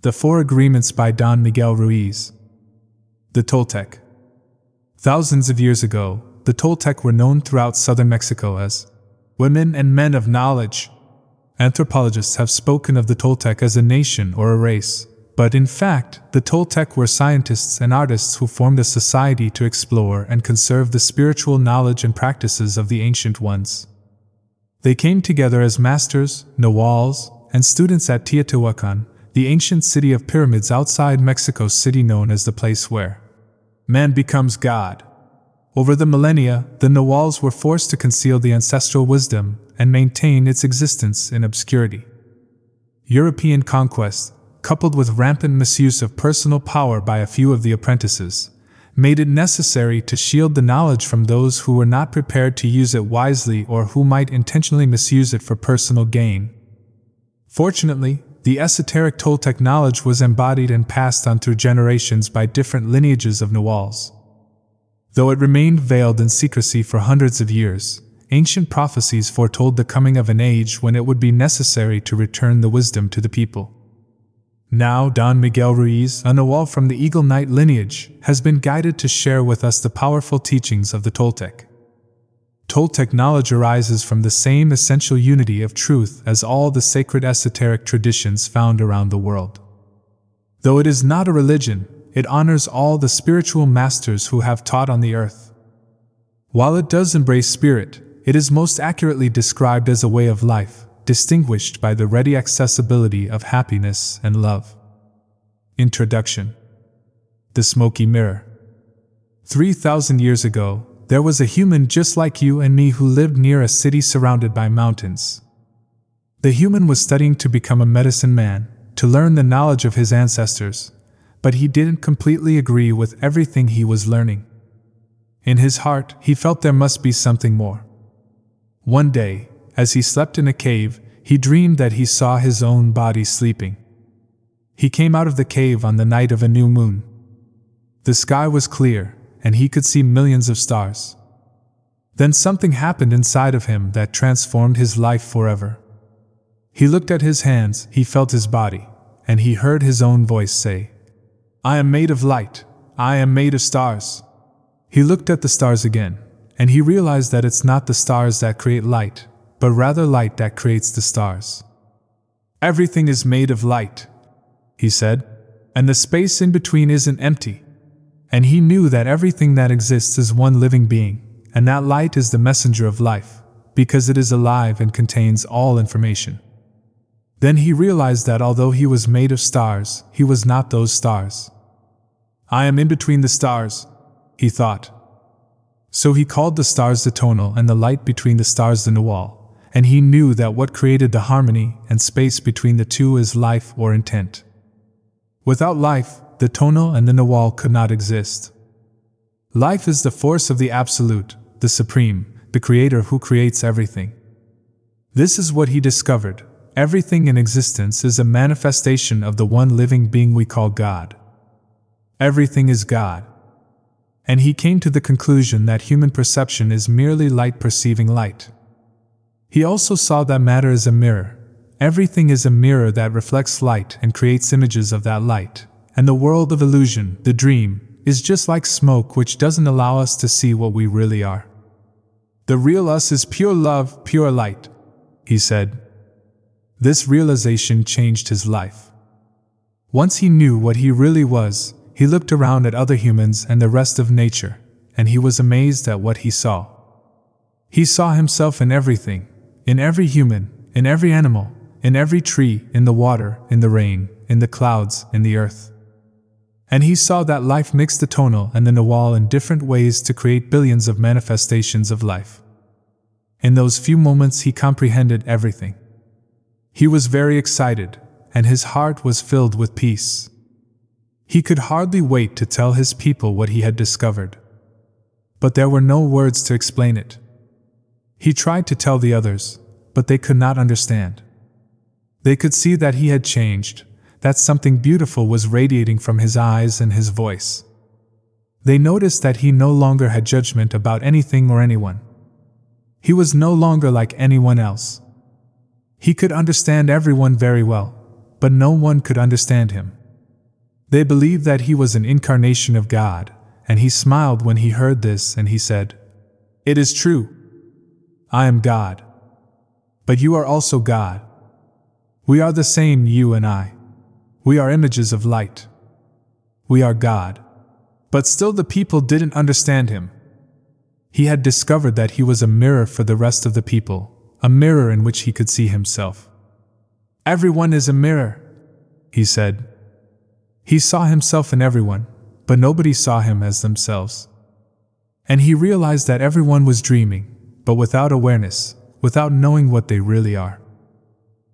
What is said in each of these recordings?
The Four Agreements by Don Miguel Ruiz. The Toltec. Thousands of years ago, the Toltec were known throughout southern Mexico as women and men of knowledge. Anthropologists have spoken of the Toltec as a nation or a race, but in fact, the Toltec were scientists and artists who formed a society to explore and conserve the spiritual knowledge and practices of the ancient ones. They came together as masters, nawals, and students at Teotihuacan, the ancient city of pyramids outside Mexico City, known as the place where man becomes God. Over the millennia, the nawals were forced to conceal the ancestral wisdom and maintain its existence in obscurity. European conquest, coupled with rampant misuse of personal power by a few of the apprentices, made it necessary to shield the knowledge from those who were not prepared to use it wisely or who might intentionally misuse it for personal gain. Fortunately, the esoteric Toltec knowledge was embodied and passed on through generations by different lineages of nawals. Though it remained veiled in secrecy for hundreds of years, ancient prophecies foretold the coming of an age when it would be necessary to return the wisdom to the people. Now Don Miguel Ruiz, a nawal from the Eagle Knight lineage, has been guided to share with us the powerful teachings of the Toltec. Toltec knowledge arises from the same essential unity of truth as all the sacred esoteric traditions found around the world. Though it is not a religion, it honors all the spiritual masters who have taught on the earth. While it does embrace spirit, it is most accurately described as a way of life, distinguished by the ready accessibility of happiness and love. Introduction. The Smoky Mirror. 3,000 years ago, there was a human just like you and me who lived near a city surrounded by mountains. The human was studying to become a medicine man, to learn the knowledge of his ancestors, but he didn't completely agree with everything he was learning. In his heart, he felt there must be something more. One day, as he slept in a cave, he dreamed that he saw his own body sleeping. He came out of the cave on the night of a new moon. The sky was clear, and he could see millions of stars. Then something happened inside of him that transformed his life forever. He looked at his hands, he felt his body, and he heard his own voice say, "I am made of light, I am made of stars." He looked at the stars again, and he realized that it's not the stars that create light, but rather light that creates the stars. "Everything is made of light," he said, "and the space in between isn't empty." And he knew that everything that exists is one living being, and that light is the messenger of life, because it is alive and contains all information. Then he realized that although he was made of stars, he was not those stars. "I am in between the stars," he thought. So he called the stars the tonal and the light between the stars the nawal, and he knew that what created the harmony and space between the two is life or intent. Without life, the tonal and the nawal could not exist. Life is the force of the Absolute, the Supreme, the Creator who creates everything. This is what he discovered. Everything in existence is a manifestation of the one living being we call God. Everything is God. And he came to the conclusion that human perception is merely light perceiving light. He also saw that matter is a mirror. Everything is a mirror that reflects light and creates images of that light. And the world of illusion, the dream, is just like smoke which doesn't allow us to see what we really are. "The real us is pure love, pure light," he said. This realization changed his life. Once he knew what he really was, he looked around at other humans and the rest of nature, and he was amazed at what he saw. He saw himself in everything, in every human, in every animal, in every tree, in the water, in the rain, in the clouds, in the earth. And he saw that life mixed the tonal and the nawal in different ways to create billions of manifestations of life. In those few moments he comprehended everything. He was very excited, and his heart was filled with peace. He could hardly wait to tell his people what he had discovered. But there were no words to explain it. He tried to tell the others, but they could not understand. They could see that he had changed, that something beautiful was radiating from his eyes and his voice. They noticed that he no longer had judgment about anything or anyone. He was no longer like anyone else. He could understand everyone very well, but no one could understand him. They believed that he was an incarnation of God, and he smiled when he heard this and he said, "It is true. I am God. But you are also God. We are the same, you and I. We are images of light. We are God." But still the people didn't understand him. He had discovered that he was a mirror for the rest of the people, a mirror in which he could see himself. "Everyone is a mirror," he said. He saw himself in everyone, but nobody saw him as themselves. And he realized that everyone was dreaming, but without awareness, without knowing what they really are.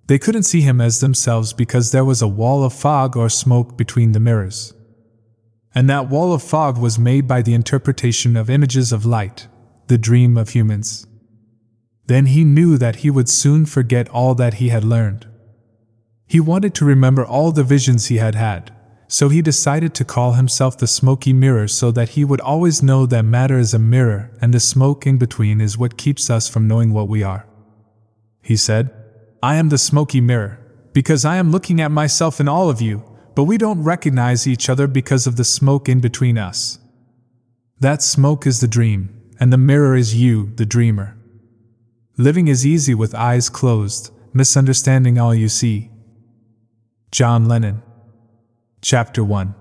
They couldn't see him as themselves because there was a wall of fog or smoke between the mirrors. And that wall of fog was made by the interpretation of images of light, the dream of humans. Then he knew that he would soon forget all that he had learned. He wanted to remember all the visions he had had, so he decided to call himself the smoky mirror so that he would always know that matter is a mirror and the smoke in between is what keeps us from knowing what we are. He said, "I am the smoky mirror, because I am looking at myself in all of you, but we don't recognize each other because of the smoke in between us. That smoke is the dream, and the mirror is you, the dreamer. Living is easy with eyes closed, misunderstanding all you see." John Lennon. Chapter 1.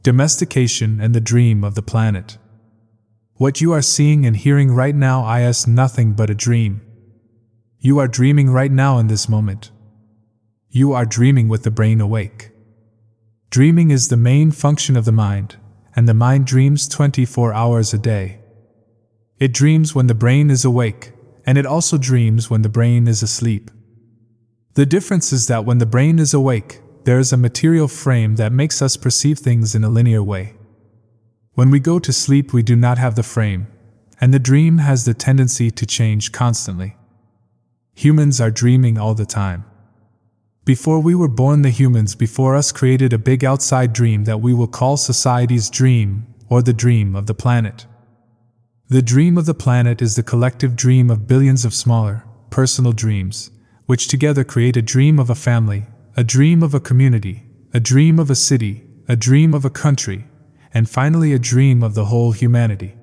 Domestication and the Dream of the Planet. What you are seeing and hearing right now is nothing but a dream. You are dreaming right now in this moment. You are dreaming with the brain awake. Dreaming is the main function of the mind, and the mind dreams 24 hours a day. It dreams when the brain is awake, and it also dreams when the brain is asleep. The difference is that when the brain is awake, there is a material frame that makes us perceive things in a linear way. When we go to sleep, we do not have the frame, and the dream has the tendency to change constantly. Humans are dreaming all the time. Before we were born, the humans before us created a big outside dream that we will call society's dream, or the dream of the planet. The dream of the planet is the collective dream of billions of smaller, personal dreams, which together create a dream of a family, a dream of a community, a dream of a city, a dream of a country, and finally a dream of the whole humanity.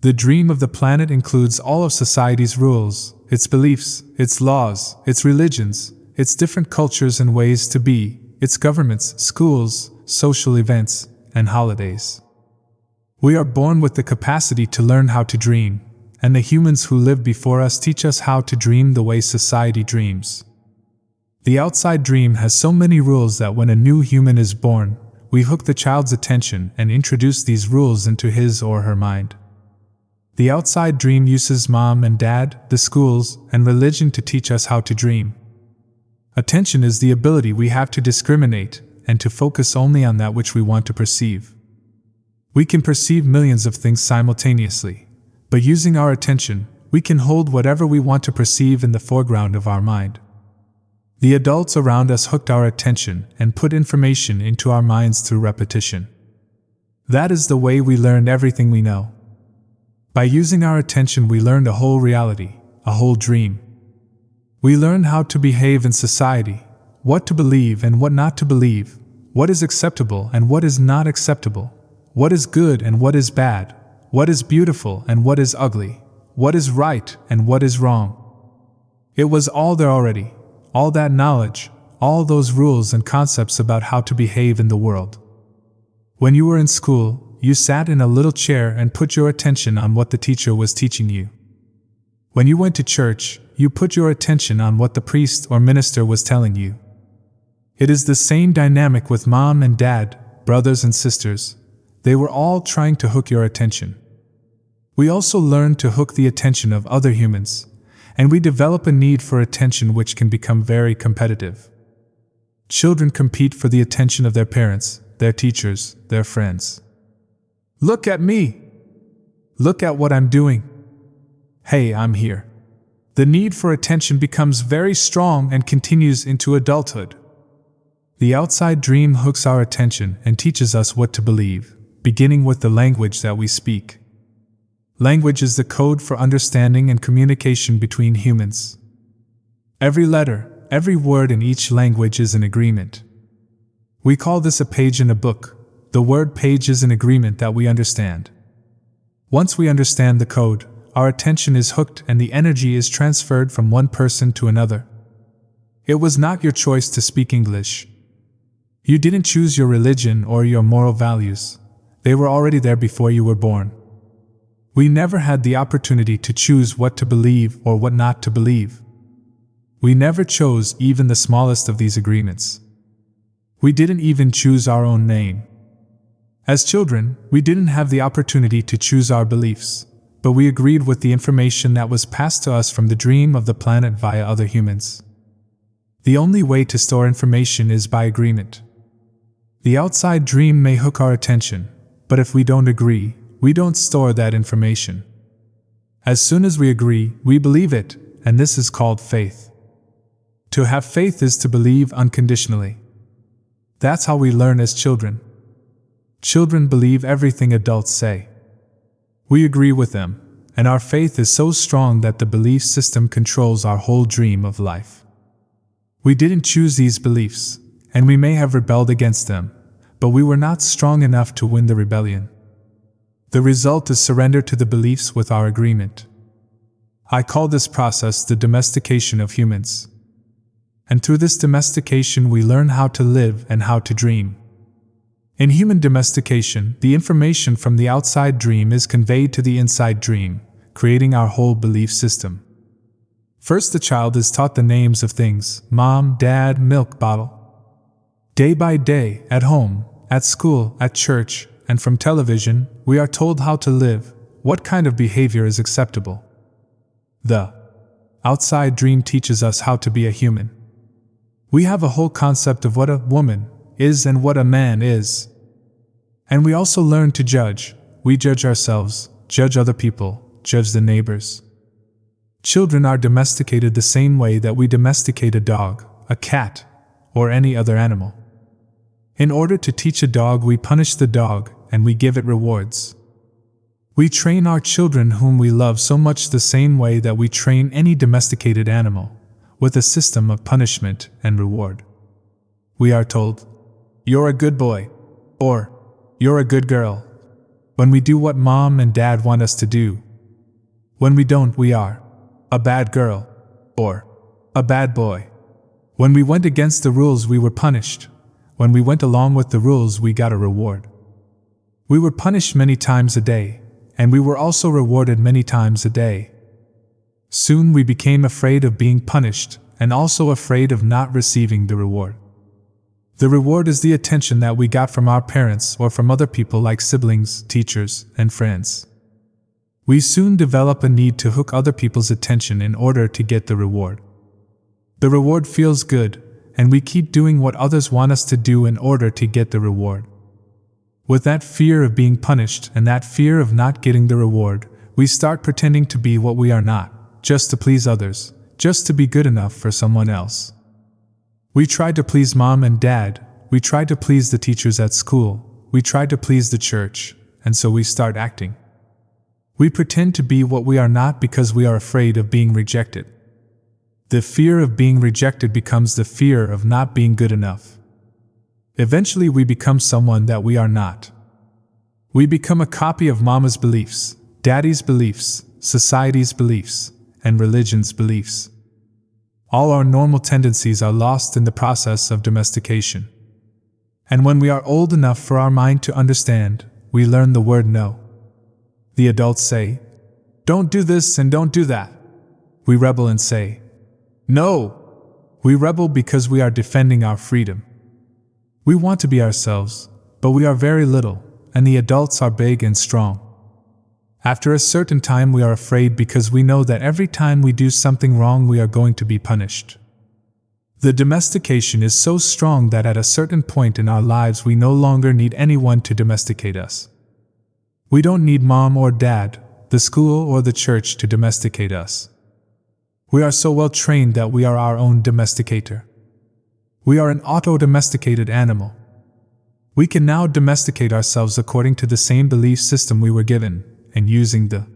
The dream of the planet includes all of society's rules, its beliefs, its laws, its religions, its different cultures and ways to be, its governments, schools, social events, and holidays. We are born with the capacity to learn how to dream, and the humans who lived before us teach us how to dream the way society dreams. The outside dream has so many rules that when a new human is born, we hook the child's attention and introduce these rules into his or her mind. The outside dream uses mom and dad, the schools, and religion to teach us how to dream. Attention is the ability we have to discriminate and to focus only on that which we want to perceive. We can perceive millions of things simultaneously, but using our attention, we can hold whatever we want to perceive in the foreground of our mind. The adults around us hooked our attention and put information into our minds through repetition. That is the way we learned everything we know. By using our attention, we learned a whole reality, a whole dream. We learned how to behave in society, what to believe and what not to believe, what is acceptable and what is not acceptable, what is good and what is bad, what is beautiful and what is ugly, what is right and what is wrong. It was all there already. All that knowledge, all those rules and concepts about how to behave in the world. When you were in school, you sat in a little chair and put your attention on what the teacher was teaching you. When you went to church, you put your attention on what the priest or minister was telling you. It is the same dynamic with mom and dad, brothers and sisters. They were all trying to hook your attention. We also learned to hook the attention of other humans, and we develop a need for attention which can become very competitive. Children compete for the attention of their parents, their teachers, their friends. Look at me! Look at what I'm doing! Hey, I'm here. The need for attention becomes very strong and continues into adulthood. The outside dream hooks our attention and teaches us what to believe, beginning with the language that we speak. Language is the code for understanding and communication between humans. Every letter, every word in each language is an agreement. We call this a page in a book. The word page is an agreement that we understand. Once we understand the code, our attention is hooked and the energy is transferred from one person to another. It was not your choice to speak English. You didn't choose your religion or your moral values. They were already there before you were born. We never had the opportunity to choose what to believe or what not to believe. We never chose even the smallest of these agreements. We didn't even choose our own name. As children, we didn't have the opportunity to choose our beliefs, but we agreed with the information that was passed to us from the dream of the planet via other humans. The only way to store information is by agreement. The outside dream may hook our attention, but if we don't agree, we don't store that information. As soon as we agree, we believe it, and this is called faith. To have faith is to believe unconditionally. That's how we learn as children. Children believe everything adults say. We agree with them, and our faith is so strong that the belief system controls our whole dream of life. We didn't choose these beliefs, and we may have rebelled against them, but we were not strong enough to win the rebellion. The result is surrender to the beliefs with our agreement. I call this process the domestication of humans. And through this domestication we learn how to live and how to dream. In human domestication, the information from the outside dream is conveyed to the inside dream, creating our whole belief system. First, the child is taught the names of things: mom, dad, milk bottle. Day by day, at home, at school, at church, and from television, we are told how to live, what kind of behavior is acceptable. The outside dream teaches us how to be a human. We have a whole concept of what a woman is and what a man is. And we also learn to judge. We judge ourselves, judge other people, judge the neighbors. Children are domesticated the same way that we domesticate a dog, a cat, or any other animal. In order to teach a dog, we punish the dog and we give it rewards. We train our children whom we love so much the same way that we train any domesticated animal, with a system of punishment and reward. We are told, "You're a good boy," or "You're a good girl," when we do what mom and dad want us to do. When we don't, we are a bad girl, or a bad boy. When we went against the rules, we were punished. When we went along with the rules, we got a reward. We were punished many times a day, and we were also rewarded many times a day. Soon we became afraid of being punished, and also afraid of not receiving the reward. The reward is the attention that we got from our parents or from other people like siblings, teachers, and friends. We soon develop a need to hook other people's attention in order to get the reward. The reward feels good, and we keep doing what others want us to do in order to get the reward. With that fear of being punished and that fear of not getting the reward, we start pretending to be what we are not, just to please others, just to be good enough for someone else. We try to please mom and dad, we try to please the teachers at school, we try to please the church, and so we start acting. We pretend to be what we are not because we are afraid of being rejected. The fear of being rejected becomes the fear of not being good enough. Eventually we become someone that we are not. We become a copy of mama's beliefs, daddy's beliefs, society's beliefs, and religion's beliefs. All our normal tendencies are lost in the process of domestication. And when we are old enough for our mind to understand, we learn the word no. The adults say, "Don't do this and don't do that." We rebel and say, "No." We rebel because we are defending our freedom. We want to be ourselves, but we are very little, and the adults are big and strong. After a certain time we are afraid because we know that every time we do something wrong we are going to be punished. The domestication is so strong that at a certain point in our lives we no longer need anyone to domesticate us. We don't need mom or dad, the school or the church to domesticate us. We are so well trained that we are our own domesticator. We are an auto-domesticated animal. We can now domesticate ourselves according to the same belief system we were given, and using the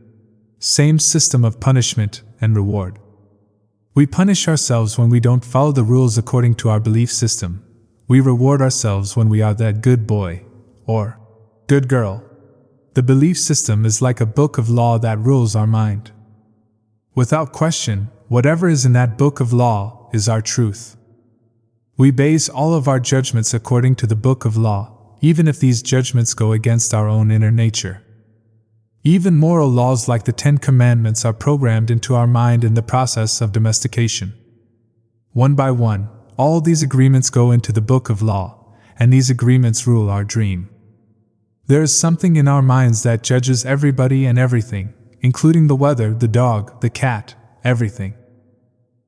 same system of punishment and reward. We punish ourselves when we don't follow the rules according to our belief system. We reward ourselves when we are that good boy or good girl. The belief system is like a book of law that rules our mind. Without question, whatever is in that book of law is our truth. We base all of our judgments according to the book of law, even if these judgments go against our own inner nature. Even moral laws like the 10 Commandments are programmed into our mind in the process of domestication. One by one, all these agreements go into the book of law, and these agreements rule our dream. There is something in our minds that judges everybody and everything, including the weather, the dog, the cat, everything.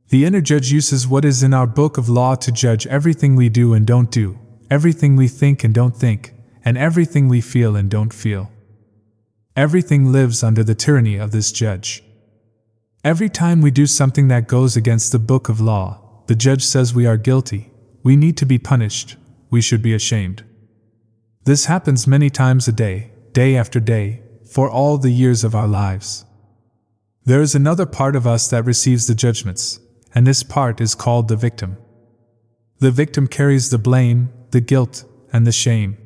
The inner judge uses what is in our book of law to judge everything we do and don't do, everything we think and don't think, and everything we feel and don't feel. Everything lives under the tyranny of this judge. Every time we do something that goes against the book of law, the judge says we are guilty, we need to be punished, we should be ashamed. This happens many times a day, day after day, for all the years of our lives. There is another part of us that receives the judgments, and this part is called the victim. The victim carries the blame, the guilt, and the shame.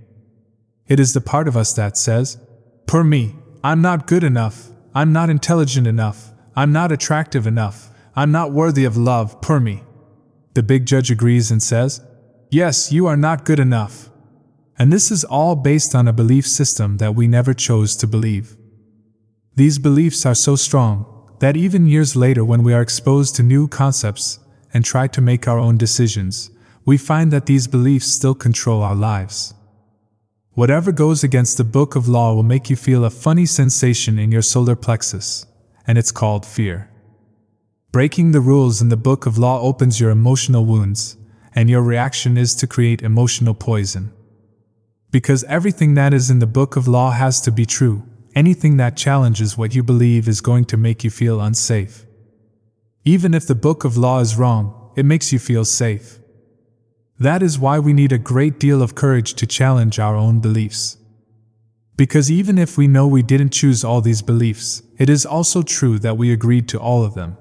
It is the part of us that says, "Poor me, I'm not good enough, I'm not intelligent enough, I'm not attractive enough, I'm not worthy of love, poor me." The big judge agrees and says, "Yes, you are not good enough." And this is all based on a belief system that we never chose to believe. These beliefs are so strong that even years later, when we are exposed to new concepts and try to make our own decisions, we find that these beliefs still control our lives. Whatever goes against the book of law will make you feel a funny sensation in your solar plexus, and it's called fear. Breaking the rules in the book of law opens your emotional wounds, and your reaction is to create emotional poison. Because everything that is in the book of law has to be true, anything that challenges what you believe is going to make you feel unsafe. Even if the book of law is wrong, it makes you feel safe. That is why we need a great deal of courage to challenge our own beliefs. Because even if we know we didn't choose all these beliefs, it is also true that we agreed to all of them.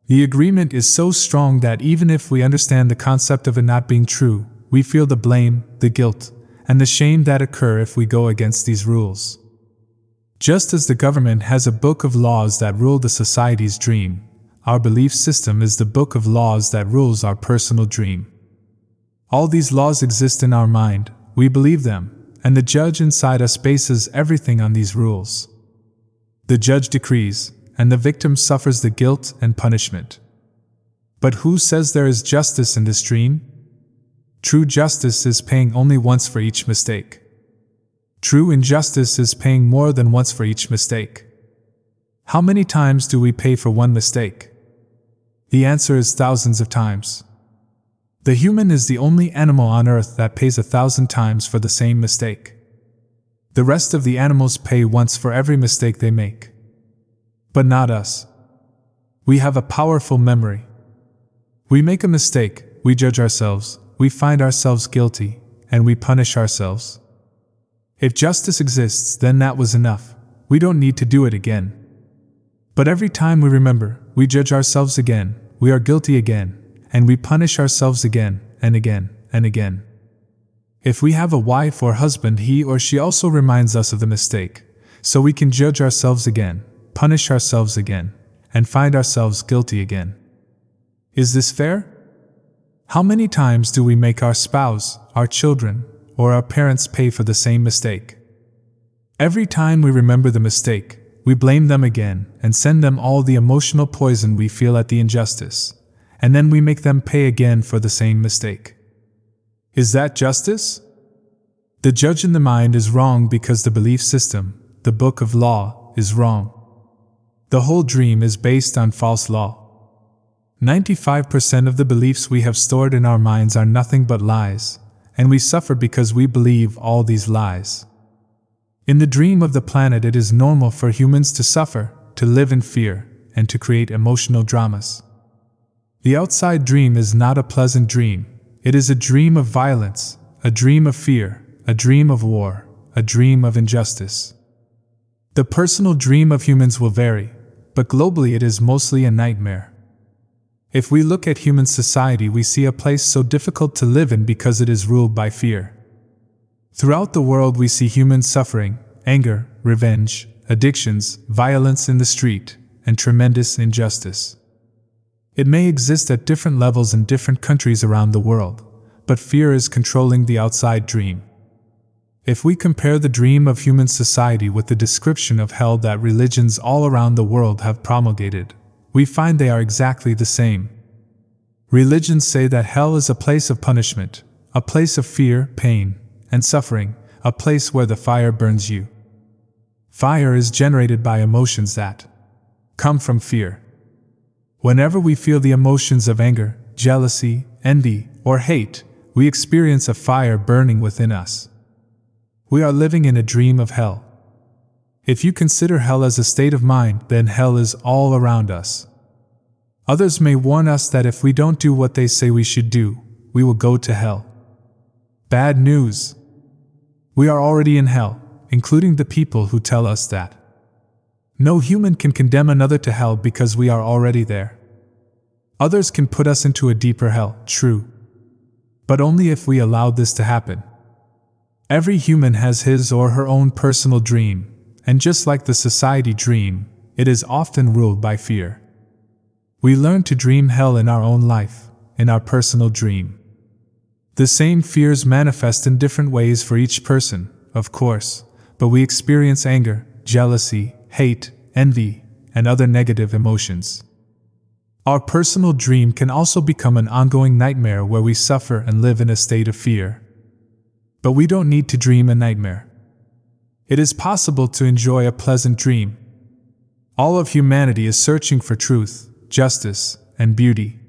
The agreement is so strong that even if we understand the concept of it not being true, we feel the blame, the guilt, and the shame that occur if we go against these rules. Just as the government has a book of laws that rule the society's dream, our belief system is the book of laws that rules our personal dream. All these laws exist in our mind, we believe them, and the judge inside us bases everything on these rules. The judge decrees, and the victim suffers the guilt and punishment. But who says there is justice in this dream? True justice is paying only once for each mistake. True injustice is paying more than once for each mistake. How many times do we pay for one mistake? The answer is thousands of times. The human is the only animal on earth that pays 1,000 times for the same mistake. The rest of the animals pay once for every mistake they make. But not us. We have a powerful memory. We make a mistake, we judge ourselves, we find ourselves guilty, and we punish ourselves. If justice exists, then that was enough. We don't need to do it again. But every time we remember, we judge ourselves again, we are guilty again, and we punish ourselves again, and again, and again. If we have a wife or husband, he or she also reminds us of the mistake, so we can judge ourselves again, punish ourselves again, and find ourselves guilty again. Is this fair? How many times do we make our spouse, our children, or our parents pay for the same mistake? Every time we remember the mistake, we blame them again and send them all the emotional poison we feel at the injustice, and then we make them pay again for the same mistake. Is that justice? The judge in the mind is wrong because the belief system, the book of law, is wrong. The whole dream is based on false law. 95% of the beliefs we have stored in our minds are nothing but lies, and we suffer because we believe all these lies. In the dream of the planet, it is normal for humans to suffer, to live in fear, and to create emotional dramas. The outside dream is not a pleasant dream. It is a dream of violence, a dream of fear, a dream of war, a dream of injustice. The personal dream of humans will vary, but globally it is mostly a nightmare. If we look at human society, we see a place so difficult to live in because it is ruled by fear. Throughout the world, we see human suffering, anger, revenge, addictions, violence in the street, and tremendous injustice. It may exist at different levels in different countries around the world, but fear is controlling the outside dream. If we compare the dream of human society with the description of hell that religions all around the world have promulgated, we find they are exactly the same. Religions say that hell is a place of punishment, a place of fear, pain, and suffering, a place where the fire burns you. Fire is generated by emotions that come from fear. Whenever we feel the emotions of anger, jealousy, envy, or hate, we experience a fire burning within us. We are living in a dream of hell. If you consider hell as a state of mind, then hell is all around us. Others may warn us that if we don't do what they say we should do, we will go to hell. Bad news. We are already in hell, including the people who tell us that. No human can condemn another to hell because we are already there. Others can put us into a deeper hell, true. But only if we allow this to happen. Every human has his or her own personal dream, and just like the society dream, it is often ruled by fear. We learn to dream hell in our own life, in our personal dream. The same fears manifest in different ways for each person, of course, but we experience anger, jealousy, hate, envy, and other negative emotions. Our personal dream can also become an ongoing nightmare where we suffer and live in a state of fear. But we don't need to dream a nightmare. It is possible to enjoy a pleasant dream. All of humanity is searching for truth, justice, and beauty.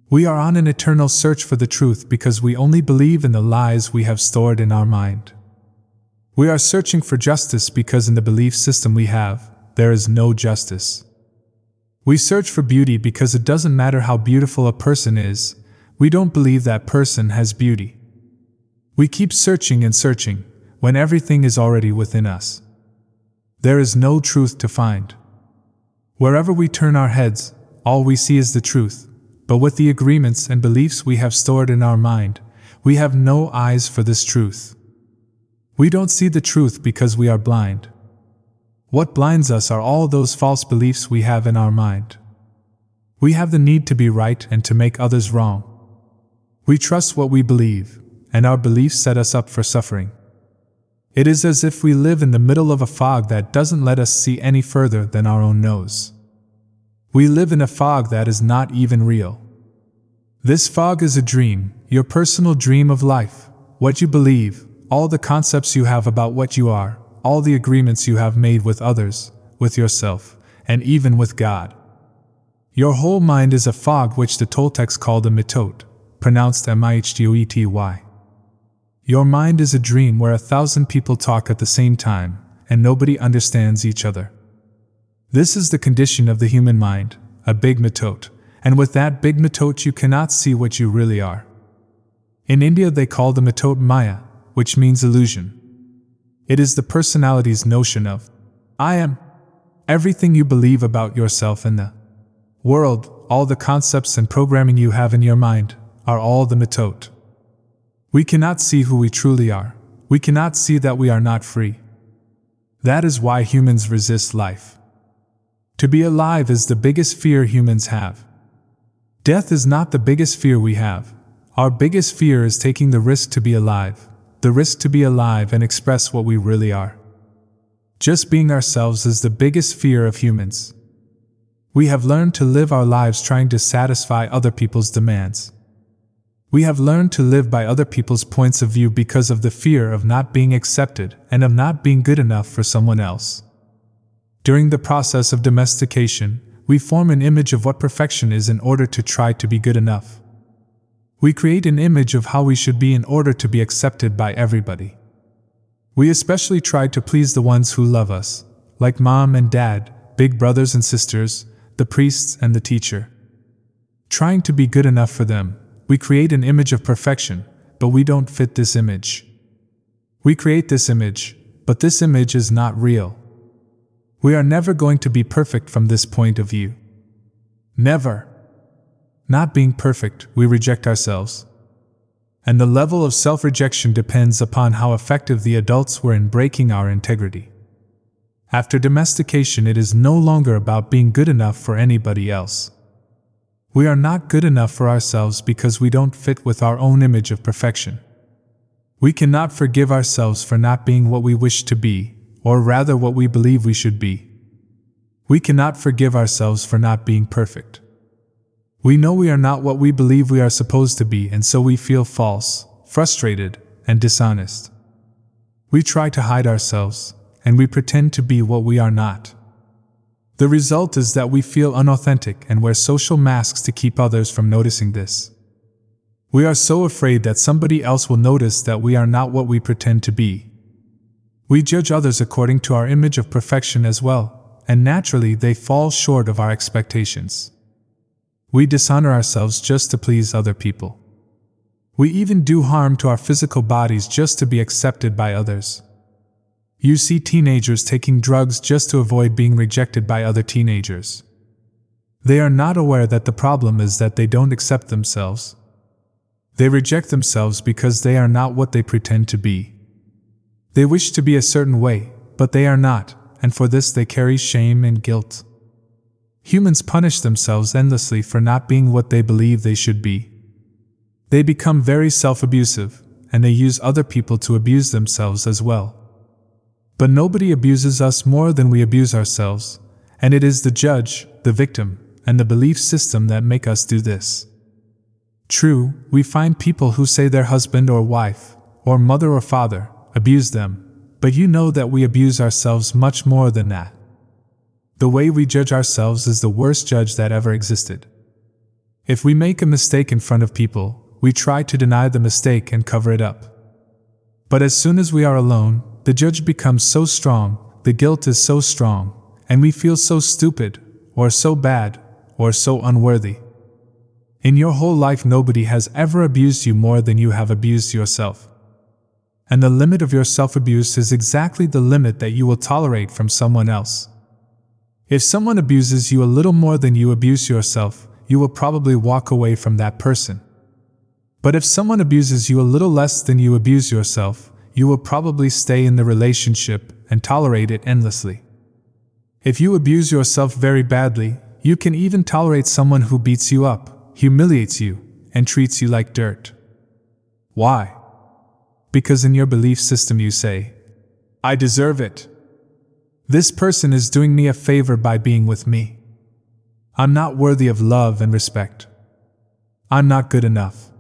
We are on an eternal search for the truth because we only believe in the lies we have stored in our mind. We are searching for justice because in the belief system we have, there is no justice. We search for beauty because it doesn't matter how beautiful a person is, we don't believe that person has beauty. We keep searching and searching, when everything is already within us. There is no truth to find. Wherever we turn our heads, all we see is the truth, but with the agreements and beliefs we have stored in our mind, we have no eyes for this truth. We don't see the truth because we are blind. What blinds us are all those false beliefs we have in our mind. We have the need to be right and to make others wrong. We trust what we believe, and our beliefs set us up for suffering. It is as if we live in the middle of a fog that doesn't let us see any further than our own nose. We live in a fog that is not even real. This fog is a dream, your personal dream of life, what you believe, all the concepts you have about what you are, all the agreements you have made with others, with yourself, and even with God. Your whole mind is a fog which the Toltecs called a mitote, pronounced mihtety. Your mind is a dream where 1,000 people talk at the same time, and nobody understands each other. This is the condition of the human mind, a big mitote, and with that big mitote you cannot see what you really are. In India they call the mitote Maya, which means illusion. It is the personality's notion of, I am. Everything you believe about yourself and the world, all the concepts and programming you have in your mind, are all the mitote. We cannot see who we truly are. We cannot see that we are not free. That is why humans resist life. To be alive is the biggest fear humans have. Death is not the biggest fear we have. Our biggest fear is taking the risk to be alive, the risk to be alive and express what we really are. Just being ourselves is the biggest fear of humans. We have learned to live our lives trying to satisfy other people's demands. We have learned to live by other people's points of view because of the fear of not being accepted and of not being good enough for someone else. During the process of domestication, we form an image of what perfection is in order to try to be good enough. We create an image of how we should be in order to be accepted by everybody. We especially try to please the ones who love us, like mom and dad, big brothers and sisters, the priests and the teacher. Trying to be good enough for them, we create an image of perfection, but we don't fit this image. We create this image, but this image is not real. We are never going to be perfect from this point of view. Never. not being perfect, we reject ourselves. And the level of self-rejection depends upon how effective the adults were in breaking our integrity. After domestication, it is no longer about being good enough for anybody else. We are not good enough for ourselves because we don't fit with our own image of perfection. We cannot forgive ourselves for not being what we wish to be, or rather what we believe we should be. We cannot forgive ourselves for not being perfect. We know we are not what we believe we are supposed to be, and so we feel false, frustrated, and dishonest. We try to hide ourselves, and we pretend to be what we are not. The result is that we feel unauthentic and wear social masks to keep others from noticing this. We are so afraid that somebody else will notice that we are not what we pretend to be. We judge others according to our image of perfection as well, and naturally they fall short of our expectations. We dishonor ourselves just to please other people. We even do harm to our physical bodies just to be accepted by others. You see teenagers taking drugs just to avoid being rejected by other teenagers. They are not aware that the problem is that they don't accept themselves. They reject themselves because they are not what they pretend to be. They wish to be a certain way, but they are not, and for this they carry shame and guilt. Humans punish themselves endlessly for not being what they believe they should be. They become very self-abusive, and they use other people to abuse themselves as well. But nobody abuses us more than we abuse ourselves, and it is the judge, the victim, and the belief system that make us do this. True, we find people who say their husband or wife, or mother or father, abuse them, but you know that we abuse ourselves much more than that. The way we judge ourselves is the worst judge that ever existed. If we make a mistake in front of people, we try to deny the mistake and cover it up. But as soon as we are alone, the judge becomes so strong, the guilt is so strong, and we feel so stupid, or so bad, or so unworthy. In your whole life, nobody has ever abused you more than you have abused yourself. And the limit of your self-abuse is exactly the limit that you will tolerate from someone else. If someone abuses you a little more than you abuse yourself, you will probably walk away from that person. But if someone abuses you a little less than you abuse yourself, you will probably stay in the relationship and tolerate it endlessly. If you abuse yourself very badly, you can even tolerate someone who beats you up, humiliates you, and treats you like dirt. Why? Because in your belief system you say, "I deserve it. This person is doing me a favor by being with me. I'm not worthy of love and respect. I'm not good enough."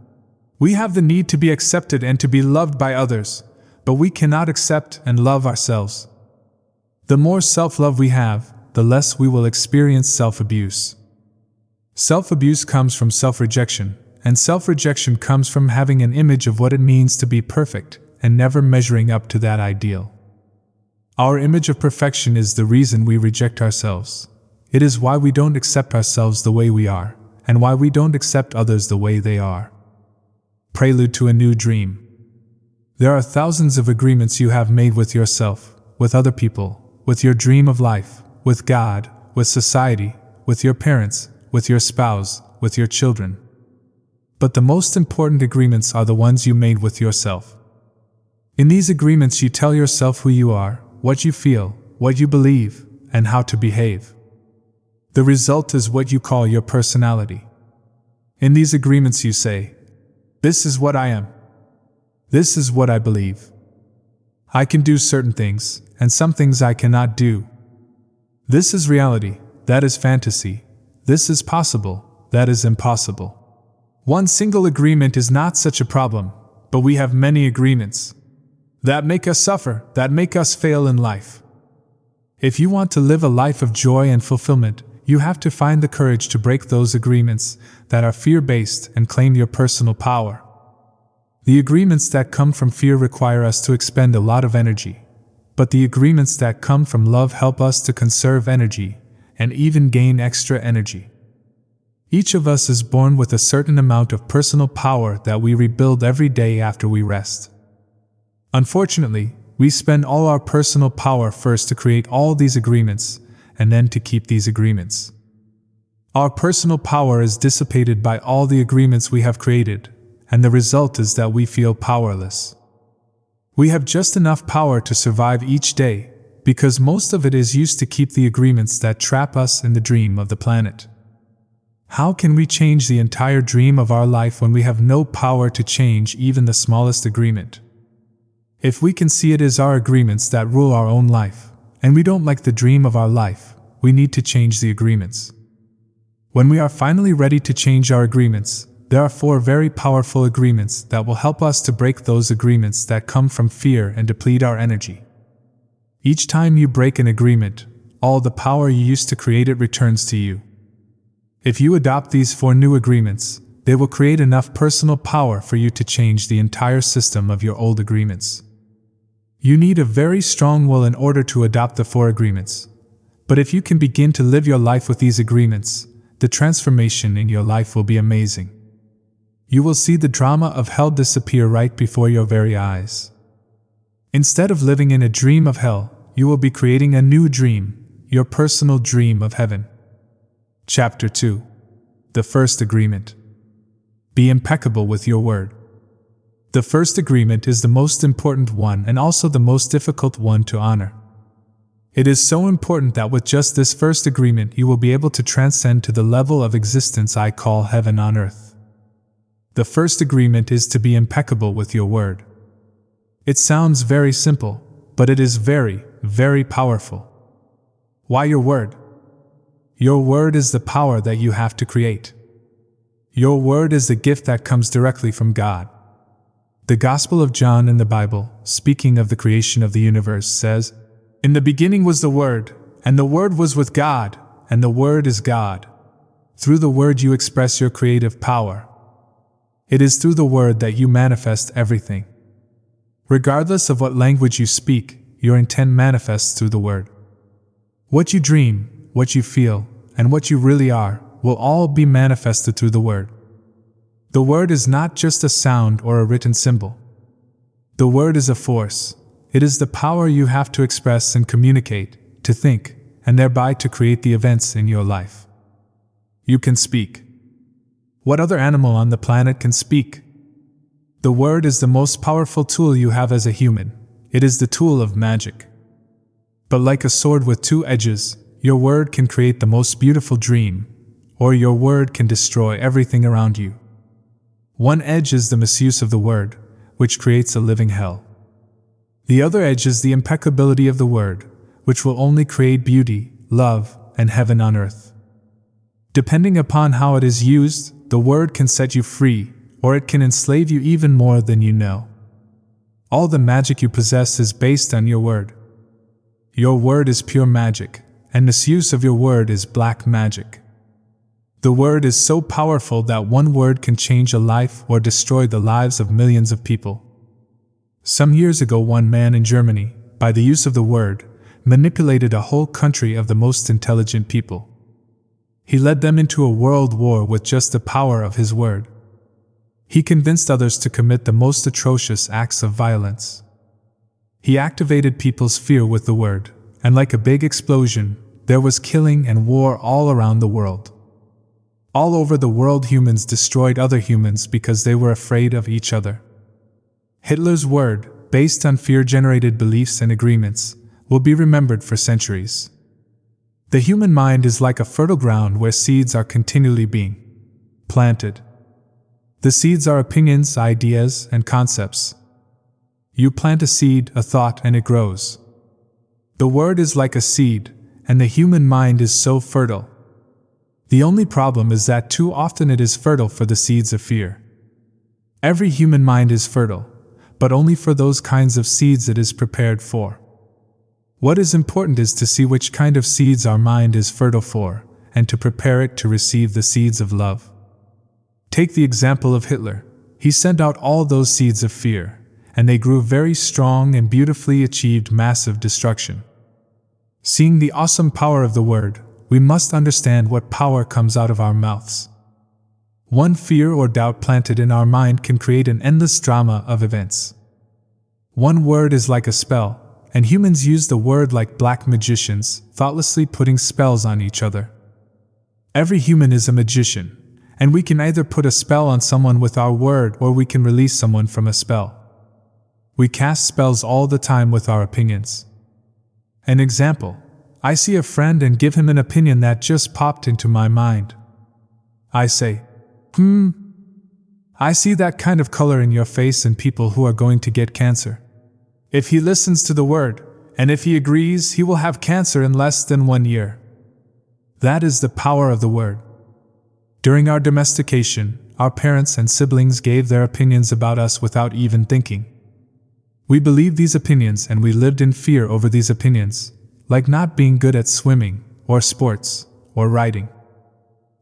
We have the need to be accepted and to be loved by others, but we cannot accept and love ourselves. The more self-love we have, the less we will experience self-abuse. Self-abuse comes from self-rejection, and self-rejection comes from having an image of what it means to be perfect and never measuring up to that ideal. Our image of perfection is the reason we reject ourselves. It is why we don't accept ourselves the way we are, and why we don't accept others the way they are. Prelude to a New Dream. There are thousands of agreements you have made with yourself, with other people, with your dream of life, with God, with society, with your parents, with your spouse, with your children. But the most important agreements are the ones you made with yourself. In these agreements you tell yourself who you are, what you feel, what you believe, and how to behave. The result is what you call your personality. In these agreements you say, "This is what I am. This is what I believe. I can do certain things, and some things I cannot do. This is reality, that is fantasy. This is possible, that is impossible." One single agreement is not such a problem, but we have many agreements that make us suffer, that make us fail in life. If you want to live a life of joy and fulfillment, you have to find the courage to break those agreements that are fear-based and claim your personal power. The agreements that come from fear require us to expend a lot of energy, but the agreements that come from love help us to conserve energy and even gain extra energy. Each of us is born with a certain amount of personal power that we rebuild every day after we rest. Unfortunately, we spend all our personal power first to create all these agreements, and then to keep these agreements. Our personal power is dissipated by all the agreements we have created, and the result is that we feel powerless. We have just enough power to survive each day, because most of it is used to keep the agreements that trap us in the dream of the planet. How can we change the entire dream of our life when we have no power to change even the smallest agreement? If we can see it as our agreements that rule our own life, and we don't like the dream of our life, we need to change the agreements. When we are finally ready to change our agreements, there are 4 very powerful agreements that will help us to break those agreements that come from fear and deplete our energy. Each time you break an agreement, all the power you used to create it returns to you. If you adopt these 4 new agreements, they will create enough personal power for you to change the entire system of your old agreements. You need a very strong will in order to adopt the 4 agreements. But if you can begin to live your life with these agreements, the transformation in your life will be amazing. You will see the drama of hell disappear right before your very eyes. Instead of living in a dream of hell, you will be creating a new dream, your personal dream of heaven. Chapter 2. The First Agreement. Be impeccable with your word. The first agreement is the most important one and also the most difficult one to honor. It is so important that with just this first agreement you will be able to transcend to the level of existence I call heaven on earth. The first agreement is to be impeccable with your word. It sounds very simple, but it is very, very powerful. Why your word? Your word is the power that you have to create. Your word is the gift that comes directly from God. The Gospel of John in the Bible, speaking of the creation of the universe, says, "In the beginning was the Word, and the Word was with God, and the Word is God." Through the Word you express your creative power. It is through the Word that you manifest everything. Regardless of what language you speak, your intent manifests through the Word. What you dream, what you feel, and what you really are, will all be manifested through the Word. The Word is not just a sound or a written symbol. The Word is a force. It is the power you have to express and communicate, to think, and thereby to create the events in your life. You can speak. What other animal on the planet can speak? The Word is the most powerful tool you have as a human. It is the tool of magic. But like a sword with 2 edges, your word can create the most beautiful dream, or your word can destroy everything around you. One edge is the misuse of the word, which creates a living hell. The other edge is the impeccability of the word, which will only create beauty, love, and heaven on earth. Depending upon how it is used, the word can set you free, or it can enslave you even more than you know. All the magic you possess is based on your word. Your word is pure magic, and misuse of your word is black magic. The word is so powerful that one word can change a life or destroy the lives of millions of people. Some years ago, one man in Germany, by the use of the word, manipulated a whole country of the most intelligent people. He led them into a world war with just the power of his word. He convinced others to commit the most atrocious acts of violence. He activated people's fear with the word, and like a big explosion, there was killing and war all around the world. All over the world, humans destroyed other humans because they were afraid of each other. Hitler's word, based on fear-generated beliefs and agreements, will be remembered for centuries. The human mind is like a fertile ground where seeds are continually being planted. The seeds are opinions, ideas, and concepts. You plant a seed, a thought, and it grows. The word is like a seed, and the human mind is so fertile. The only problem is that too often it is fertile for the seeds of fear. Every human mind is fertile, but only for those kinds of seeds it is prepared for. What is important is to see which kind of seeds our mind is fertile for, and to prepare it to receive the seeds of love. Take the example of Hitler. He sent out all those seeds of fear, and they grew very strong and beautifully achieved massive destruction. Seeing the awesome power of the word, we must understand what power comes out of our mouths. One fear or doubt planted in our mind can create an endless drama of events. One word is like a spell, and humans use the word like black magicians, thoughtlessly putting spells on each other. Every human is a magician, and we can either put a spell on someone with our word or we can release someone from a spell. We cast spells all the time with our opinions. An example: I see a friend and give him an opinion that just popped into my mind. I say, I see that kind of color in your face in people who are going to get cancer. If he listens to the word, and if he agrees, he will have cancer in less than 1 year. That is the power of the word. During our domestication, our parents and siblings gave their opinions about us without even thinking. We believed these opinions and we lived in fear over these opinions, like not being good at swimming, or sports, or writing.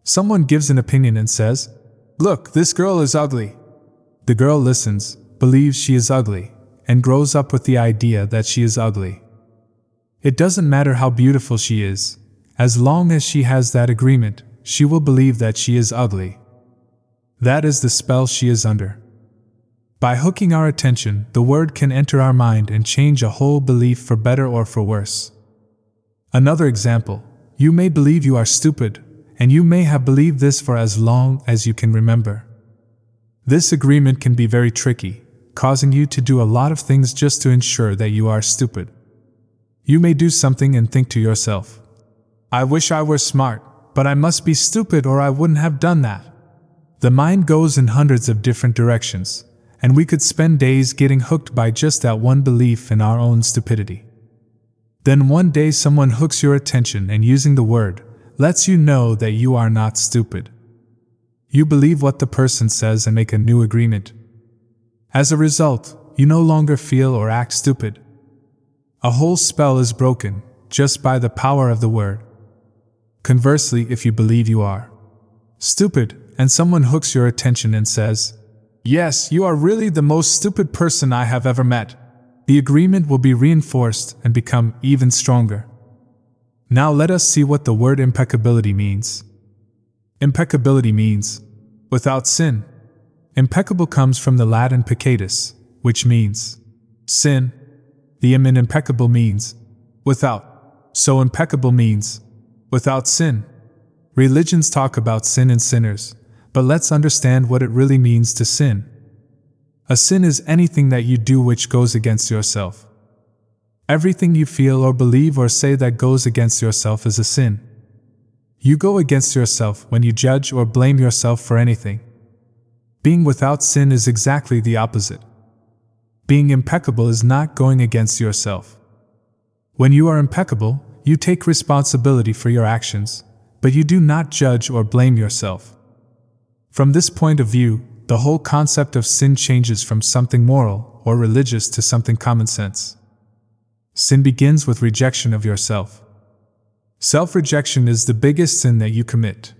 Someone gives an opinion and says, "Look, this girl is ugly." The girl listens, believes she is ugly, and grows up with the idea that she is ugly. It doesn't matter how beautiful she is, as long as she has that agreement, she will believe that she is ugly. That is the spell she is under. By hooking our attention, the word can enter our mind and change a whole belief for better or for worse. Another example: you may believe you are stupid, and you may have believed this for as long as you can remember. This agreement can be very tricky, causing you to do a lot of things just to ensure that you are stupid. You may do something and think to yourself, "I wish I were smart, but I must be stupid or I wouldn't have done that." The mind goes in hundreds of different directions, and we could spend days getting hooked by just that one belief in our own stupidity. Then one day someone hooks your attention and, using the word, lets you know that you are not stupid. You believe what the person says and make a new agreement. As a result, you no longer feel or act stupid. A whole spell is broken just by the power of the word. Conversely, if you believe you are stupid and someone hooks your attention and says, "Yes, you are really the most stupid person I have ever met," the agreement will be reinforced and become even stronger. Now let us see what the word impeccability means. Impeccability means without sin. Impeccable comes from the Latin peccatus, which means sin. The im in impeccable means without, so impeccable means without sin. Religions talk about sin and sinners, but let's understand what it really means to sin. A sin is anything that you do which goes against yourself. Everything you feel or believe or say that goes against yourself is a sin. You go against yourself when you judge or blame yourself for anything. Being without sin is exactly the opposite. Being impeccable is not going against yourself. When you are impeccable, you take responsibility for your actions, but you do not judge or blame yourself. From this point of view, the whole concept of sin changes from something moral or religious to something common sense. Sin begins with rejection of yourself. Self-rejection is the biggest sin that you commit.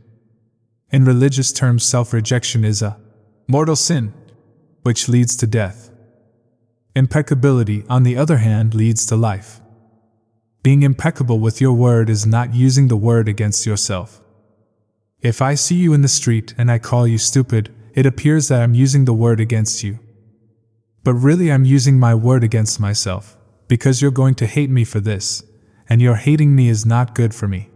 In religious terms, self-rejection is a mortal sin, which leads to death. Impeccability, on the other hand, leads to life. Being impeccable with your word is not using the word against yourself. If I see you in the street and I call you stupid, it appears that I'm using the word against you. But really I'm using my word against myself, because you're going to hate me for this, and your hating me is not good for me.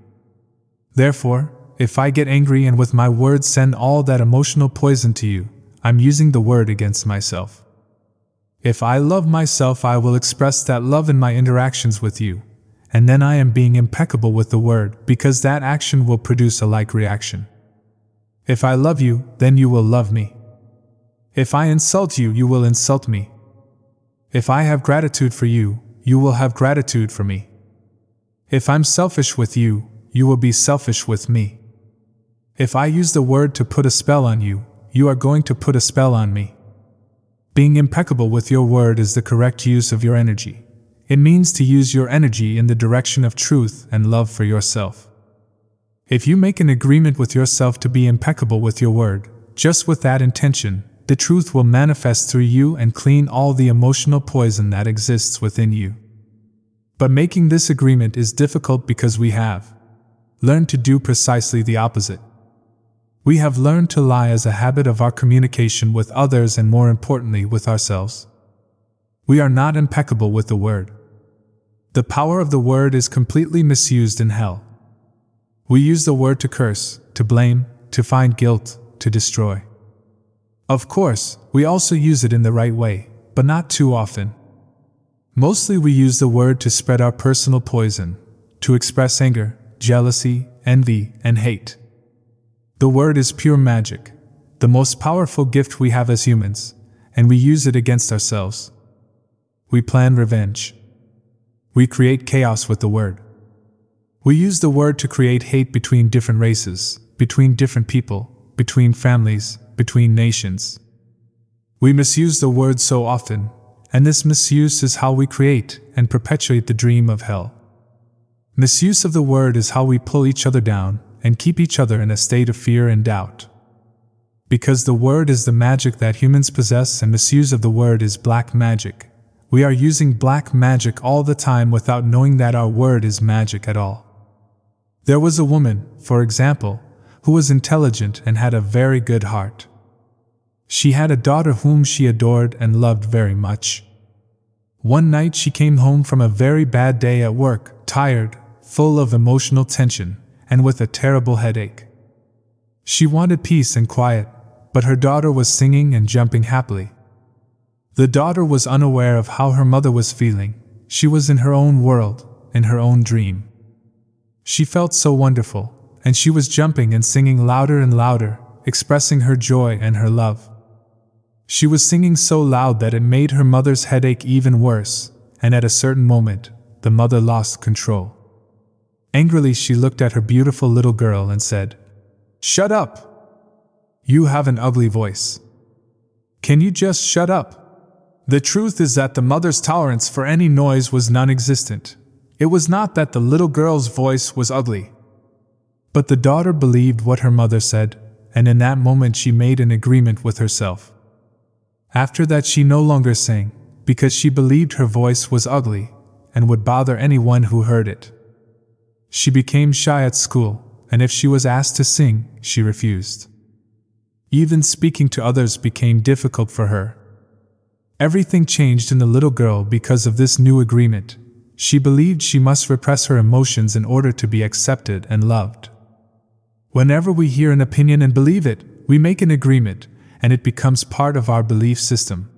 Therefore, if I get angry and with my words send all that emotional poison to you, I'm using the word against myself. If I love myself, I will express that love in my interactions with you, and then I am being impeccable with the word, because that action will produce a like reaction. If I love you, then you will love me. If I insult you, you will insult me. If I have gratitude for you, you will have gratitude for me. If I'm selfish with you, you will be selfish with me. If I use the word to put a spell on you, you are going to put a spell on me. Being impeccable with your word is the correct use of your energy. It means to use your energy in the direction of truth and love for yourself. If you make an agreement with yourself to be impeccable with your word, just with that intention, the truth will manifest through you and clean all the emotional poison that exists within you. But making this agreement is difficult because we have learned to do precisely the opposite. We have learned to lie as a habit of our communication with others and, more importantly, with ourselves. We are not impeccable with the word. The power of the word is completely misused in hell. We use the word to curse, to blame, to find guilt, to destroy. Of course, we also use it in the right way, but not too often. Mostly we use the word to spread our personal poison, to express anger, jealousy, envy, and hate. The word is pure magic, the most powerful gift we have as humans, and we use it against ourselves. We plan revenge. We create chaos with the word. We use the word to create hate between different races, between different people, between families, between nations. We misuse the word so often, and this misuse is how we create and perpetuate the dream of hell. Misuse of the word is how we pull each other down and keep each other in a state of fear and doubt. Because the word is the magic that humans possess and misuse of the word is black magic, we are using black magic all the time without knowing that our word is magic at all. There was a woman, for example, who was intelligent and had a very good heart. She had a daughter whom she adored and loved very much. One night she came home from a very bad day at work, tired, full of emotional tension, and with a terrible headache. She wanted peace and quiet, but her daughter was singing and jumping happily. The daughter was unaware of how her mother was feeling. She was in her own world, in her own dream. She felt so wonderful, and she was jumping and singing louder and louder, expressing her joy and her love. She was singing so loud that it made her mother's headache even worse, and at a certain moment, the mother lost control. Angrily she looked at her beautiful little girl and said, "Shut up! You have an ugly voice. Can you just shut up?" The truth is that the mother's tolerance for any noise was non-existent. It was not that the little girl's voice was ugly. But the daughter believed what her mother said, and in that moment she made an agreement with herself. After that she no longer sang, because she believed her voice was ugly, and would bother anyone who heard it. She became shy at school, and if she was asked to sing, she refused. Even speaking to others became difficult for her. Everything changed in the little girl because of this new agreement. She believed she must repress her emotions in order to be accepted and loved. Whenever we hear an opinion and believe it, we make an agreement, and it becomes part of our belief system.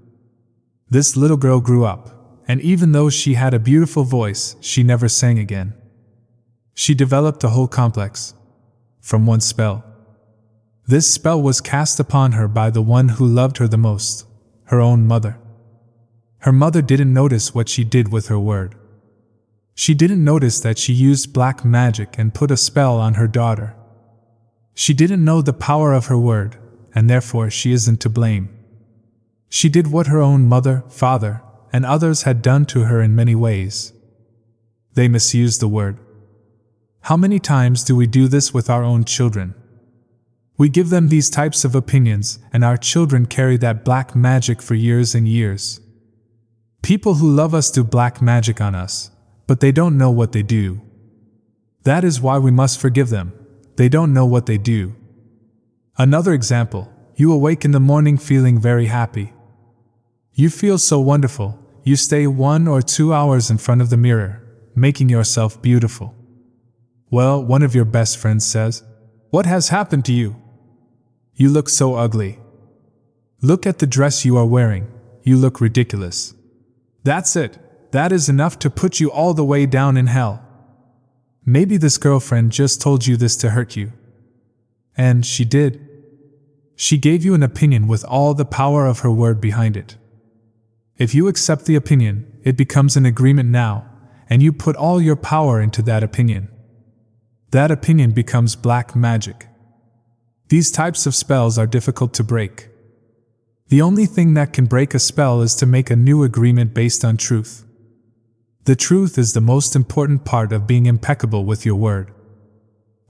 This little girl grew up, and even though she had a beautiful voice, she never sang again. She developed a whole complex from one spell. This spell was cast upon her by the one who loved her the most, her own mother. Her mother didn't notice what she did with her word. She didn't notice that she used black magic and put a spell on her daughter. She didn't know the power of her word, and therefore she isn't to blame. She did what her own mother, father, and others had done to her in many ways. They misused the word. How many times do we do this with our own children? We give them these types of opinions, and our children carry that black magic for years and years. People who love us do black magic on us, but they don't know what they do. That is why we must forgive them. They don't know what they do. Another example, you awake in the morning feeling very happy. You feel so wonderful, you stay 1 or 2 hours in front of the mirror, making yourself beautiful. Well, one of your best friends says, "What has happened to you? You look so ugly. Look at the dress you are wearing, you look ridiculous." That's it. That is enough to put you all the way down in hell. Maybe this girlfriend just told you this to hurt you. And she did. She gave you an opinion with all the power of her word behind it. If you accept the opinion, it becomes an agreement now, and you put all your power into that opinion. That opinion becomes black magic. These types of spells are difficult to break. The only thing that can break a spell is to make a new agreement based on truth. The truth is the most important part of being impeccable with your word.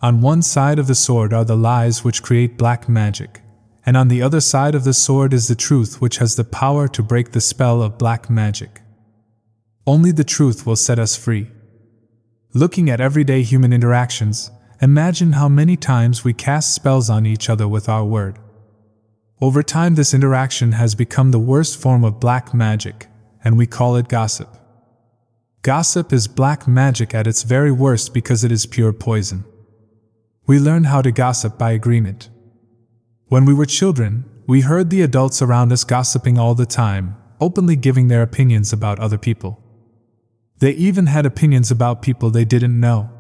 On one side of the sword are the lies which create black magic, and on the other side of the sword is the truth which has the power to break the spell of black magic. Only the truth will set us free. Looking at everyday human interactions, imagine how many times we cast spells on each other with our word. Over time, this interaction has become the worst form of black magic, and we call it gossip. Gossip is black magic at its very worst because it is pure poison. We learn how to gossip by agreement. When we were children, we heard the adults around us gossiping all the time, openly giving their opinions about other people. They even had opinions about people they didn't know.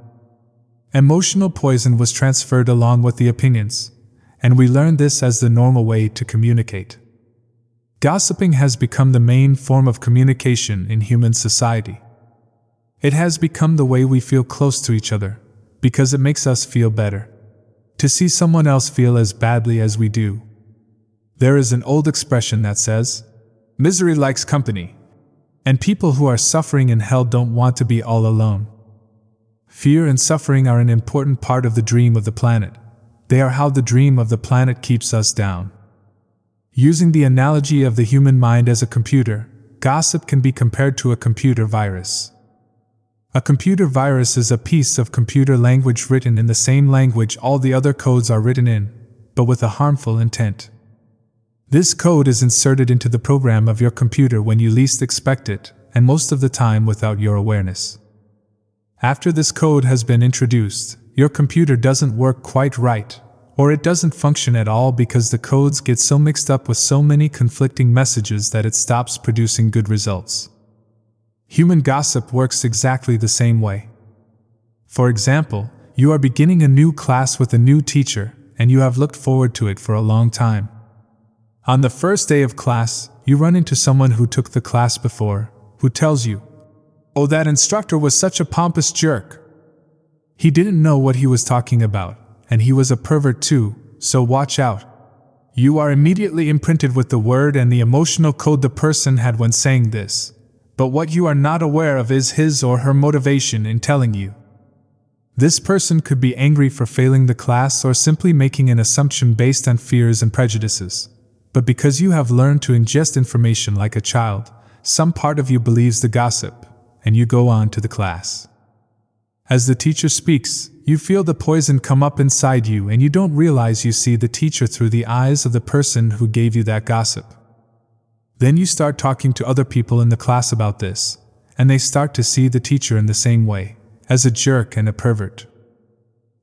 Emotional poison was transferred along with the opinions, and we learned this as the normal way to communicate. Gossiping has become the main form of communication in human society. It has become the way we feel close to each other, because it makes us feel better. To see someone else feel as badly as we do. There is an old expression that says, "Misery likes company," and people who are suffering in hell don't want to be all alone. Fear and suffering are an important part of the dream of the planet. They are how the dream of the planet keeps us down. Using the analogy of the human mind as a computer, gossip can be compared to a computer virus. A computer virus is a piece of computer language written in the same language all the other codes are written in, but with a harmful intent. This code is inserted into the program of your computer when you least expect it, and most of the time without your awareness. After this code has been introduced, your computer doesn't work quite right, or it doesn't function at all because the codes get so mixed up with so many conflicting messages that it stops producing good results. Human gossip works exactly the same way. For example, you are beginning a new class with a new teacher, and you have looked forward to it for a long time. On the first day of class, you run into someone who took the class before, who tells you, "Oh, that instructor was such a pompous jerk. He didn't know what he was talking about, and he was a pervert too, so watch out." You are immediately imprinted with the word and the emotional code the person had when saying this, but what you are not aware of is his or her motivation in telling you. This person could be angry for failing the class or simply making an assumption based on fears and prejudices. But because you have learned to ingest information like a child, some part of you believes the gossip, and you go on to the class. As the teacher speaks, you feel the poison come up inside you and you don't realize you see the teacher through the eyes of the person who gave you that gossip. Then you start talking to other people in the class about this, and they start to see the teacher in the same way, as a jerk and a pervert.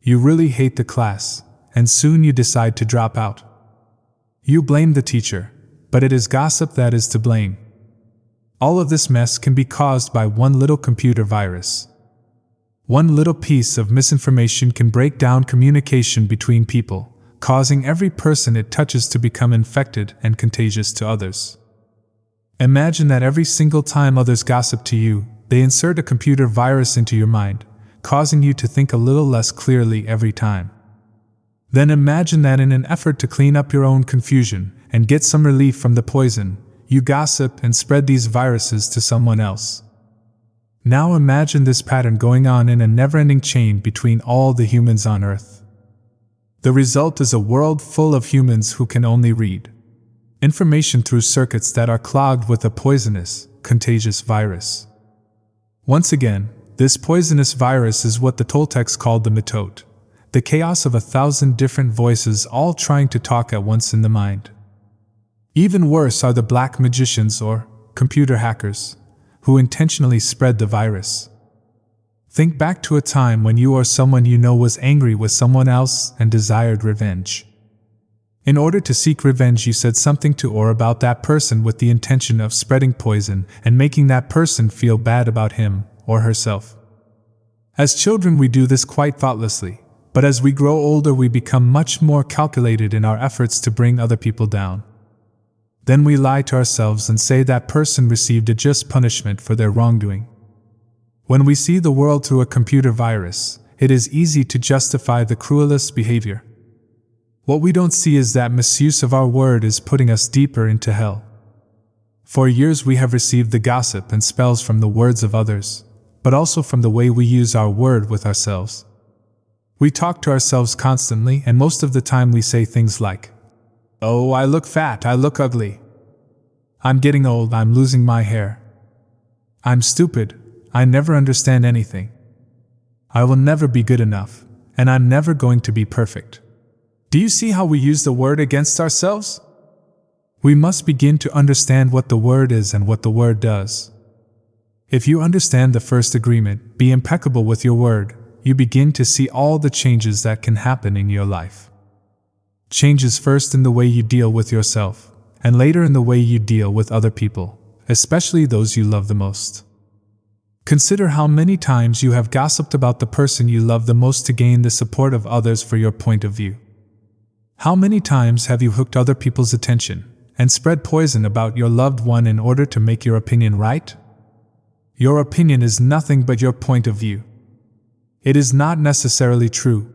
You really hate the class, and soon you decide to drop out. You blame the teacher, but it is gossip that is to blame. All of this mess can be caused by one little computer virus. One little piece of misinformation can break down communication between people, causing every person it touches to become infected and contagious to others. Imagine that every single time others gossip to you, they insert a computer virus into your mind, causing you to think a little less clearly every time. Then imagine that in an effort to clean up your own confusion and get some relief from the poison, you gossip and spread these viruses to someone else. Now imagine this pattern going on in a never-ending chain between all the humans on Earth. The result is a world full of humans who can only read information through circuits that are clogged with a poisonous, contagious virus. Once again, this poisonous virus is what the Toltecs called the methode, the chaos of 1,000 different voices all trying to talk at once in the mind. Even worse are the black magicians or computer hackers, who intentionally spread the virus. Think back to a time when you or someone you know was angry with someone else and desired revenge. In order to seek revenge, you said something to or about that person with the intention of spreading poison and making that person feel bad about him or herself. As children, we do this quite thoughtlessly, but as we grow older, we become much more calculated in our efforts to bring other people down. Then we lie to ourselves and say that person received a just punishment for their wrongdoing. When we see the world through a computer virus, it is easy to justify the cruelest behavior. What we don't see is that misuse of our word is putting us deeper into hell. For years we have received the gossip and spells from the words of others, but also from the way we use our word with ourselves. We talk to ourselves constantly, and most of the time we say things like, "Oh, I look fat, I look ugly. I'm getting old, I'm losing my hair. I'm stupid, I never understand anything. I will never be good enough, and I'm never going to be perfect." Do you see how we use the word against ourselves? We must begin to understand what the word is and what the word does. If you understand the first agreement, be impeccable with your word, you begin to see all the changes that can happen in your life. Changes first in the way you deal with yourself, and later in the way you deal with other people, especially those you love the most. Consider how many times you have gossiped about the person you love the most to gain the support of others for your point of view. How many times have you hooked other people's attention and spread poison about your loved one in order to make your opinion right? Your opinion is nothing but your point of view. It is not necessarily true.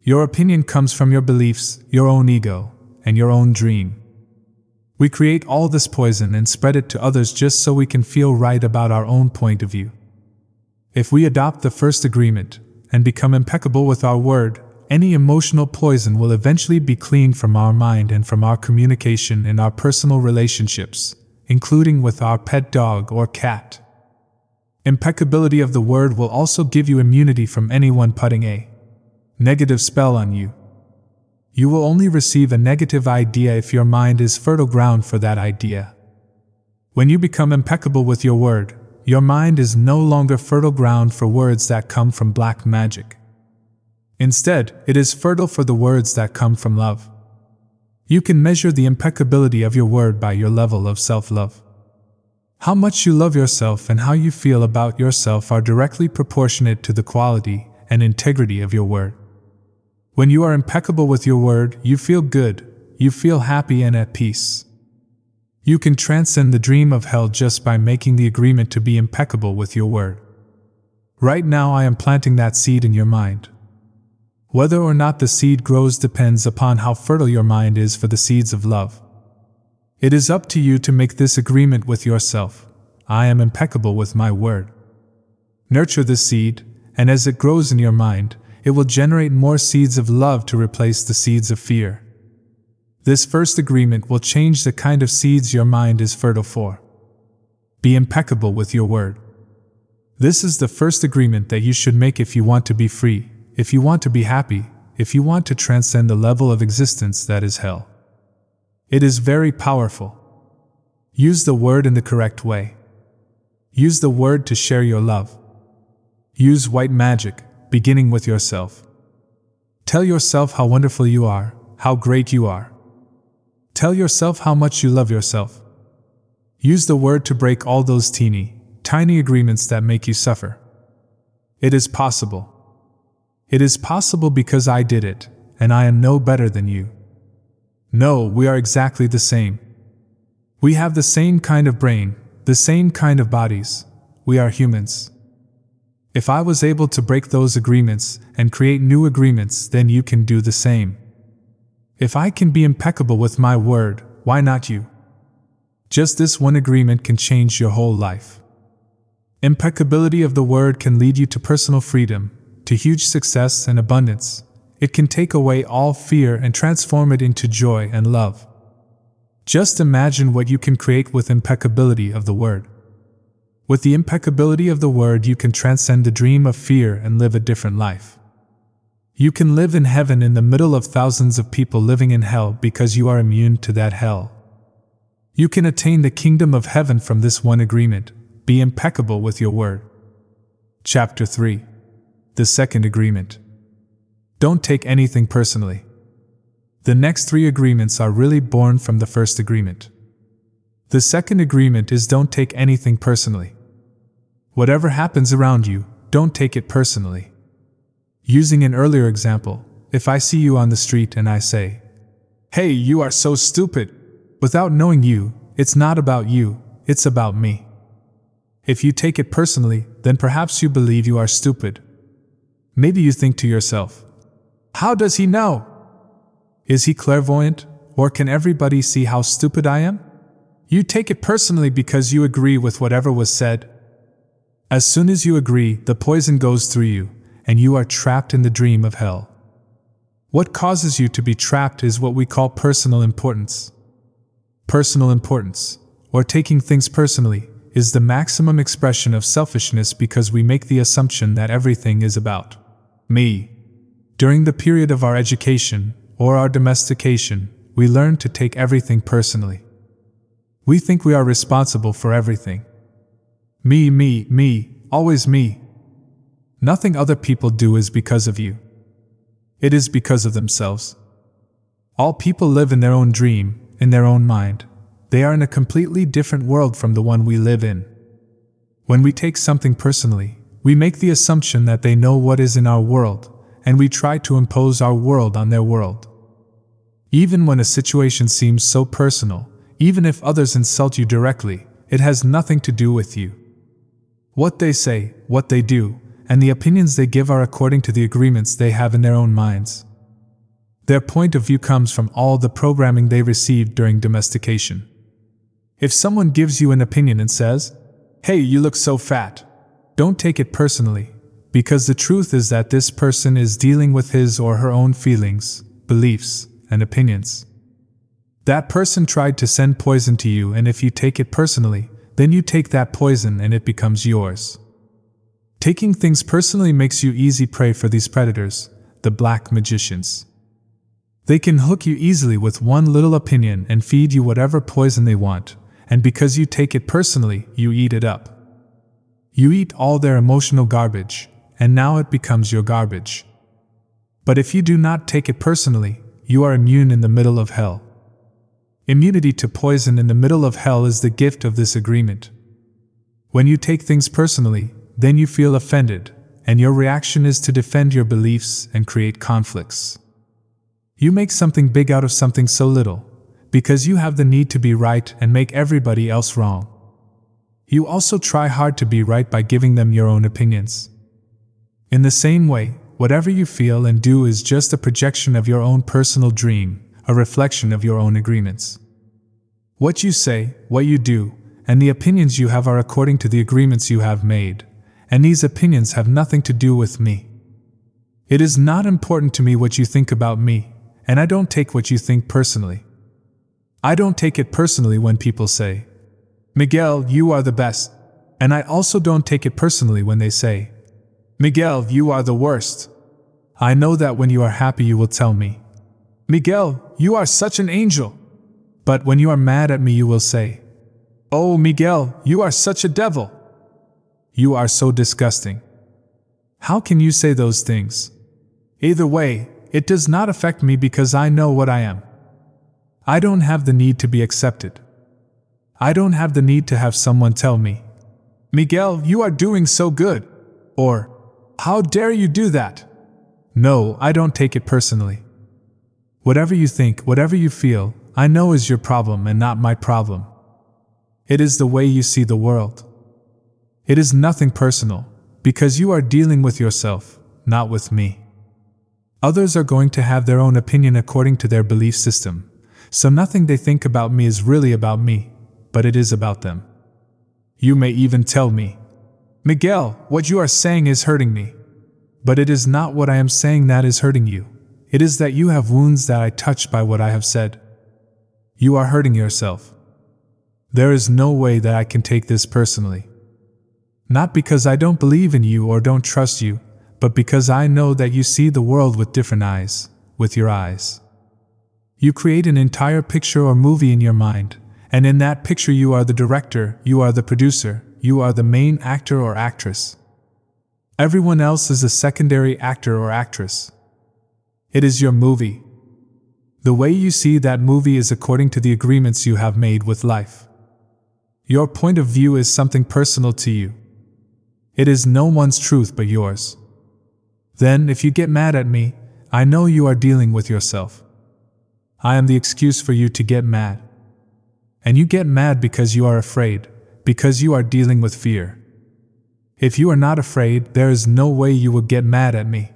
Your opinion comes from your beliefs, your own ego, and your own dream. We create all this poison and spread it to others just so we can feel right about our own point of view. If we adopt the first agreement and become impeccable with our word, any emotional poison will eventually be cleaned from our mind and from our communication in our personal relationships, including with our pet dog or cat. Impeccability of the word will also give you immunity from anyone putting a negative spell on you. You will only receive a negative idea if your mind is fertile ground for that idea. When you become impeccable with your word, your mind is no longer fertile ground for words that come from black magic. Instead, it is fertile for the words that come from love. You can measure the impeccability of your word by your level of self-love. How much you love yourself and how you feel about yourself are directly proportionate to the quality and integrity of your word. When you are impeccable with your word, you feel good, you feel happy and at peace. You can transcend the dream of hell just by making the agreement to be impeccable with your word. Right now I am planting that seed in your mind. Whether or not the seed grows depends upon how fertile your mind is for the seeds of love. It is up to you to make this agreement with yourself. I am impeccable with my word. Nurture this seed, and as it grows in your mind, it will generate more seeds of love to replace the seeds of fear. This first agreement will change the kind of seeds your mind is fertile for. Be impeccable with your word. This is the first agreement that you should make if you want to be free, if you want to be happy, if you want to transcend the level of existence that is hell. It is very powerful. Use the word in the correct way. Use the word to share your love. Use white magic, beginning with yourself. Tell yourself how wonderful you are, how great you are. Tell yourself how much you love yourself. Use the word to break all those tiny agreements that make you suffer. It is possible. It is possible because I did it, and I am no better than you. No, we are exactly the same. We have the same kind of brain, the same kind of bodies. We are humans. If I was able to break those agreements and create new agreements, then you can do the same. If I can be impeccable with my word, why not you? Just this one agreement can change your whole life. Impeccability of the word can lead you to personal freedom, to huge success and abundance. It can take away all fear and transform it into joy and love. Just imagine what you can create with impeccability of the word. With the impeccability of the word, you can transcend the dream of fear and live a different life. You can live in heaven in the middle of thousands of people living in hell because you are immune to that hell. You can attain the kingdom of heaven from this one agreement. Be impeccable with your word. Chapter 3. The second agreement. Don't take anything personally. The next three agreements are really born from the first agreement. The second agreement is don't take anything personally. Whatever happens around you, don't take it personally. Using an earlier example, if I see you on the street and I say, "Hey, you are so stupid," without knowing you, it's not about you, it's about me. If you take it personally, then perhaps you believe you are stupid. Maybe you think to yourself, "How does he know? Is he clairvoyant, or can everybody see how stupid I am?" You take it personally because you agree with whatever was said. As soon as you agree, the poison goes through you, and you are trapped in the dream of hell. What causes you to be trapped is what we call personal importance. Personal importance, or taking things personally, is the maximum expression of selfishness because we make the assumption that everything is about me. During the period of our education, or our domestication, we learn to take everything personally. We think we are responsible for everything. Me, always me. Nothing other people do is because of you. It is because of themselves. All people live in their own dream, in their own mind. They are in a completely different world from the one we live in. When we take something personally, we make the assumption that they know what is in our world, and we try to impose our world on their world. Even when a situation seems so personal, even if others insult you directly, it has nothing to do with you. What they say, what they do, and the opinions they give are according to the agreements they have in their own minds. Their point of view comes from all the programming they received during domestication. If someone gives you an opinion and says, "Hey, you look so fat," don't take it personally, because the truth is that this person is dealing with his or her own feelings, beliefs, and opinions. That person tried to send poison to you, and if you take it personally, then you take that poison and it becomes yours. Taking things personally makes you easy prey for these predators, the black magicians. They can hook you easily with one little opinion and feed you whatever poison they want, and because you take it personally, you eat it up. You eat all their emotional garbage, and now it becomes your garbage. But if you do not take it personally, you are immune in the middle of hell. Immunity to poison in the middle of hell is the gift of this agreement. When you take things personally, then you feel offended, and your reaction is to defend your beliefs and create conflicts. You make something big out of something so little, because you have the need to be right and make everybody else wrong. You also try hard to be right by giving them your own opinions. In the same way, whatever you feel and do is just a projection of your own personal dream, a reflection of your own agreements. What you say, what you do, and the opinions you have are according to the agreements you have made, and these opinions have nothing to do with me. It is not important to me what you think about me, and I don't take what you think personally. I don't take it personally when people say, "Miguel, you are the best," and I also don't take it personally when they say, "Miguel, you are the worst." I know that when you are happy you will tell me, "Miguel, you are such an angel." But when you are mad at me you will say, "Oh, Miguel, you are such a devil. You are so disgusting." How can you say those things? Either way, it does not affect me because I know what I am. I don't have the need to be accepted. I don't have the need to have someone tell me, "Miguel, you are doing so good," or, "How dare you do that?" No, I don't take it personally. Whatever you think, whatever you feel, I know is your problem and not my problem. It is the way you see the world. It is nothing personal, because you are dealing with yourself, not with me. Others are going to have their own opinion according to their belief system, so nothing they think about me is really about me, but it is about them. You may even tell me, "Miguel, what you are saying is hurting me." But it is not what I am saying that is hurting you. It is that you have wounds that I touch by what I have said. You are hurting yourself. There is no way that I can take this personally. Not because I don't believe in you or don't trust you, but because I know that you see the world with different eyes, with your eyes. You create an entire picture or movie in your mind, and in that picture you are the director, you are the producer, you are the main actor or actress. Everyone else is a secondary actor or actress. It is your movie. The way you see that movie is according to the agreements you have made with life. Your point of view is something personal to you. It is no one's truth but yours. Then, if you get mad at me, I know you are dealing with yourself. I am the excuse for you to get mad. And you get mad because you are afraid, because you are dealing with fear. If you are not afraid, there is no way you will get mad at me.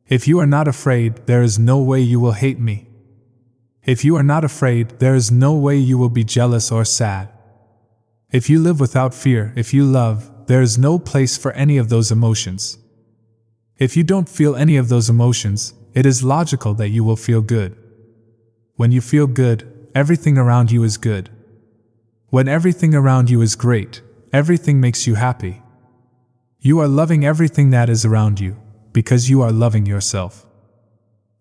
If you are not afraid, there is no way you will hate me. If you are not afraid, there is no way you will be jealous or sad. If you live without fear, if you love, there is no place for any of those emotions. If you don't feel any of those emotions, it is logical that you will feel good. When you feel good, everything around you is good. When everything around you is great, everything makes you happy. You are loving everything that is around you, because you are loving yourself.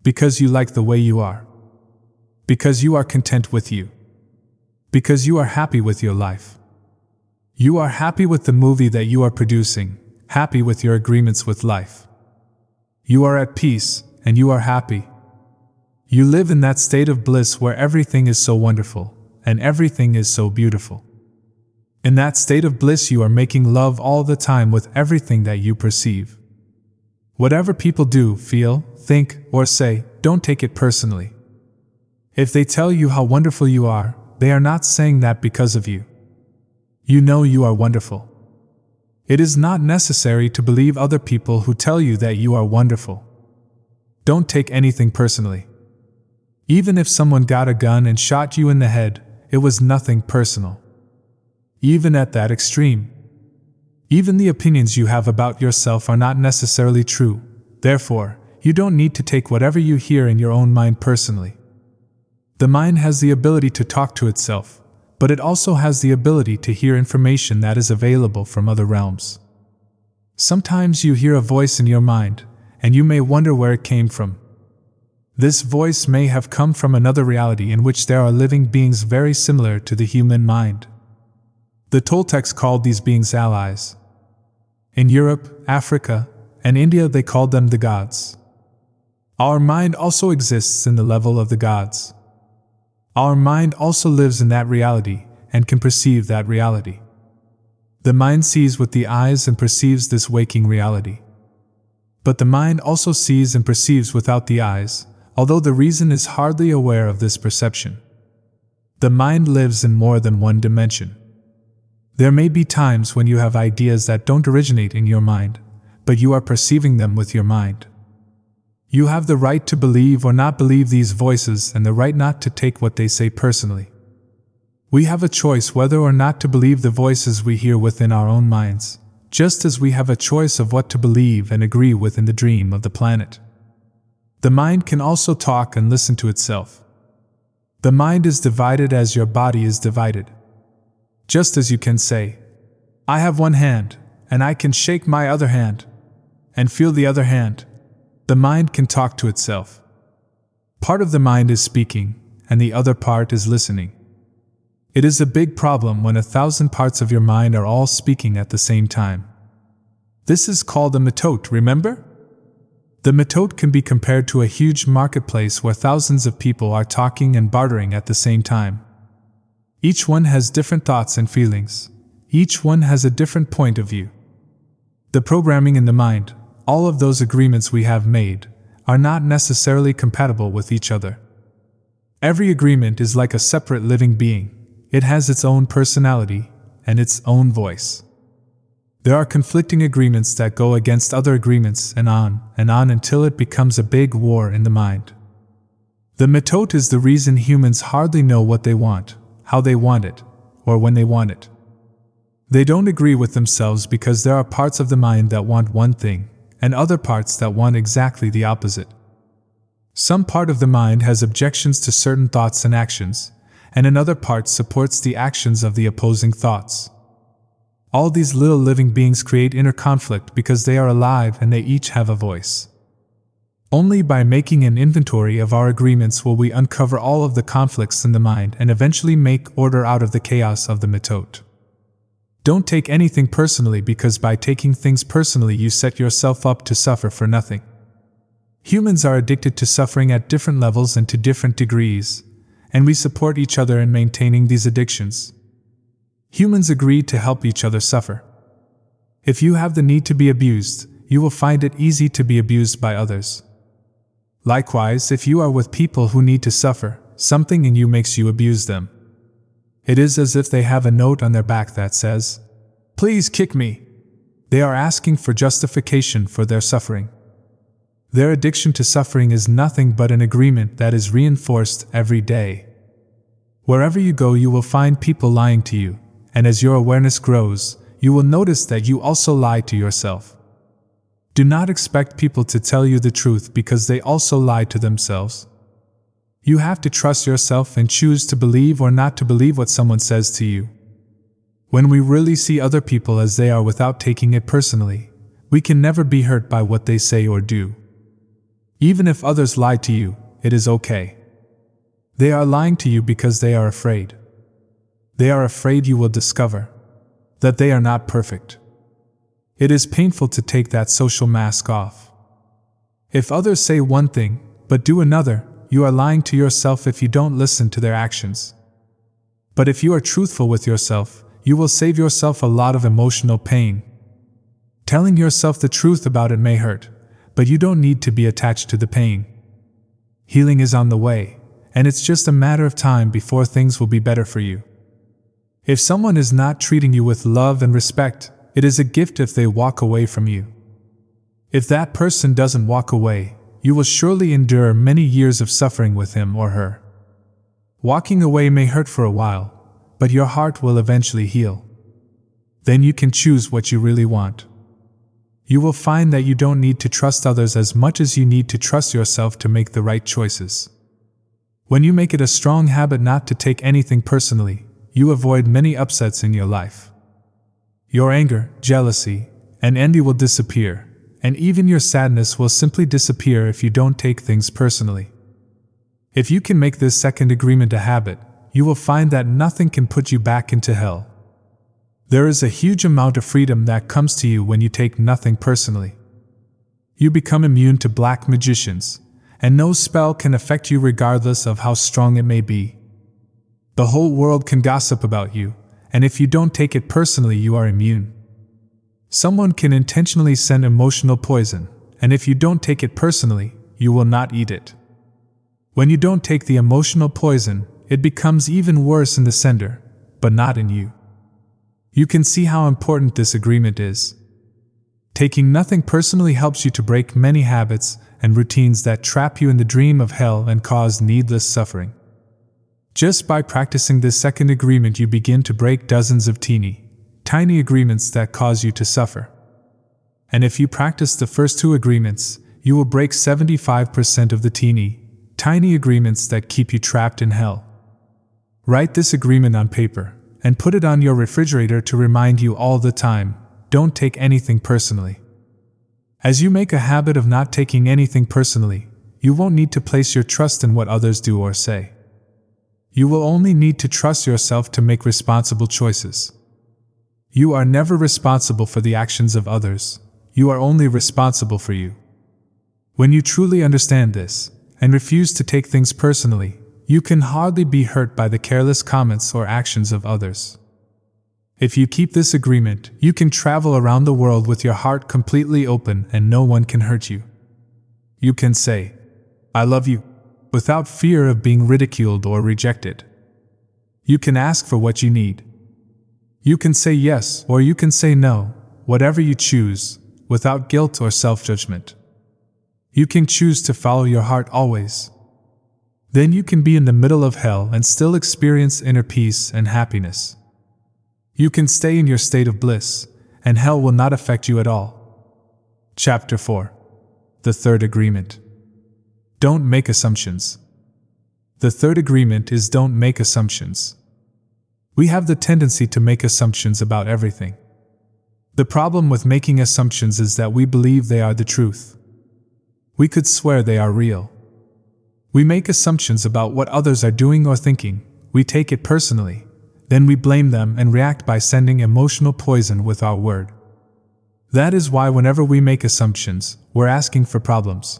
Because you like the way you are. Because you are content with you. Because you are happy with your life. You are happy with the movie that you are producing, happy with your agreements with life. You are at peace, and you are happy. You live in that state of bliss where everything is so wonderful, and everything is so beautiful. In that state of bliss, you are making love all the time with everything that you perceive. Whatever people do, feel, think, or say, don't take it personally. If they tell you how wonderful you are, they are not saying that because of you. You know you are wonderful. It is not necessary to believe other people who tell you that you are wonderful. Don't take anything personally. Even if someone got a gun and shot you in the head, it was nothing personal. Even at that extreme. Even the opinions you have about yourself are not necessarily true. Therefore, you don't need to take whatever you hear in your own mind personally. The mind has the ability to talk to itself, but it also has the ability to hear information that is available from other realms. Sometimes you hear a voice in your mind, and you may wonder where it came from. This voice may have come from another reality in which there are living beings very similar to the human mind. The Toltecs called these beings allies. In Europe, Africa, and India they called them the gods. Our mind also exists in the level of the gods. Our mind also lives in that reality and can perceive that reality. The mind sees with the eyes and perceives this waking reality. But the mind also sees and perceives without the eyes, although the reason is hardly aware of this perception. The mind lives in more than one dimension. There may be times when you have ideas that don't originate in your mind, but you are perceiving them with your mind. You have the right to believe or not believe these voices and the right not to take what they say personally. We have a choice whether or not to believe the voices we hear within our own minds, just as we have a choice of what to believe and agree with in the dream of the planet. The mind can also talk and listen to itself. The mind is divided as your body is divided. Just as you can say, I have one hand, and I can shake my other hand, and feel the other hand, the mind can talk to itself. Part of the mind is speaking, and the other part is listening. It is a big problem when 1,000 parts of your mind are all speaking at the same time. This is called a metote, remember? The metote can be compared to a huge marketplace where thousands of people are talking and bartering at the same time. Each one has different thoughts and feelings. Each one has a different point of view. The programming in the mind, all of those agreements we have made, are not necessarily compatible with each other. Every agreement is like a separate living being. It has its own personality and its own voice. There are conflicting agreements that go against other agreements and on until it becomes a big war in the mind. The metote is the reason humans hardly know what they want, how they want it, or when they want it. They don't agree with themselves because there are parts of the mind that want one thing, and other parts that want exactly the opposite. Some part of the mind has objections to certain thoughts and actions, and another part supports the actions of the opposing thoughts. All these little living beings create inner conflict because they are alive and they each have a voice. Only by making an inventory of our agreements will we uncover all of the conflicts in the mind and eventually make order out of the chaos of the metote. Don't take anything personally, because by taking things personally you set yourself up to suffer for nothing. Humans are addicted to suffering at different levels and to different degrees, and we support each other in maintaining these addictions. Humans agree to help each other suffer. If you have the need to be abused, you will find it easy to be abused by others. Likewise, if you are with people who need to suffer, something in you makes you abuse them. It is as if they have a note on their back that says, "Please kick me." They are asking for justification for their suffering. Their addiction to suffering is nothing but an agreement that is reinforced every day. Wherever you go, you will find people lying to you, and as your awareness grows, you will notice that you also lie to yourself. Do not expect people to tell you the truth because they also lie to themselves. You have to trust yourself and choose to believe or not to believe what someone says to you. When we really see other people as they are without taking it personally, we can never be hurt by what they say or do. Even if others lie to you, it is okay. They are lying to you because they are afraid. They are afraid you will discover that they are not perfect. It is painful to take that social mask off. If others say one thing, but do another, you are lying to yourself if you don't listen to their actions. But if you are truthful with yourself, you will save yourself a lot of emotional pain. Telling yourself the truth about it may hurt, but you don't need to be attached to the pain. Healing is on the way, and it's just a matter of time before things will be better for you. If someone is not treating you with love and respect, it is a gift if they walk away from you. If that person doesn't walk away, you will surely endure many years of suffering with him or her. Walking away may hurt for a while, but your heart will eventually heal. Then you can choose what you really want. You will find that you don't need to trust others as much as you need to trust yourself to make the right choices. When you make it a strong habit not to take anything personally, you avoid many upsets in your life. Your anger, jealousy, and envy will disappear, and even your sadness will simply disappear if you don't take things personally. If you can make this second agreement a habit, you will find that nothing can put you back into hell. There is a huge amount of freedom that comes to you when you take nothing personally. You become immune to black magicians, and no spell can affect you regardless of how strong it may be. The whole world can gossip about you, and if you don't take it personally, you are immune. Someone can intentionally send emotional poison, and if you don't take it personally, you will not eat it. When you don't take the emotional poison, it becomes even worse in the sender, but not in you. You can see how important this agreement is. Taking nothing personally helps you to break many habits and routines that trap you in the dream of hell and cause needless suffering. Just by practicing this second agreement, you begin to break dozens of tiny agreements that cause you to suffer. And if you practice the first two agreements, you will break 75% of the tiny agreements that keep you trapped in hell. Write this agreement on paper and put it on your refrigerator to remind you all the time, don't take anything personally. As you make a habit of not taking anything personally, you won't need to place your trust in what others do or say. You will only need to trust yourself to make responsible choices. You are never responsible for the actions of others. You are only responsible for you. When you truly understand this, and refuse to take things personally, you can hardly be hurt by the careless comments or actions of others. If you keep this agreement, you can travel around the world with your heart completely open and no one can hurt you. You can say, "I love you," without fear of being ridiculed or rejected. You can ask for what you need. You can say yes or you can say no, whatever you choose, without guilt or self-judgment. You can choose to follow your heart always. Then you can be in the middle of hell and still experience inner peace and happiness. You can stay in your state of bliss, and hell will not affect you at all. Chapter 4. The Third Agreement. Don't make assumptions. The third agreement is don't make assumptions. We have the tendency to make assumptions about everything. The problem with making assumptions is that we believe they are the truth. We could swear they are real. We make assumptions about what others are doing or thinking, we take it personally, then we blame them and react by sending emotional poison with our word. That is why whenever we make assumptions, we're asking for problems.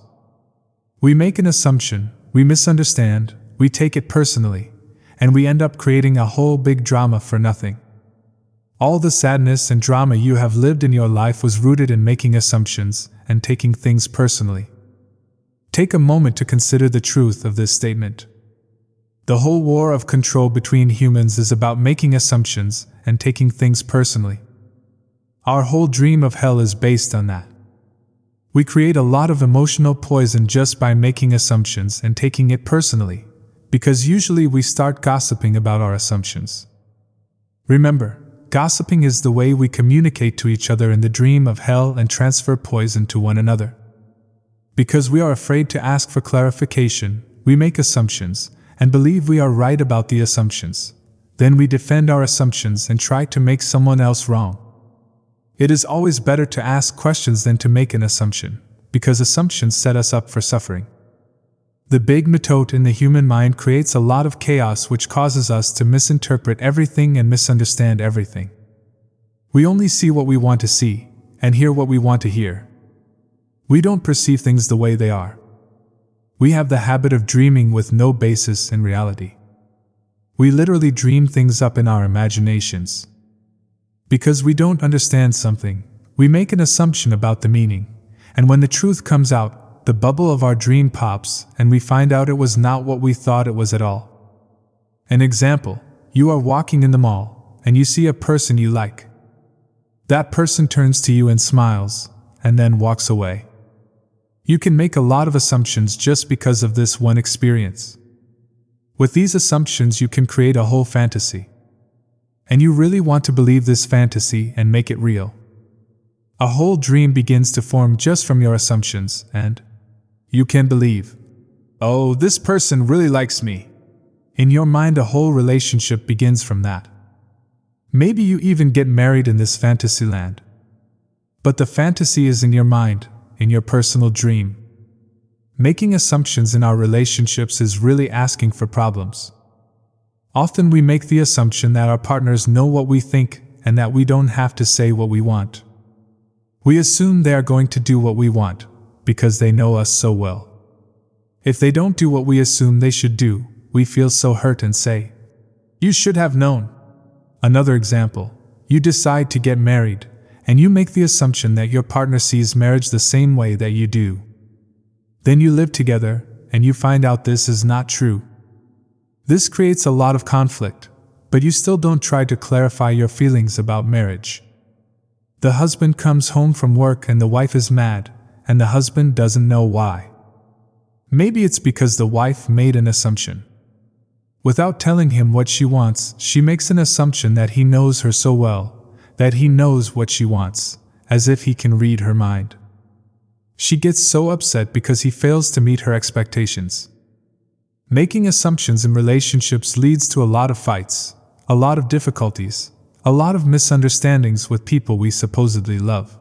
We make an assumption, we misunderstand, we take it personally, and we end up creating a whole big drama for nothing. All the sadness and drama you have lived in your life was rooted in making assumptions and taking things personally. Take a moment to consider the truth of this statement. The whole war of control between humans is about making assumptions and taking things personally. Our whole dream of hell is based on that. We create a lot of emotional poison just by making assumptions and taking it personally, because usually we start gossiping about our assumptions. Remember, gossiping is the way we communicate to each other in the dream of hell and transfer poison to one another. Because we are afraid to ask for clarification, we make assumptions and believe we are right about the assumptions. Then we defend our assumptions and try to make someone else wrong. It is always better to ask questions than to make an assumption, because assumptions set us up for suffering. The big method in the human mind creates a lot of chaos which causes us to misinterpret everything and misunderstand everything. We only see what we want to see, and hear what we want to hear. We don't perceive things the way they are. We have the habit of dreaming with no basis in reality. We literally dream things up in our imaginations. Because we don't understand something, we make an assumption about the meaning, and when the truth comes out, the bubble of our dream pops and we find out it was not what we thought it was at all. An example: you are walking in the mall and you see a person you like. That person turns to you and smiles, and then walks away. You can make a lot of assumptions just because of this one experience. With these assumptions, you can create a whole fantasy. And you really want to believe this fantasy and make it real. A whole dream begins to form just from your assumptions, and you can believe, oh, this person really likes me. In your mind, a whole relationship begins from that. Maybe you even get married in this fantasy land. But the fantasy is in your mind, in your personal dream. Making assumptions in our relationships is really asking for problems. Often we make the assumption that our partners know what we think and that we don't have to say what we want. We assume they are going to do what we want because they know us so well. If they don't do what we assume they should do, we feel so hurt and say, "You should have known." Another example: you decide to get married, and you make the assumption that your partner sees marriage the same way that you do. Then you live together, and you find out this is not true. This creates a lot of conflict, but you still don't try to clarify your feelings about marriage. The husband comes home from work and the wife is mad, and the husband doesn't know why. Maybe it's because the wife made an assumption. Without telling him what she wants, she makes an assumption that he knows her so well, that he knows what she wants, as if he can read her mind. She gets so upset because he fails to meet her expectations. Making assumptions in relationships leads to a lot of fights, a lot of difficulties, a lot of misunderstandings with people we supposedly love.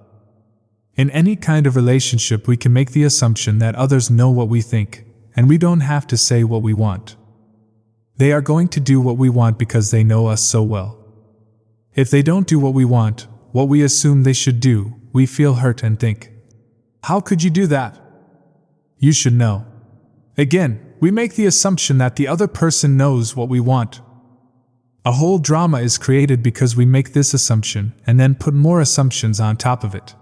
In any kind of relationship, we can make the assumption that others know what we think, and we don't have to say what we want. They are going to do what we want because they know us so well. If they don't do what we want, what we assume they should do, we feel hurt and think, "How could you do that? You should know." Again, we make the assumption that the other person knows what we want. A whole drama is created because we make this assumption and then put more assumptions on top of it.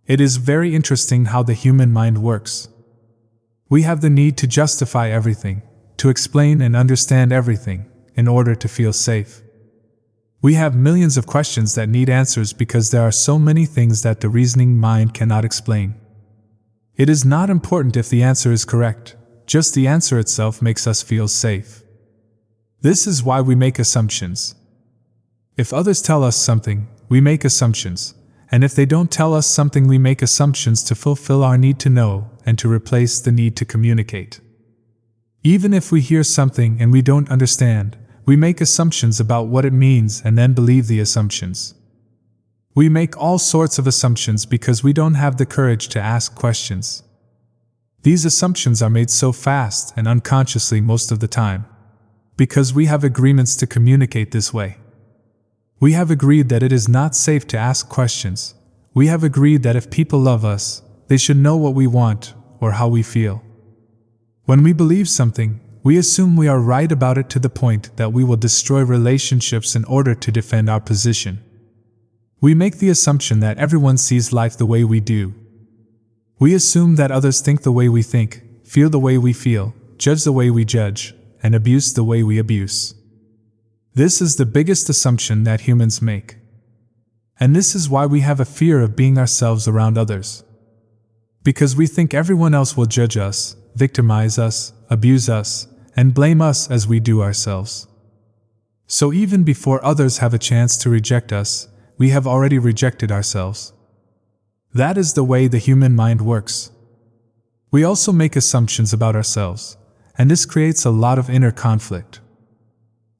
It is very interesting how the human mind works. We have the need to justify everything, to explain and understand everything, in order to feel safe. We have millions of questions that need answers because there are so many things that the reasoning mind cannot explain. It is not important if the answer is correct, just the answer itself makes us feel safe. This is why we make assumptions. If others tell us something, we make assumptions, and if they don't tell us something, we make assumptions to fulfill our need to know and to replace the need to communicate. Even if we hear something and we don't understand, we make assumptions about what it means and then believe the assumptions. We make all sorts of assumptions because we don't have the courage to ask questions. These assumptions are made so fast and unconsciously most of the time, because we have agreements to communicate this way. We have agreed that it is not safe to ask questions. We have agreed that if people love us, they should know what we want or how we feel. When we believe something, we assume we are right about it to the point that we will destroy relationships in order to defend our position. We make the assumption that everyone sees life the way we do. We assume that others think the way we think, feel the way we feel, judge the way we judge, and abuse the way we abuse. This is the biggest assumption that humans make. And this is why we have a fear of being ourselves around others. Because we think everyone else will judge us, victimize us, abuse us, and blame us as we do ourselves. So even before others have a chance to reject us, we have already rejected ourselves. That is the way the human mind works. We also make assumptions about ourselves, and this creates a lot of inner conflict.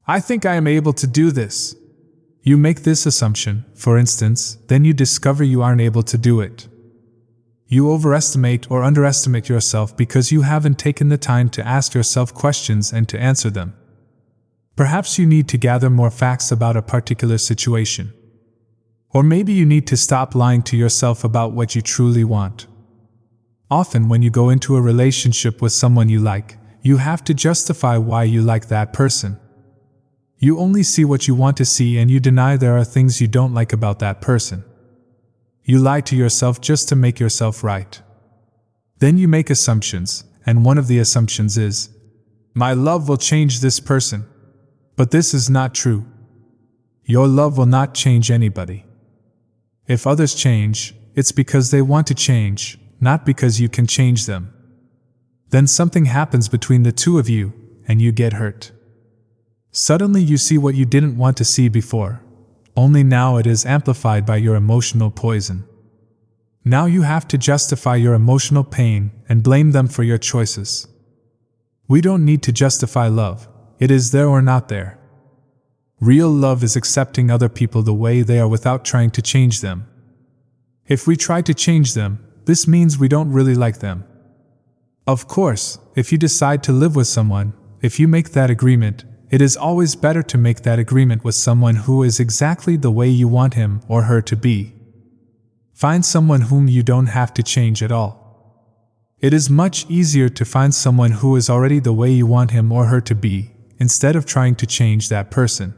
I think I am able to do this. You make this assumption, for instance, then you discover you aren't able to do it. You overestimate or underestimate yourself because you haven't taken the time to ask yourself questions and to answer them. Perhaps you need to gather more facts about a particular situation. Or maybe you need to stop lying to yourself about what you truly want. Often when you go into a relationship with someone you like, you have to justify why you like that person. You only see what you want to see and you deny there are things you don't like about that person. You lie to yourself just to make yourself right. Then you make assumptions, and one of the assumptions is, my love will change this person. But this is not true. Your love will not change anybody. If others change, it's because they want to change, not because you can change them. Then something happens between the two of you, and you get hurt. Suddenly you see what you didn't want to see before, only now it is amplified by your emotional poison. Now you have to justify your emotional pain and blame them for your choices. We don't need to justify love, it is there or not there. Real love is accepting other people the way they are without trying to change them. If we try to change them, this means we don't really like them. Of course, if you decide to live with someone, if you make that agreement, it is always better to make that agreement with someone who is exactly the way you want him or her to be. Find someone whom you don't have to change at all. It is much easier to find someone who is already the way you want him or her to be, instead of trying to change that person.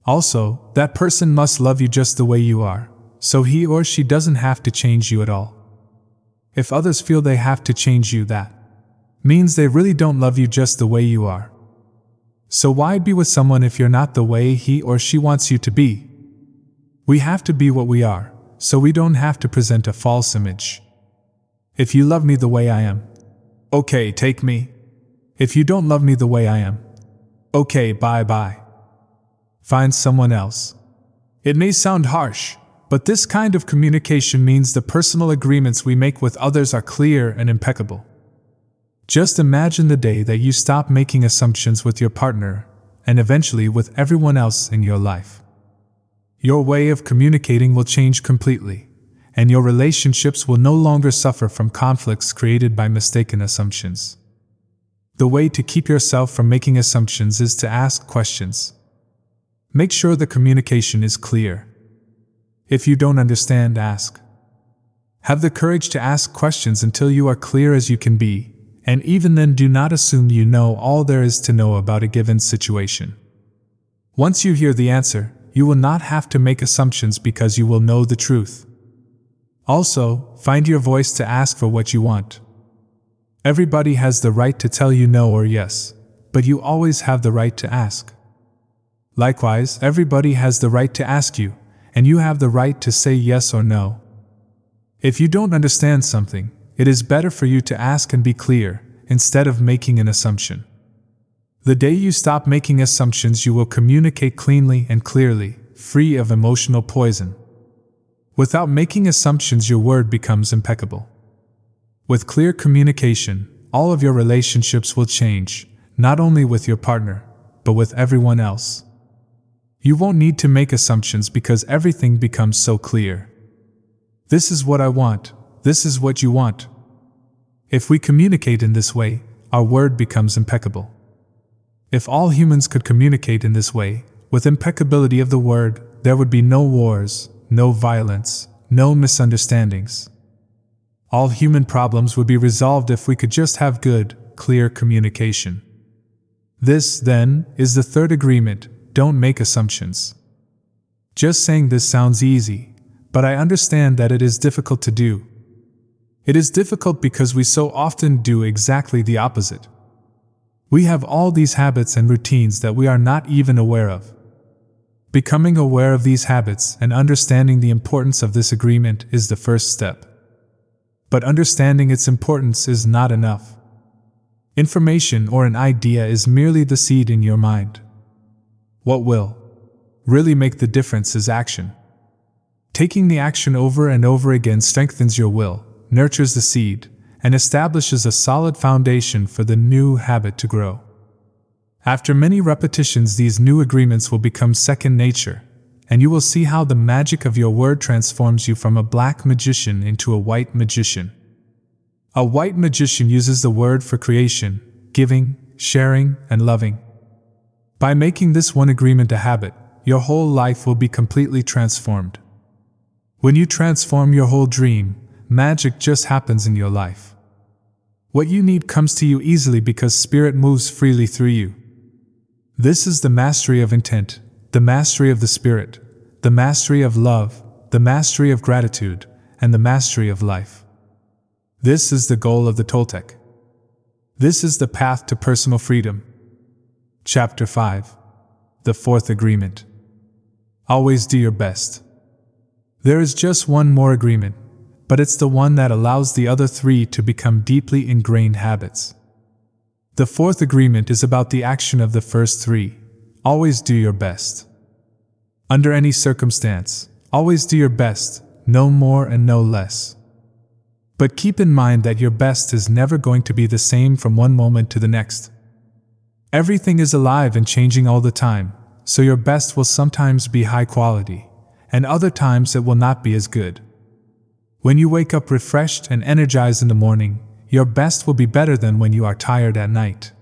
Also, that person must love you just the way you are, so he or she doesn't have to change you at all. If others feel they have to change you, that means they really don't love you just the way you are. So why be with someone if you're not the way he or she wants you to be? We have to be what we are, so we don't have to present a false image. If you love me the way I am, okay, take me. If you don't love me the way I am, okay, bye-bye. Find someone else. It may sound harsh, but this kind of communication means the personal agreements we make with others are clear and impeccable. Just imagine the day that you stop making assumptions with your partner, and eventually with everyone else in your life. Your way of communicating will change completely, and your relationships will no longer suffer from conflicts created by mistaken assumptions. The way to keep yourself from making assumptions is to ask questions. Make sure the communication is clear. If you don't understand, ask. Have the courage to ask questions until you are clear as you can be, and even then do not assume you know all there is to know about a given situation. Once you hear the answer, you will not have to make assumptions because you will know the truth. Also, find your voice to ask for what you want. Everybody has the right to tell you no or yes, but you always have the right to ask. Likewise, everybody has the right to ask you, and you have the right to say yes or no. If you don't understand something, it is better for you to ask and be clear, instead of making an assumption. The day you stop making assumptions, you will communicate cleanly and clearly, free of emotional poison. Without making assumptions, your word becomes impeccable. With clear communication, all of your relationships will change, not only with your partner, but with everyone else. You won't need to make assumptions because everything becomes so clear. This is what I want, this is what you want. If we communicate in this way, our word becomes impeccable. If all humans could communicate in this way, with impeccability of the word, there would be no wars, no violence, no misunderstandings. All human problems would be resolved if we could just have good, clear communication. This, then, is the third agreement: don't make assumptions. Just saying this sounds easy, but I understand that it is difficult to do. It is difficult because we so often do exactly the opposite. We have all these habits and routines that we are not even aware of. Becoming aware of these habits and understanding the importance of this agreement is the first step. But understanding its importance is not enough. Information or an idea is merely the seed in your mind. What will really make the difference is action. Taking the action over and over again strengthens your will, nurtures the seed, and establishes a solid foundation for the new habit to grow. After many repetitions, these new agreements will become second nature, and you will see how the magic of your word transforms you from a black magician into a white magician. A white magician uses the word for creation, giving, sharing, and loving. By making this one agreement a habit, your whole life will be completely transformed. When you transform your whole dream, magic just happens in your life. What you need comes to you easily because Spirit moves freely through you. This is the mastery of intent, the mastery of the Spirit, the mastery of love, the mastery of gratitude, and the mastery of life. This is the goal of the Toltec. This is the path to personal freedom. Chapter 5. The Fourth Agreement. Always do your best. There is just one more agreement, but it's the one that allows the other three to become deeply ingrained habits. The fourth agreement is about the action of the first three. Always do your best. Under any circumstance, always do your best, no more and no less. But keep in mind that your best is never going to be the same from one moment to the next. Everything is alive and changing all the time, so your best will sometimes be high quality, and other times it will not be as good. When you wake up refreshed and energized in the morning, your best will be better than when you are tired at night.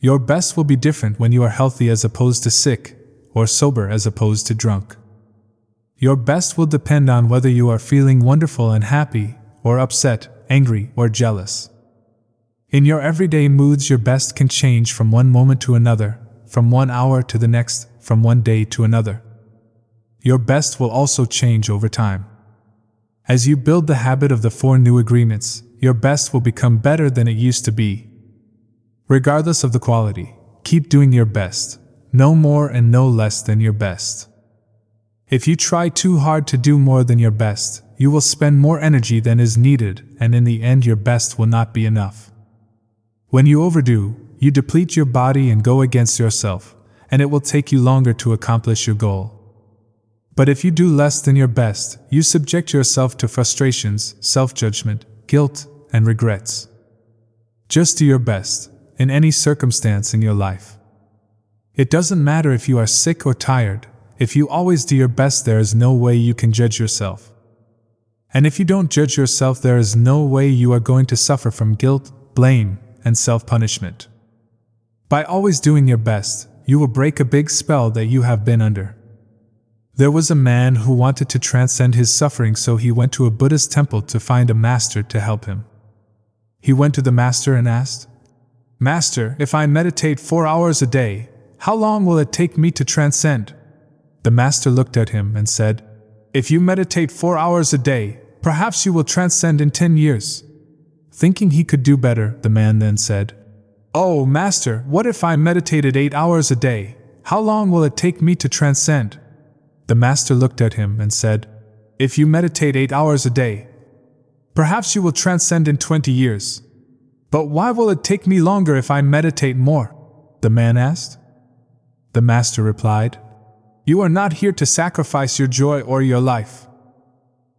Your best will be different when you are healthy as opposed to sick, or sober as opposed to drunk. Your best will depend on whether you are feeling wonderful and happy, or upset, angry, or jealous. In your everyday moods, your best can change from one moment to another, from 1 hour to the next, from one day to another. Your best will also change over time. As you build the habit of the 4 new agreements, your best will become better than it used to be. Regardless of the quality, keep doing your best, no more and no less than your best. If you try too hard to do more than your best, you will spend more energy than is needed, and in the end your best will not be enough. When you overdo, you deplete your body and go against yourself, and it will take you longer to accomplish your goal. But if you do less than your best, you subject yourself to frustrations, self-judgment, guilt, and regrets. Just do your best, in any circumstance in your life. It doesn't matter if you are sick or tired, if you always do your best there is no way you can judge yourself. And if you don't judge yourself there is no way you are going to suffer from guilt, blame, and self-punishment. By always doing your best, you will break a big spell that you have been under. There was a man who wanted to transcend his suffering, so he went to a Buddhist temple to find a master to help him. He went to the master and asked, "Master, if I meditate 4 hours a day, how long will it take me to transcend?" The master looked at him and said, "If you meditate 4 hours a day, perhaps you will transcend in 10 years. Thinking he could do better, the man then said, "Oh, master, what if I meditated 8 hours a day? How long will it take me to transcend?" The master looked at him and said, "If you meditate 8 hours a day, perhaps you will transcend in 20 years. But why will it take me longer if I meditate more?" the man asked. The master replied, "You are not here to sacrifice your joy or your life.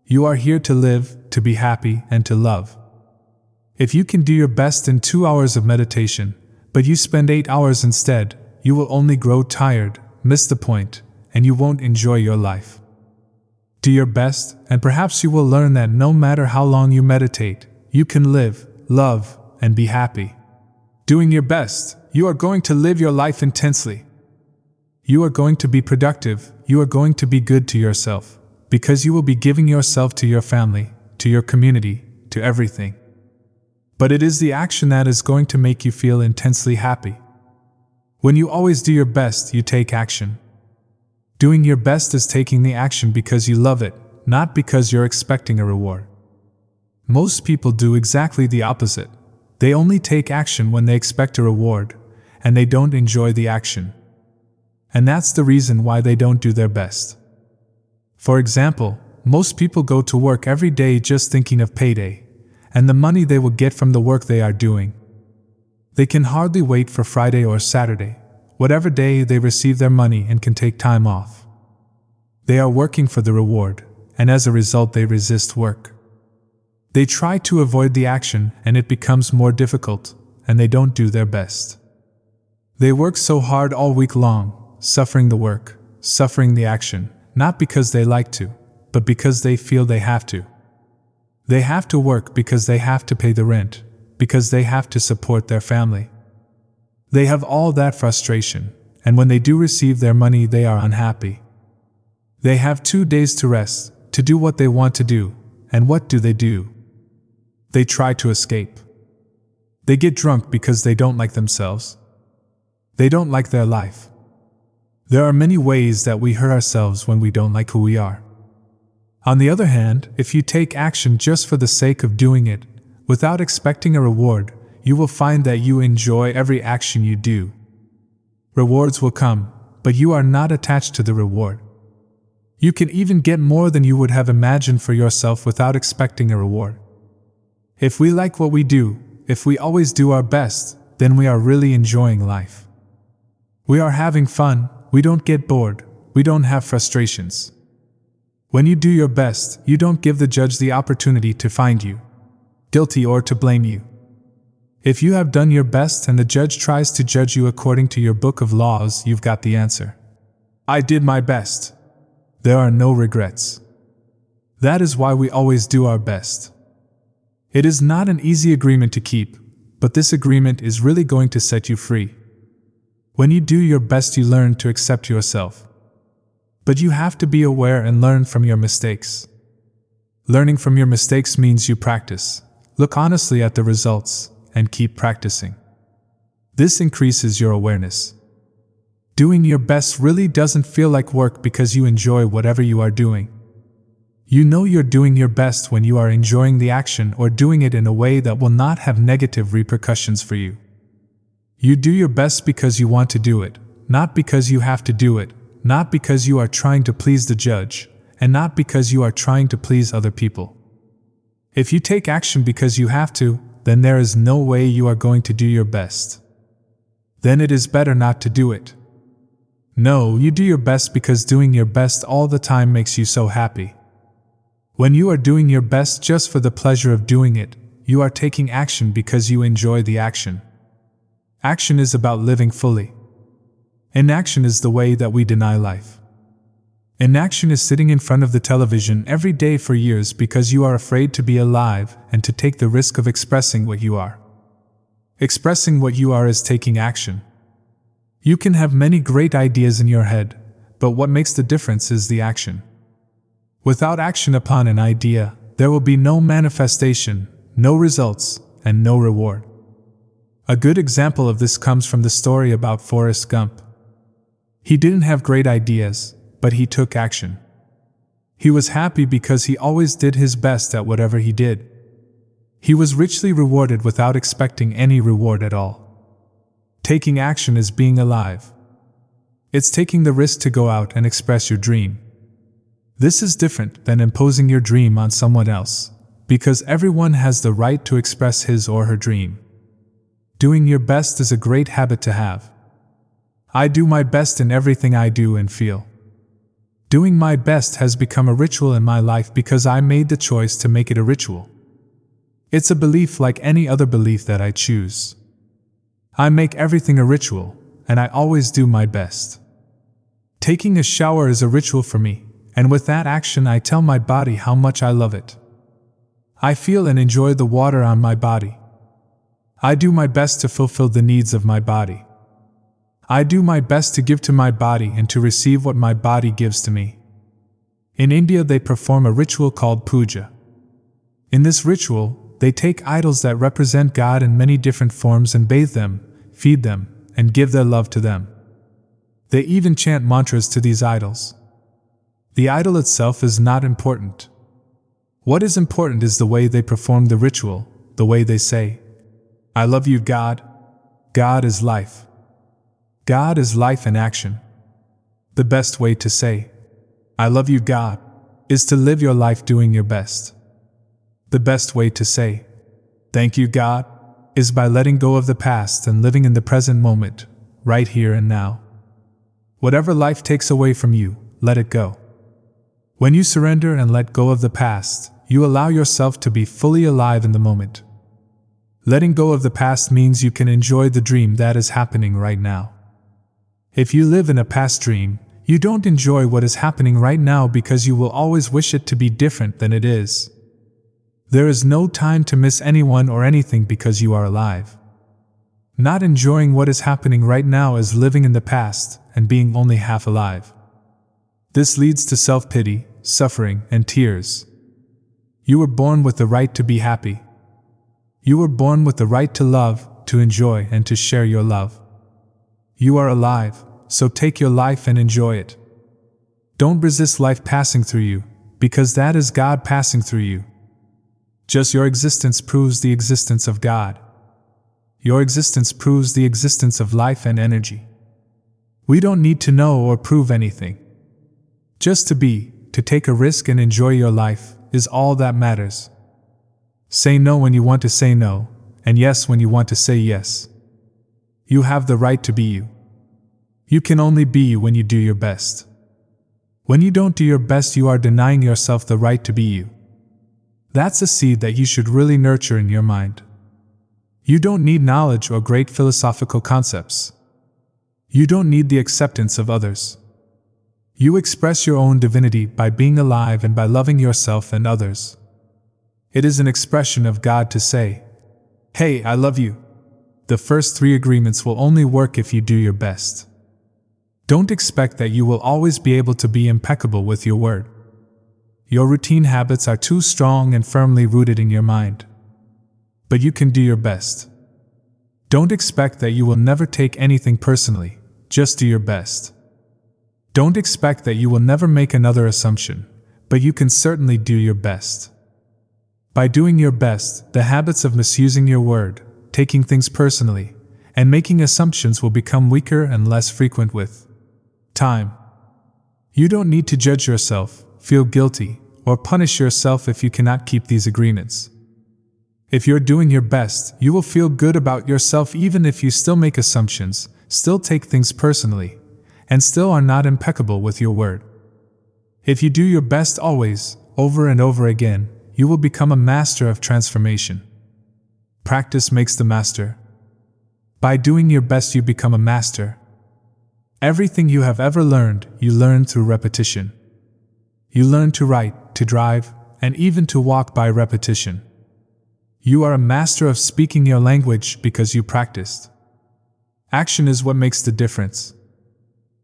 You are here to live, to be happy, and to love. If you can do your best in 2 hours of meditation, but you spend 8 hours instead, you will only grow tired, miss the point, and you won't enjoy your life. Do your best, and perhaps you will learn that no matter how long you meditate, you can live, love, and be happy. Doing your best, you are going to live your life intensely. You are going to be productive, you are going to be good to yourself, because you will be giving yourself to your family, to your community, to everything. But it is the action that is going to make you feel intensely happy. When you always do your best, you take action. Doing your best is taking the action because you love it, not because you're expecting a reward. Most people do exactly the opposite. They only take action when they expect a reward, and they don't enjoy the action. And that's the reason why they don't do their best. For example, most people go to work every day just thinking of payday, and the money they will get from the work they are doing. They can hardly wait for Friday or Saturday, whatever day they receive their money and can take time off. They are working for the reward, and as a result they resist work. They try to avoid the action and it becomes more difficult, and they don't do their best. They work so hard all week long, suffering the work, suffering the action, not because they like to, but because they feel they have to. They have to work because they have to pay the rent, because they have to support their family. They have all that frustration, and when they do receive their money they are unhappy. They have 2 days to rest, to do what they want to do, and what do? They try to escape. They get drunk because they don't like themselves. They don't like their life. There are many ways that we hurt ourselves when we don't like who we are. On the other hand, if you take action just for the sake of doing it, without expecting a reward, you will find that you enjoy every action you do. Rewards will come, but you are not attached to the reward. You can even get more than you would have imagined for yourself without expecting a reward. If we like what we do, if we always do our best, then we are really enjoying life. We are having fun, we don't get bored, we don't have frustrations. When you do your best, you don't give the judge the opportunity to find you guilty or to blame you. If you have done your best and the judge tries to judge you according to your book of laws, you've got the answer. I did my best. There are no regrets. That is why we always do our best. It is not an easy agreement to keep, but this agreement is really going to set you free. When you do your best, you learn to accept yourself. But you have to be aware and learn from your mistakes. Learning from your mistakes means you practice, look honestly at the results, and keep practicing. This increases your awareness. Doing your best really doesn't feel like work because you enjoy whatever you are doing. You know you're doing your best when you are enjoying the action or doing it in a way that will not have negative repercussions for you. You do your best because you want to do it, not because you have to do it, not because you are trying to please the judge, and not because you are trying to please other people. If you take action because you have to, then there is no way you are going to do your best. Then it is better not to do it. No, you do your best because doing your best all the time makes you so happy. When you are doing your best just for the pleasure of doing it, you are taking action because you enjoy the action. Action is about living fully. Inaction is the way that we deny life. Inaction is sitting in front of the television every day for years because you are afraid to be alive and to take the risk of expressing what you are. Expressing what you are is taking action. You can have many great ideas in your head, but what makes the difference is the action. Without action upon an idea, there will be no manifestation, no results, and no reward. A good example of this comes from the story about Forrest Gump. He didn't have great ideas, but he took action. He was happy because he always did his best at whatever he did. He was richly rewarded without expecting any reward at all. Taking action is being alive. It's taking the risk to go out and express your dream. This is different than imposing your dream on someone else, because everyone has the right to express his or her dream. Doing your best is a great habit to have. I do my best in everything I do and feel. Doing my best has become a ritual in my life because I made the choice to make it a ritual. It's a belief like any other belief that I choose. I make everything a ritual, and I always do my best. Taking a shower is a ritual for me, and with that action I tell my body how much I love it. I feel and enjoy the water on my body. I do my best to fulfill the needs of my body. I do my best to give to my body and to receive what my body gives to me. In India they perform a ritual called puja. In this ritual, they take idols that represent God in many different forms and bathe them, feed them, and give their love to them. They even chant mantras to these idols. The idol itself is not important. What is important is the way they perform the ritual, the way they say, "I love you, God. God is life." God is life in action. The best way to say, "I love you, God," is to live your life doing your best. The best way to say, "Thank you, God," is by letting go of the past and living in the present moment, right here and now. Whatever life takes away from you, let it go. When you surrender and let go of the past, you allow yourself to be fully alive in the moment. Letting go of the past means you can enjoy the dream that is happening right now. If you live in a past dream, you don't enjoy what is happening right now because you will always wish it to be different than it is. There is no time to miss anyone or anything because you are alive. Not enjoying what is happening right now is living in the past and being only half alive. This leads to self-pity, suffering, and tears. You were born with the right to be happy. You were born with the right to love, to enjoy, and to share your love. You are alive, so take your life and enjoy it. Don't resist life passing through you, because that is God passing through you. Just your existence proves the existence of God. Your existence proves the existence of life and energy. We don't need to know or prove anything. Just to be, to take a risk and enjoy your life, is all that matters. Say no when you want to say no, and yes when you want to say yes. You have the right to be you. You can only be you when you do your best. When you don't do your best, you are denying yourself the right to be you. That's a seed that you should really nurture in your mind. You don't need knowledge or great philosophical concepts. You don't need the acceptance of others. You express your own divinity by being alive and by loving yourself and others. It is an expression of God to say, "Hey, I love you." The first 3 agreements will only work if you do your best. Don't expect that you will always be able to be impeccable with your word. Your routine habits are too strong and firmly rooted in your mind. But you can do your best. Don't expect that you will never take anything personally, just do your best. Don't expect that you will never make another assumption, but you can certainly do your best. By doing your best, the habits of misusing your word, taking things personally, and making assumptions will become weaker and less frequent with time. You don't need to judge yourself, feel guilty, or punish yourself if you cannot keep these agreements. If you're doing your best, you will feel good about yourself even if you still make assumptions, still take things personally, and still are not impeccable with your word. If you do your best always, over and over again, you will become a master of transformation. Practice makes the master. By doing your best, you become a master. Everything you have ever learned, you learn through repetition. You learn to write, to drive, and even to walk by repetition. You are a master of speaking your language because you practiced. Action is what makes the difference.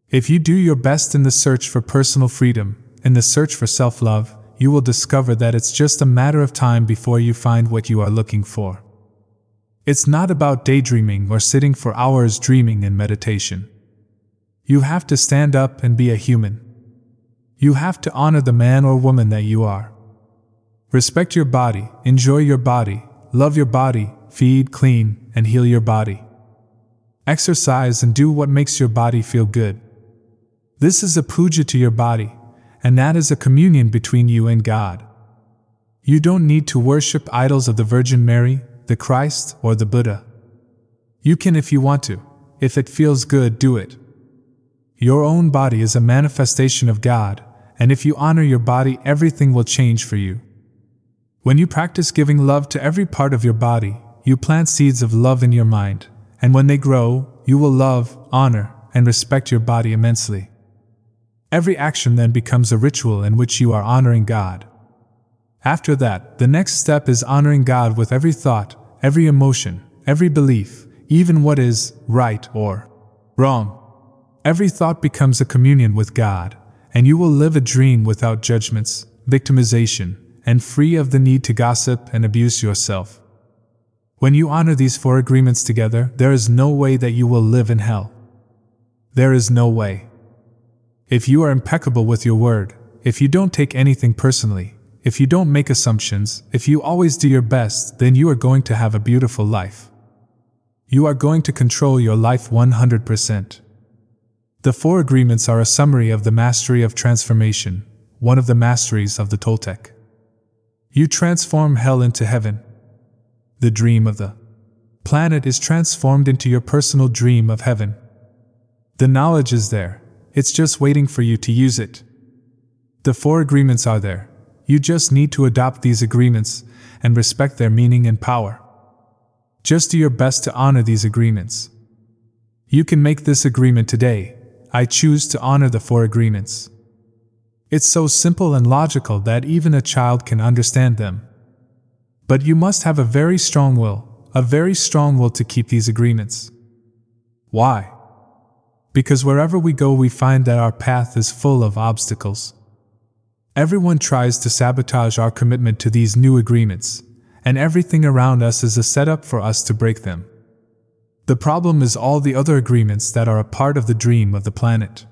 If you do your best in the search for personal freedom, in the search for self-love, you will discover that it's just a matter of time before you find what you are looking for. It's not about daydreaming or sitting for hours dreaming in meditation. You have to stand up and be a human. You have to honor the man or woman that you are. Respect your body, enjoy your body, love your body, feed, clean, and heal your body. Exercise and do what makes your body feel good. This is a puja to your body, and that is a communion between you and God. You don't need to worship idols of the Virgin Mary, the Christ, or the Buddha. You can if you want to. If it feels good, do it. Your own body is a manifestation of God, and if you honor your body, everything will change for you. When you practice giving love to every part of your body, you plant seeds of love in your mind, and when they grow, you will love, honor, and respect your body immensely. Every action then becomes a ritual in which you are honoring God. After that, the next step is honoring God with every thought, every emotion, every belief, even what is right or wrong. Every thought becomes a communion with God, and you will live a dream without judgments, victimization, and free of the need to gossip and abuse yourself. When you honor these 4 agreements together, there is no way that you will live in hell. There is no way. If you are impeccable with your word, if you don't take anything personally, if you don't make assumptions, if you always do your best, then you are going to have a beautiful life. You are going to control your life 100%. The 4 agreements are a summary of the mastery of transformation, one of the masteries of the Toltec. You transform hell into heaven. The dream of the planet is transformed into your personal dream of heaven. The knowledge is there, it's just waiting for you to use it. The 4 agreements are there, you just need to adopt these agreements and respect their meaning and power. Just do your best to honor these agreements. You can make this agreement today: I choose to honor the 4 agreements. It's so simple and logical that even a child can understand them. But you must have a very strong will to keep these agreements. Why? Because wherever we go, we find that our path is full of obstacles. Everyone tries to sabotage our commitment to these new agreements, and everything around us is a setup for us to break them. The problem is all the other agreements that are a part of the dream of the planet.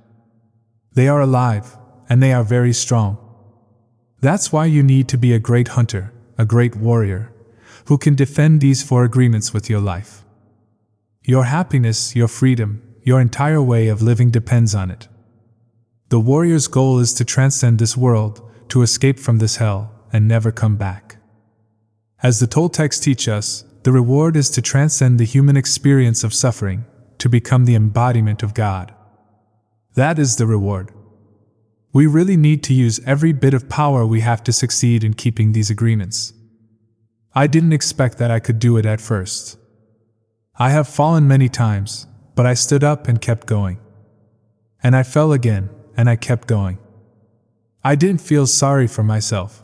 They are alive, and they are very strong. That's why you need to be a great hunter, a great warrior, who can defend these 4 agreements with your life. Your happiness, your freedom, your entire way of living depends on it. The warrior's goal is to transcend this world, to escape from this hell, and never come back. As the Toltecs teach us, the reward is to transcend the human experience of suffering, to become the embodiment of God. That is the reward. We really need to use every bit of power we have to succeed in keeping these agreements. I didn't expect that I could do it at first. I have fallen many times, but I stood up and kept going. And I fell again, and I kept going. I didn't feel sorry for myself.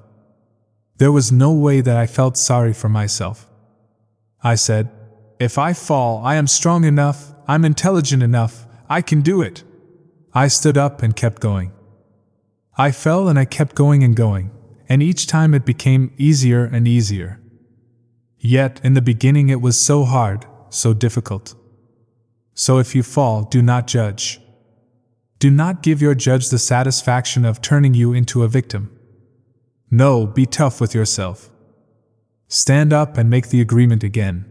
There was no way that I felt sorry for myself. I said, if I fall, I am strong enough, I'm intelligent enough, I can do it. I stood up and kept going. I fell and I kept going, and each time it became easier and easier. Yet, in the beginning it was so hard, so difficult. So if you fall, do not judge. Do not give your judge the satisfaction of turning you into a victim. No, be tough with yourself. Stand up and make the agreement again.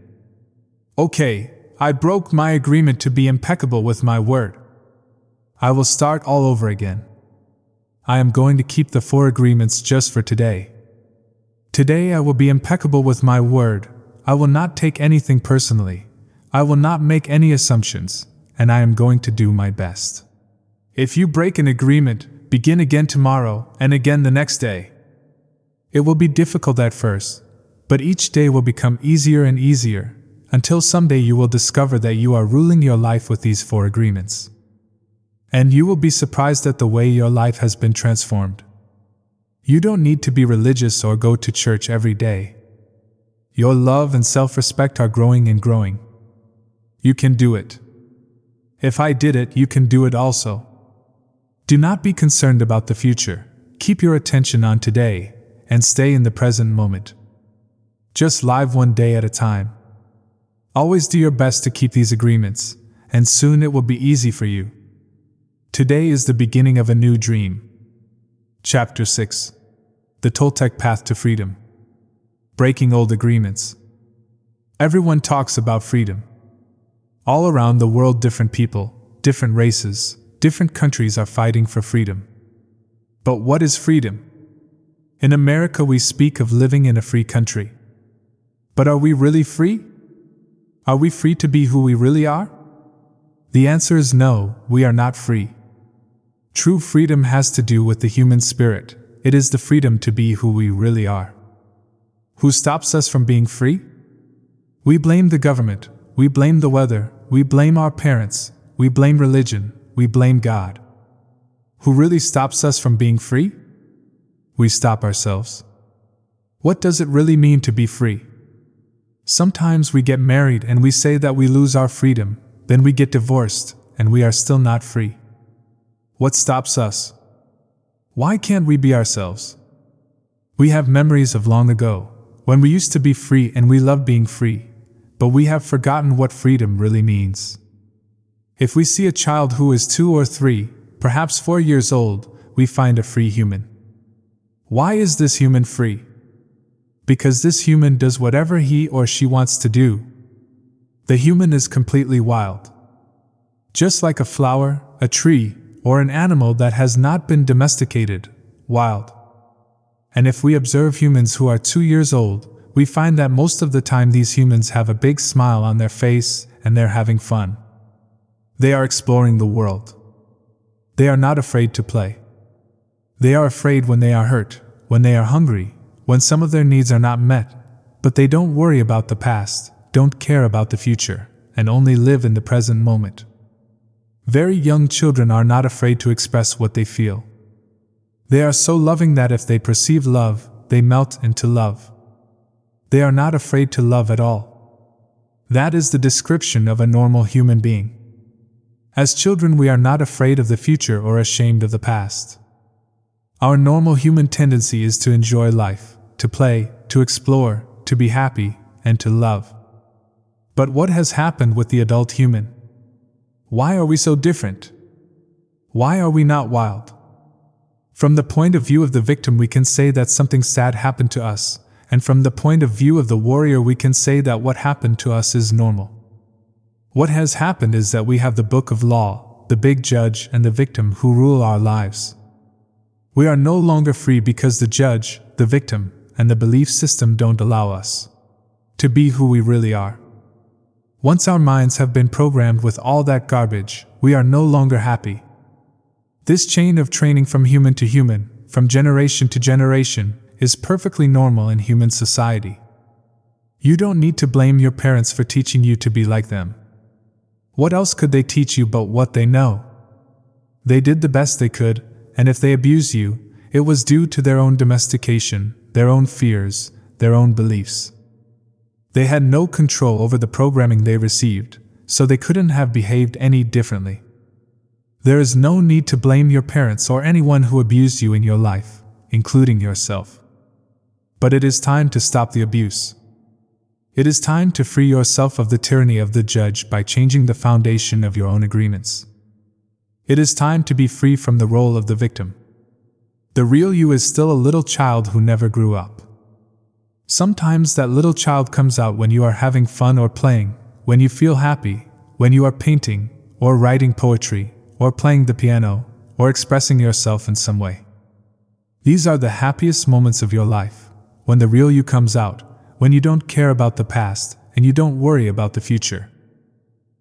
Okay, I broke my agreement to be impeccable with my word. I will start all over again. I am going to keep the 4 agreements just for today. Today I will be impeccable with my word. I will not take anything personally. I will not make any assumptions, and I am going to do my best. If you break an agreement, begin again tomorrow and again the next day. It will be difficult at first, but each day will become easier and easier, until someday you will discover that you are ruling your life with these 4 agreements. And you will be surprised at the way your life has been transformed. You don't need to be religious or go to church every day. Your love and self-respect are growing and growing. You can do it. If I did it, you can do it also. Do not be concerned about the future. Keep your attention on today, and stay in the present moment. Just live one day at a time. Always do your best to keep these agreements, and soon it will be easy for you. Today is the beginning of a new dream. Chapter 6. The Toltec Path to Freedom. Breaking old agreements. Everyone talks about freedom. All around the world, different people, different races, different countries are fighting for freedom. But what is freedom? In America, we speak of living in a free country. But are we really free? Are we free to be who we really are? The answer is no, we are not free. True freedom has to do with the human spirit. It is the freedom to be who we really are. Who stops us from being free? We blame the government, we blame the weather, we blame our parents, we blame religion, we blame God. Who really stops us from being free? We stop ourselves. What does it really mean to be free? Sometimes we get married and we say that we lose our freedom, then we get divorced, and we are still not free. What stops us? Why can't we be ourselves? We have memories of long ago, when we used to be free and we loved being free, but we have forgotten what freedom really means. If we see a child who is 2 or 3, perhaps 4 years old, we find a free human. Why is this human free? Because this human does whatever he or she wants to do. The human is completely wild. Just like a flower, a tree, or an animal that has not been domesticated, wild. And if we observe humans who are 2 years old, we find that most of the time these humans have a big smile on their face and they're having fun. They are exploring the world. They are not afraid to play. They are afraid when they are hurt, when they are hungry, when some of their needs are not met, but they don't worry about the past, don't care about the future, and only live in the present moment. Very young children are not afraid to express what they feel. They are so loving that if they perceive love, they melt into love. They are not afraid to love at all. That is the description of a normal human being. As children, we are not afraid of the future or ashamed of the past. Our normal human tendency is to enjoy life, to play, to explore, to be happy, and to love. But what has happened with the adult human? Why are we so different? Why are we not wild? From the point of view of the victim, we can say that something sad happened to us, and from the point of view of the warrior, we can say that what happened to us is normal. What has happened is that we have the book of law, the big judge, and the victim who rule our lives. We are no longer free because the judge, the victim, and the belief system don't allow us to be who we really are. Once our minds have been programmed with all that garbage, we are no longer happy. This chain of training from human to human, from generation to generation, is perfectly normal in human society. You don't need to blame your parents for teaching you to be like them. What else could they teach you but what they know? They did the best they could, and if they abuse you, it was due to their own domestication, their own fears, their own beliefs. They had no control over the programming they received, so they couldn't have behaved any differently. There is no need to blame your parents or anyone who abused you in your life, including yourself. But it is time to stop the abuse. It is time to free yourself of the tyranny of the judge by changing the foundation of your own agreements. It is time to be free from the role of the victim. The real you is still a little child who never grew up. Sometimes that little child comes out when you are having fun or playing, when you feel happy, when you are painting, or writing poetry, or playing the piano, or expressing yourself in some way. These are the happiest moments of your life, when the real you comes out, when you don't care about the past, and you don't worry about the future.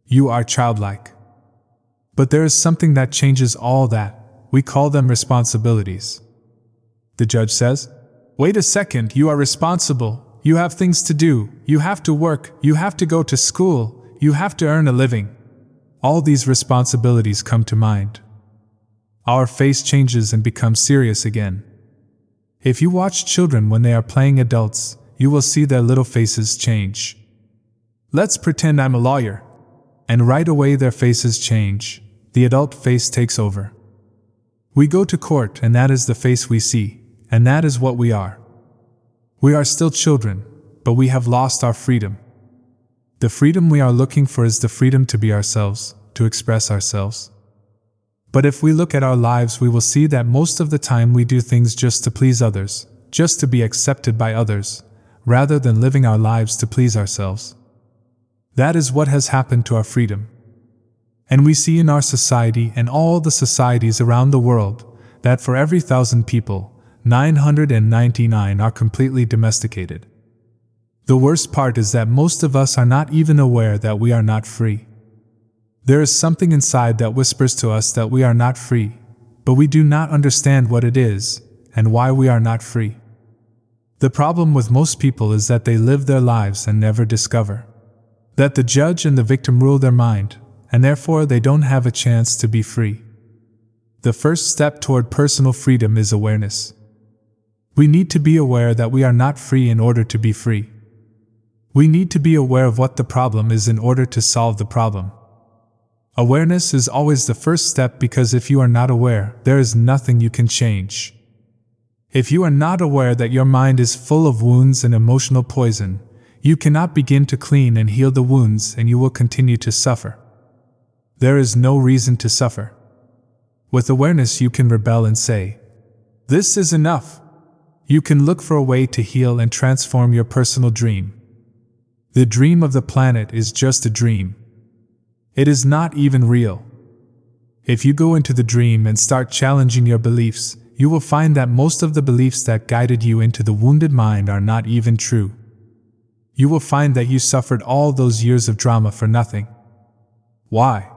You are childlike. But there is something that changes all that. We call them responsibilities. The judge says, "Wait a second, you are responsible. You have things to do. You have to work. You have to go to school. You have to earn a living." All these responsibilities come to mind. Our face changes and becomes serious again. If you watch children when they are playing adults, you will see their little faces change. Let's pretend I'm a lawyer. And right away their faces change. The adult face takes over. We go to court, and that is the face we see, and that is what we are. We are still children, but we have lost our freedom. The freedom we are looking for is the freedom to be ourselves, to express ourselves. But if we look at our lives, we will see that most of the time we do things just to please others, just to be accepted by others, rather than living our lives to please ourselves. That is what has happened to our freedom. And we see in our society and all the societies around the world that for every 1,000 people, 999 are completely domesticated. The worst part is that most of us are not even aware that we are not free. There is something inside that whispers to us that we are not free, but we do not understand what it is and why we are not free. The problem with most people is that they live their lives and never discover that the judge and the victim rule their mind, and therefore they don't have a chance to be free. The first step toward personal freedom is awareness. We need to be aware that we are not free in order to be free. We need to be aware of what the problem is in order to solve the problem. Awareness is always the first step, because if you are not aware, there is nothing you can change. If you are not aware that your mind is full of wounds and emotional poison, you cannot begin to clean and heal the wounds, and you will continue to suffer. There is no reason to suffer. With awareness, you can rebel and say, "This is enough." You can look for a way to heal and transform your personal dream. The dream of the planet is just a dream. It is not even real. If you go into the dream and start challenging your beliefs, you will find that most of the beliefs that guided you into the wounded mind are not even true. You will find that you suffered all those years of drama for nothing. Why?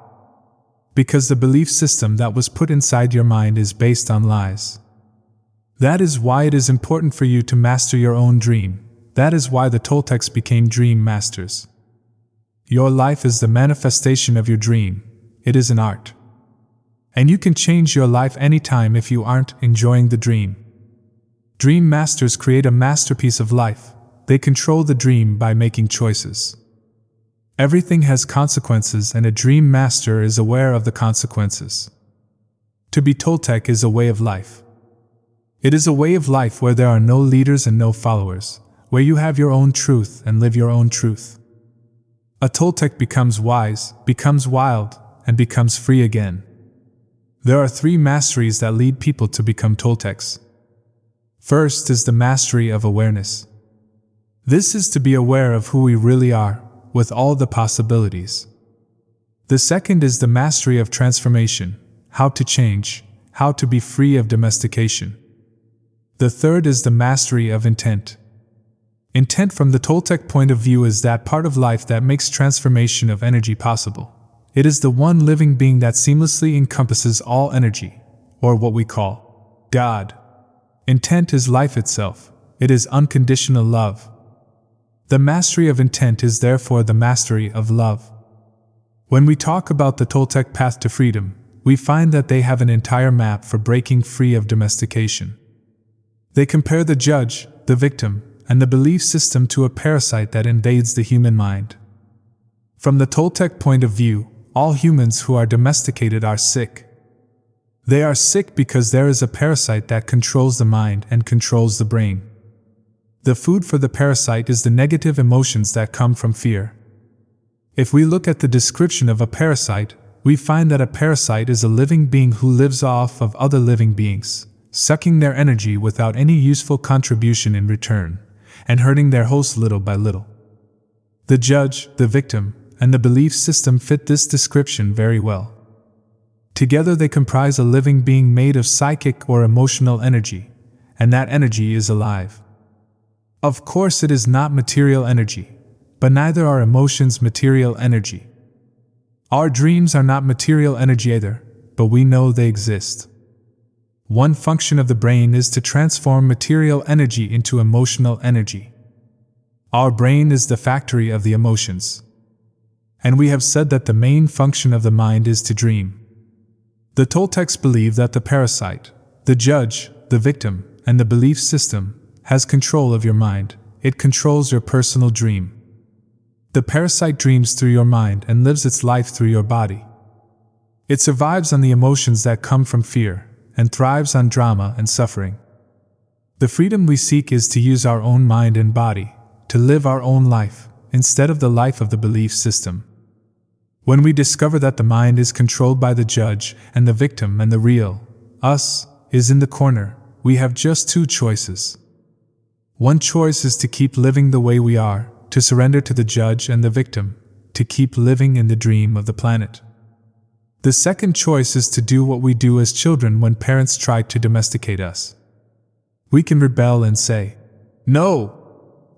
Because the belief system that was put inside your mind is based on lies. That is why it is important for you to master your own dream. That is why the Toltecs became dream masters. Your life is the manifestation of your dream. It is an art. And you can change your life anytime if you aren't enjoying the dream. Dream masters create a masterpiece of life. They control the dream by making choices. Everything has consequences, and a dream master is aware of the consequences. To be Toltec is a way of life. It is a way of life where there are no leaders and no followers, where you have your own truth and live your own truth. A Toltec becomes wise, becomes wild, and becomes free again. There are 3 masteries that lead people to become Toltecs. First is the mastery of awareness. This is to be aware of who we really are, with all the possibilities. The second is the mastery of transformation, how to change, how to be free of domestication. The third is the mastery of intent. Intent from the Toltec point of view is that part of life that makes transformation of energy possible. It is the one living being that seamlessly encompasses all energy, or what we call God. Intent is life itself. It is unconditional love. The mastery of intent is therefore the mastery of love. When we talk about the Toltec path to freedom, we find that they have an entire map for breaking free of domestication. They compare the judge, the victim, and the belief system to a parasite that invades the human mind. From the Toltec point of view, all humans who are domesticated are sick. They are sick because there is a parasite that controls the mind and controls the brain. The food for the parasite is the negative emotions that come from fear. If we look at the description of a parasite, we find that a parasite is a living being who lives off of other living beings, sucking their energy without any useful contribution in return, and hurting their host little by little. The judge, the victim, and the belief system fit this description very well. Together they comprise a living being made of psychic or emotional energy, and that energy is alive. Of course, it is not material energy, but neither are emotions material energy. Our dreams are not material energy either, but we know they exist. One function of the brain is to transform material energy into emotional energy. Our brain is the factory of the emotions. And we have said that the main function of the mind is to dream. The Toltecs believe that the parasite, the judge, the victim, and the belief system has control of your mind. It controls your personal dream. The parasite dreams through your mind and lives its life through your body. It survives on the emotions that come from fear, and thrives on drama and suffering. The freedom we seek is to use our own mind and body, to live our own life, instead of the life of the belief system. When we discover that the mind is controlled by the judge and the victim and the real, us, is in the corner, we have just 2 choices. One choice is to keep living the way we are, to surrender to the judge and the victim, to keep living in the dream of the planet. The second choice is to do what we do as children when parents try to domesticate us. We can rebel and say, "No!"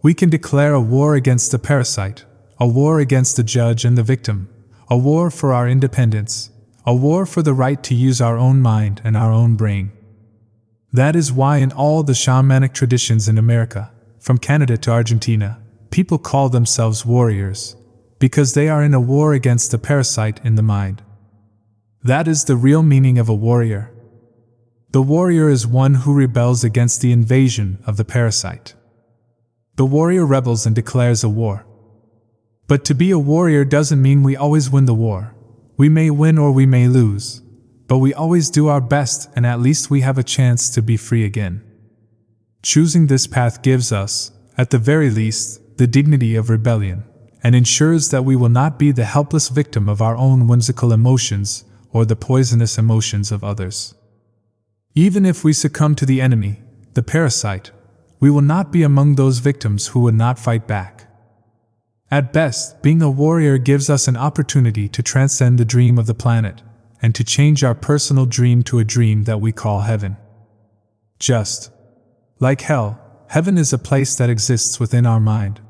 We can declare a war against the parasite, a war against the judge and the victim, a war for our independence, a war for the right to use our own mind and our own brain. That is why in all the shamanic traditions in America, from Canada to Argentina, people call themselves warriors, because they are in a war against the parasite in the mind. That is the real meaning of a warrior. The warrior is one who rebels against the invasion of the parasite. The warrior rebels and declares a war. But to be a warrior doesn't mean we always win the war. We may win or we may lose, but we always do our best, and at least we have a chance to be free again. Choosing this path gives us, at the very least, the dignity of rebellion, and ensures that we will not be the helpless victim of our own whimsical emotions or the poisonous emotions of others. Even if we succumb to the enemy, the parasite, we will not be among those victims who would not fight back. At best, being a warrior gives us an opportunity to transcend the dream of the planet, and to change our personal dream to a dream that we call heaven. Just like hell, heaven is a place that exists within our mind.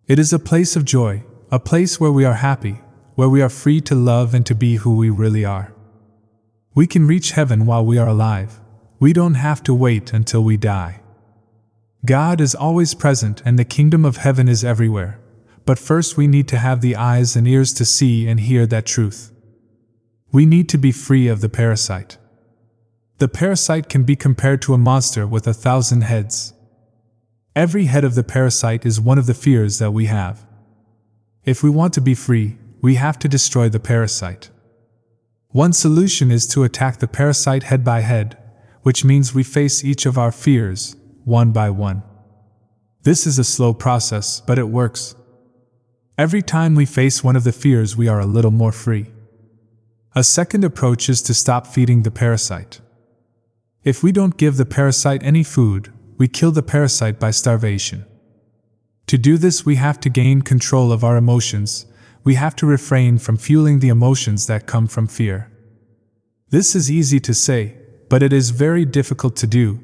It is a place of joy, a place where we are happy, where we are free to love and to be who we really are. We can reach heaven while we are alive. We don't have to wait until we die. God is always present and the kingdom of heaven is everywhere. But first we need to have the eyes and ears to see and hear that truth. We need to be free of the parasite. The parasite can be compared to a monster with 1,000 heads. Every head of the parasite is one of the fears that we have. If we want to be free, we have to destroy the parasite. One solution is to attack the parasite head by head, which means we face each of our fears, one by one. This is a slow process, but it works. Every time we face one of the fears, we are a little more free. A second approach is to stop feeding the parasite. If we don't give the parasite any food, we kill the parasite by starvation. To do this, we have to gain control of our emotions. We have to refrain from fueling the emotions that come from fear. This is easy to say, but it is very difficult to do.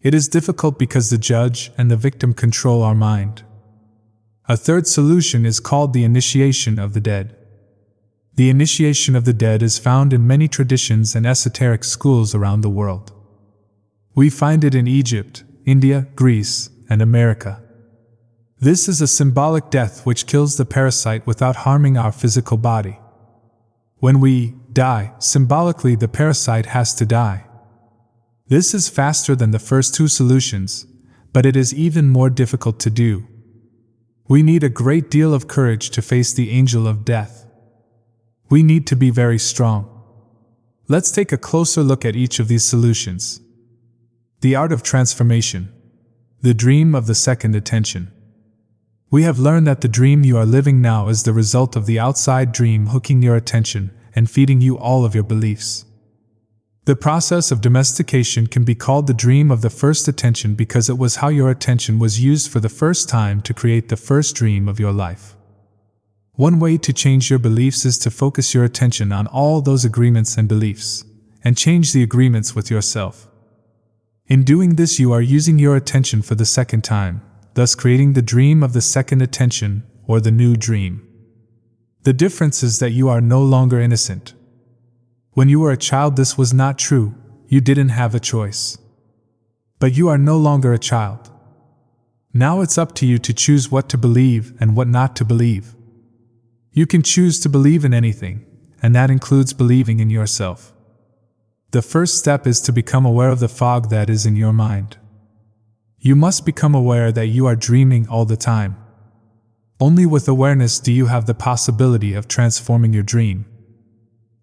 It is difficult because the judge and the victim control our mind. A third solution is called the initiation of the dead. The initiation of the dead is found in many traditions and esoteric schools around the world. We find it in Egypt, India, Greece, and America. This is a symbolic death which kills the parasite without harming our physical body. When we die, symbolically the parasite has to die. This is faster than the first two solutions, but it is even more difficult to do. We need a great deal of courage to face the angel of death. We need to be very strong. Let's take a closer look at each of these solutions. The art of transformation. The dream of the second attention. We have learned that the dream you are living now is the result of the outside dream hooking your attention and feeding you all of your beliefs. The process of domestication can be called the dream of the first attention because it was how your attention was used for the first time to create the first dream of your life. One way to change your beliefs is to focus your attention on all those agreements and beliefs, and change the agreements with yourself. In doing this, you are using your attention for the second time, thus creating the dream of the second attention, or the new dream. The difference is that you are no longer innocent. When you were a child, this was not true. You didn't have a choice. But you are no longer a child. Now it's up to you to choose what to believe and what not to believe. You can choose to believe in anything, and that includes believing in yourself. The first step is to become aware of the fog that is in your mind. You must become aware that you are dreaming all the time. Only with awareness do you have the possibility of transforming your dream.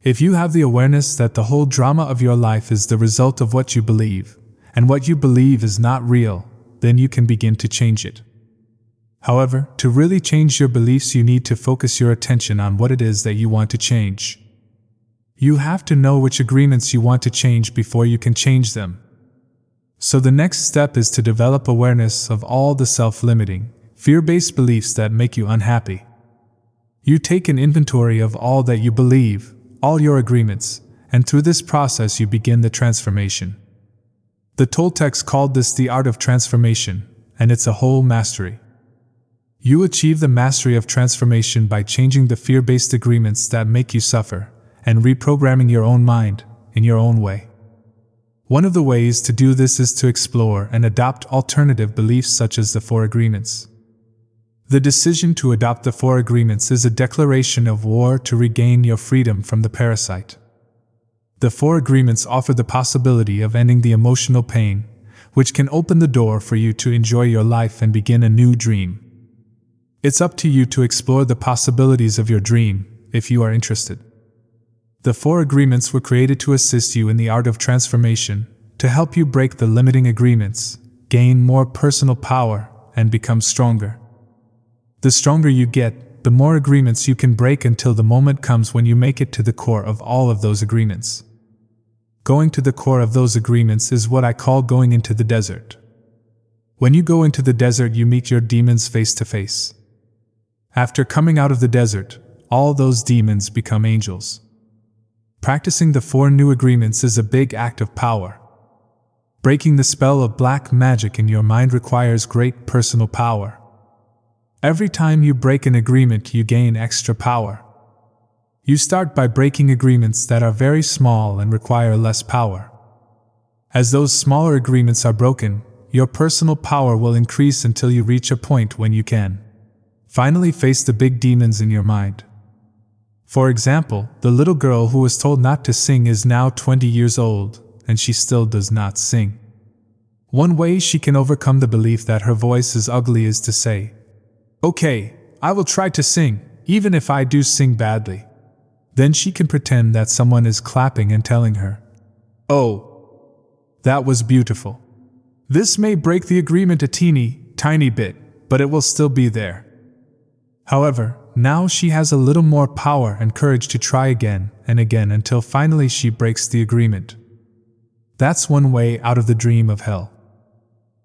If you have the awareness that the whole drama of your life is the result of what you believe, and what you believe is not real, then you can begin to change it. However, to really change your beliefs, you need to focus your attention on what it is that you want to change. You have to know which agreements you want to change before you can change them. So the next step is to develop awareness of all the self-limiting, fear-based beliefs that make you unhappy. You take an inventory of all that you believe, all your agreements, and through this process you begin the transformation. The Toltecs called this the art of transformation, and it's a whole mastery. You achieve the mastery of transformation by changing the fear-based agreements that make you suffer, and reprogramming your own mind, in your own way. One of the ways to do this is to explore and adopt alternative beliefs such as the Four Agreements. The decision to adopt the Four Agreements is a declaration of war to regain your freedom from the parasite. The Four Agreements offer the possibility of ending the emotional pain, which can open the door for you to enjoy your life and begin a new dream. It's up to you to explore the possibilities of your dream, if you are interested. The Four Agreements were created to assist you in the art of transformation, to help you break the limiting agreements, gain more personal power, and become stronger. The stronger you get, the more agreements you can break until the moment comes when you make it to the core of all of those agreements. Going to the core of those agreements is what I call going into the desert. When you go into the desert, you meet your demons face to face. After coming out of the desert, all those demons become angels. Practicing the four new agreements is a big act of power. Breaking the spell of black magic in your mind requires great personal power. Every time you break an agreement, you gain extra power. You start by breaking agreements that are very small and require less power. As those smaller agreements are broken, your personal power will increase until you reach a point when you can finally face the big demons in your mind. For example, the little girl who was told not to sing is now 20 years old, and she still does not sing. One way she can overcome the belief that her voice is ugly is to say, "Okay, I will try to sing, even if I do sing badly." Then she can pretend that someone is clapping and telling her, "Oh, That was beautiful. This may break the agreement a tiny bit, but it will still be there. However, now she has a little more power and courage to try again and again until finally she breaks the agreement. That's one way out of the dream of hell.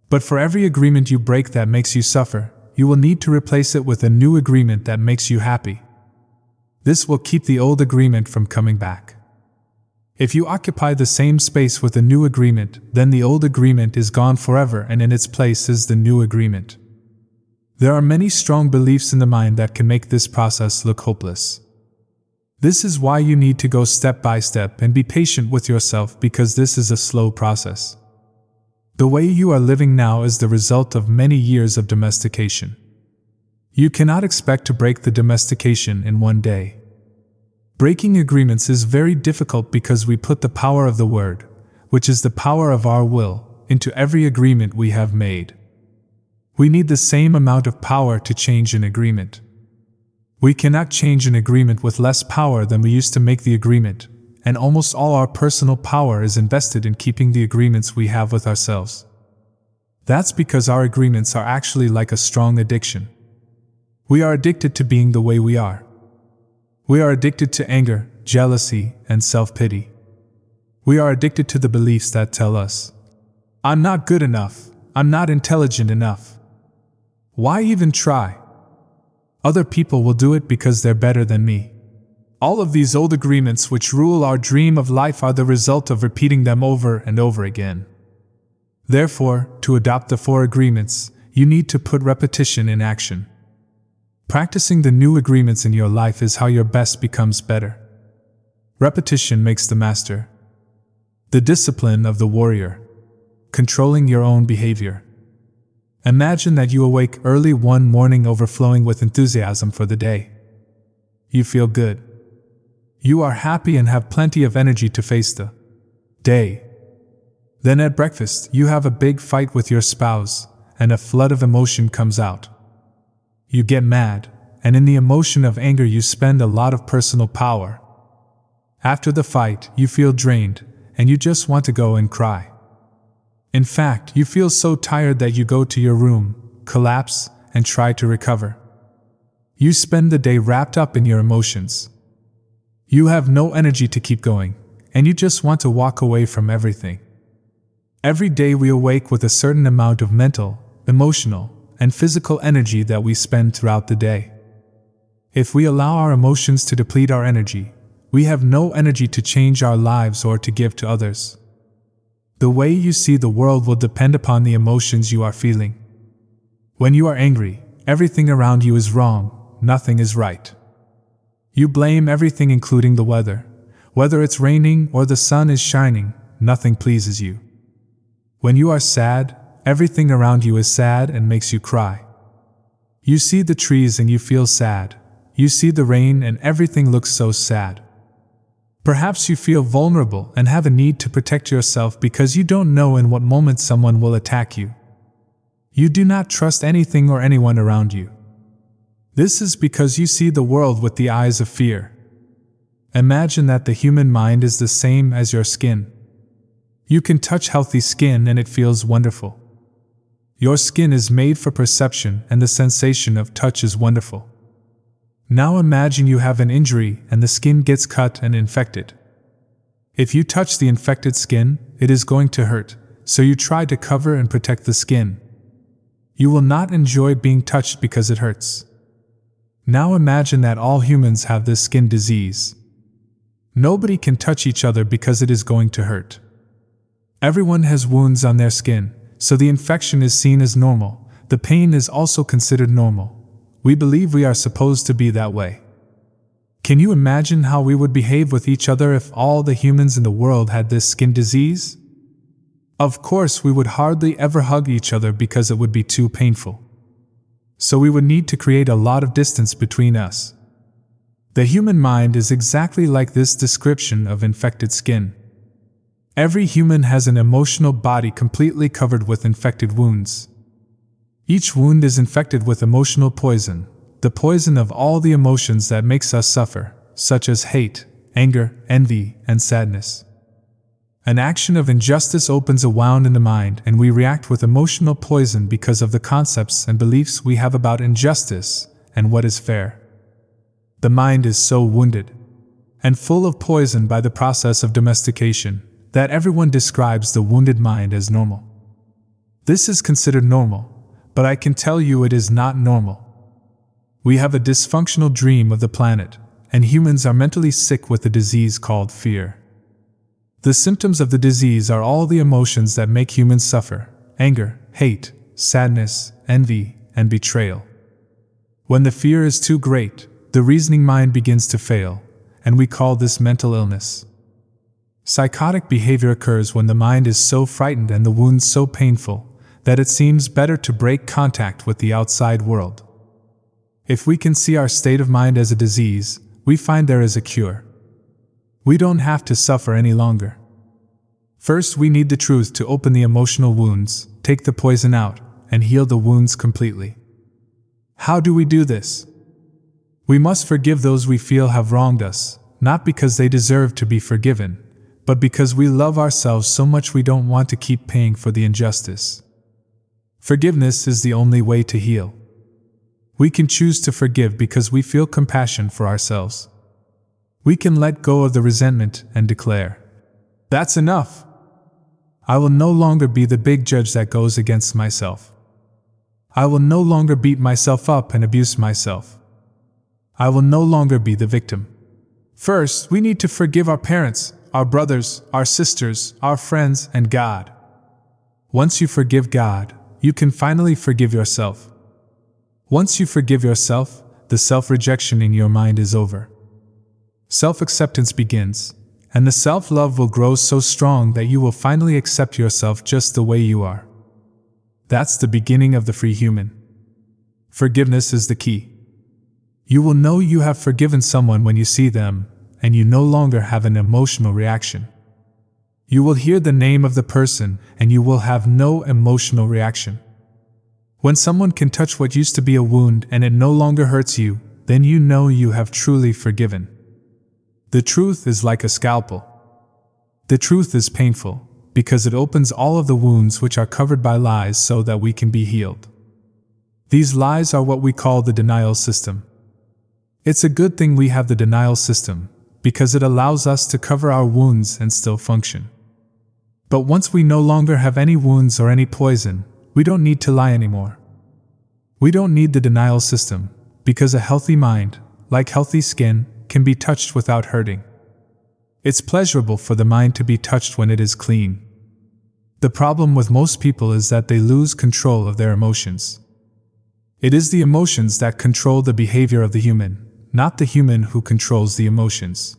But for every agreement you break that makes you suffer, you will need to replace it with a new agreement that makes you happy. This will keep the old agreement from coming back. If you occupy the same space with a new agreement, then the old agreement is gone forever and in its place is the new agreement. There are many strong beliefs in the mind that can make this process look hopeless. This is why you need to go step by step and be patient with yourself, because this is a slow process. The way you are living now is the result of many years of domestication. You cannot expect to break the domestication in one day. Breaking agreements is very difficult because we put the power of the word, which is the power of our will, into every agreement we have made. We need the same amount of power to change an agreement. We cannot change an agreement with less power than we used to make the agreement, and almost all our personal power is invested in keeping the agreements we have with ourselves. That's because our agreements are actually like a strong addiction. We are addicted to being the way we are. We are addicted to anger, jealousy, and self-pity. We are addicted to the beliefs that tell us, "I'm not good enough, I'm not intelligent enough. Why even try? Other people will do it because they're better than me." All of these old agreements which rule our dream of life are the result of repeating them over and over again. Therefore, to adopt the 4 agreements, you need to put repetition in action. Practicing the new agreements in your life is how your best becomes better. Repetition makes the master. The discipline of the warrior. Controlling your own behavior. Imagine that you awake early one morning overflowing with enthusiasm for the day. You feel good. You are happy and have plenty of energy to face the day. Then at breakfast, you have a big fight with your spouse, and a flood of emotion comes out. You get mad, and in the emotion of anger you spend a lot of personal power. After the fight, you feel drained, and you just want to go and cry. In fact, you feel so tired that you go to your room, collapse, and try to recover. You spend the day wrapped up in your emotions. You have no energy to keep going, and you just want to walk away from everything. Every day we awake with a certain amount of mental, emotional, and physical energy that we spend throughout the day. If we allow our emotions to deplete our energy, we have no energy to change our lives or to give to others. The way you see the world will depend upon the emotions you are feeling. When you are angry, everything around you is wrong, nothing is right. You blame everything including the weather. Whether it's raining or the sun is shining, nothing pleases you. When you are sad, everything around you is sad and makes you cry. You see the trees and you feel sad. You see the rain and everything looks so sad. Perhaps you feel vulnerable and have a need to protect yourself because you don't know in what moment someone will attack you. You do not trust anything or anyone around you. This is because you see the world with the eyes of fear. Imagine that the human mind is the same as your skin. You can touch healthy skin and it feels wonderful. Your skin is made for perception and the sensation of touch is wonderful. Now imagine you have an injury and the skin gets cut and infected. If you touch the infected skin, it is going to hurt, so you try to cover and protect the skin. You will not enjoy being touched because it hurts. Now imagine that all humans have this skin disease. Nobody can touch each other because it is going to hurt. Everyone has wounds on their skin, so the infection is seen as normal. The pain is also considered normal. We believe we are supposed to be that way. Can you imagine how we would behave with each other if all the humans in the world had this skin disease? Of course, we would hardly ever hug each other because it would be too painful. So we would need to create a lot of distance between us. The human mind is exactly like this description of infected skin. Every human has an emotional body completely covered with infected wounds. Each wound is infected with emotional poison, the poison of all the emotions that makes us suffer, such as hate, anger, envy, and sadness. An action of injustice opens a wound in the mind, and we react with emotional poison because of the concepts and beliefs we have about injustice and what is fair. The mind is so wounded and full of poison by the process of domestication that everyone describes the wounded mind as normal. This is considered normal, but I can tell you it is not normal. We have a dysfunctional dream of the planet, and humans are mentally sick with a disease called fear. The symptoms of the disease are all the emotions that make humans suffer: anger, hate, sadness, envy, and betrayal. When the fear is too great, the reasoning mind begins to fail, and we call this mental illness. Psychotic behavior occurs when the mind is so frightened and the wounds so painful that it seems better to break contact with the outside world. If we can see our state of mind as a disease, we find there is a cure. We don't have to suffer any longer. First, we need the truth to open the emotional wounds, take the poison out, and heal the wounds completely. How do we do this? We must forgive those we feel have wronged us, not because they deserve to be forgiven, but because we love ourselves so much we don't want to keep paying for the injustice. Forgiveness is the only way to heal. We can choose to forgive because we feel compassion for ourselves. We can let go of the resentment and declare, "That's enough. I will no longer be the big judge that goes against myself. I will no longer beat myself up and abuse myself. I will no longer be the victim." First, we need to forgive our parents, our brothers, our sisters, our friends, and God. Once you forgive God, you can finally forgive yourself. Once you forgive yourself, the self-rejection in your mind is over. Self-acceptance begins, and the self-love will grow so strong that you will finally accept yourself just the way you are. That's the beginning of the free human. Forgiveness is the key. You will know you have forgiven someone when you see them, and you no longer have an emotional reaction. You will hear the name of the person, and you will have no emotional reaction. When someone can touch what used to be a wound and it no longer hurts you, then you know you have truly forgiven. The truth is like a scalpel. The truth is painful, because it opens all of the wounds which are covered by lies so that we can be healed. These lies are what we call the denial system. It's a good thing we have the denial system, because it allows us to cover our wounds and still function. But once we no longer have any wounds or any poison, we don't need to lie anymore. We don't need the denial system, because a healthy mind, like healthy skin, can be touched without hurting. It's pleasurable for the mind to be touched when it is clean. The problem with most people is that they lose control of their emotions. It is the emotions that control the behavior of the human, not the human who controls the emotions.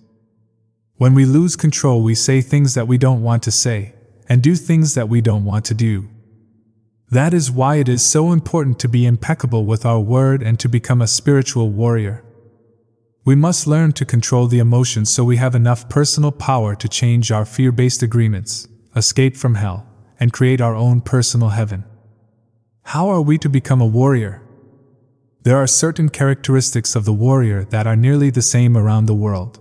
When we lose control, we say things that we don't want to say, and do things that we don't want to do. That is why it is so important to be impeccable with our word and to become a spiritual warrior. We must learn to control the emotions so we have enough personal power to change our fear-based agreements, escape from hell, and create our own personal heaven. How are we to become a warrior? There are certain characteristics of the warrior that are nearly the same around the world.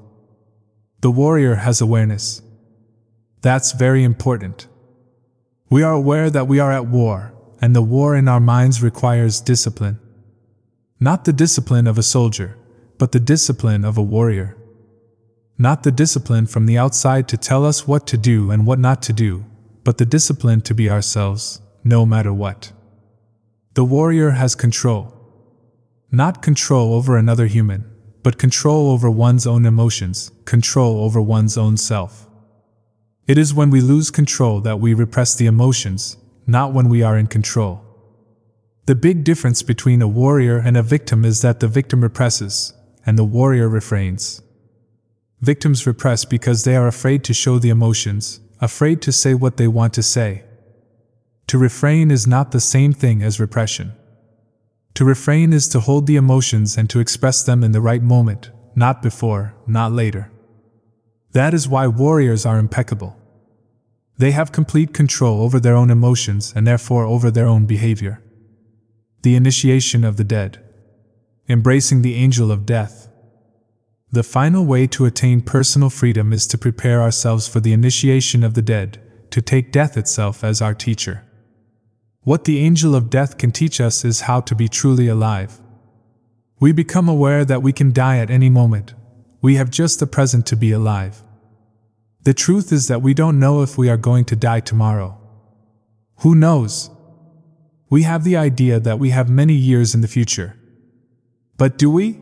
The warrior has awareness. That's very important. We are aware that we are at war, and the war in our minds requires discipline. Not the discipline of a soldier, but the discipline of a warrior. Not the discipline from the outside to tell us what to do and what not to do, but the discipline to be ourselves, no matter what. The warrior has control. Not control over another human, but control over one's own emotions, control over one's own self. It is when we lose control that we repress the emotions, not when we are in control. The big difference between a warrior and a victim is that the victim represses, and the warrior refrains. Victims repress because they are afraid to show the emotions, afraid to say what they want to say. To refrain is not the same thing as repression. To refrain is to hold the emotions and to express them in the right moment, not before, not later. That is why warriors are impeccable. They have complete control over their own emotions and therefore over their own behavior. The initiation of the dead. Embracing the angel of death. The final way to attain personal freedom is to prepare ourselves for the initiation of the dead, to take death itself as our teacher. What the angel of death can teach us is how to be truly alive. We become aware that we can die at any moment. We have just the present to be alive. The truth is that we don't know if we are going to die tomorrow. Who knows? We have the idea that we have many years in the future. But do we?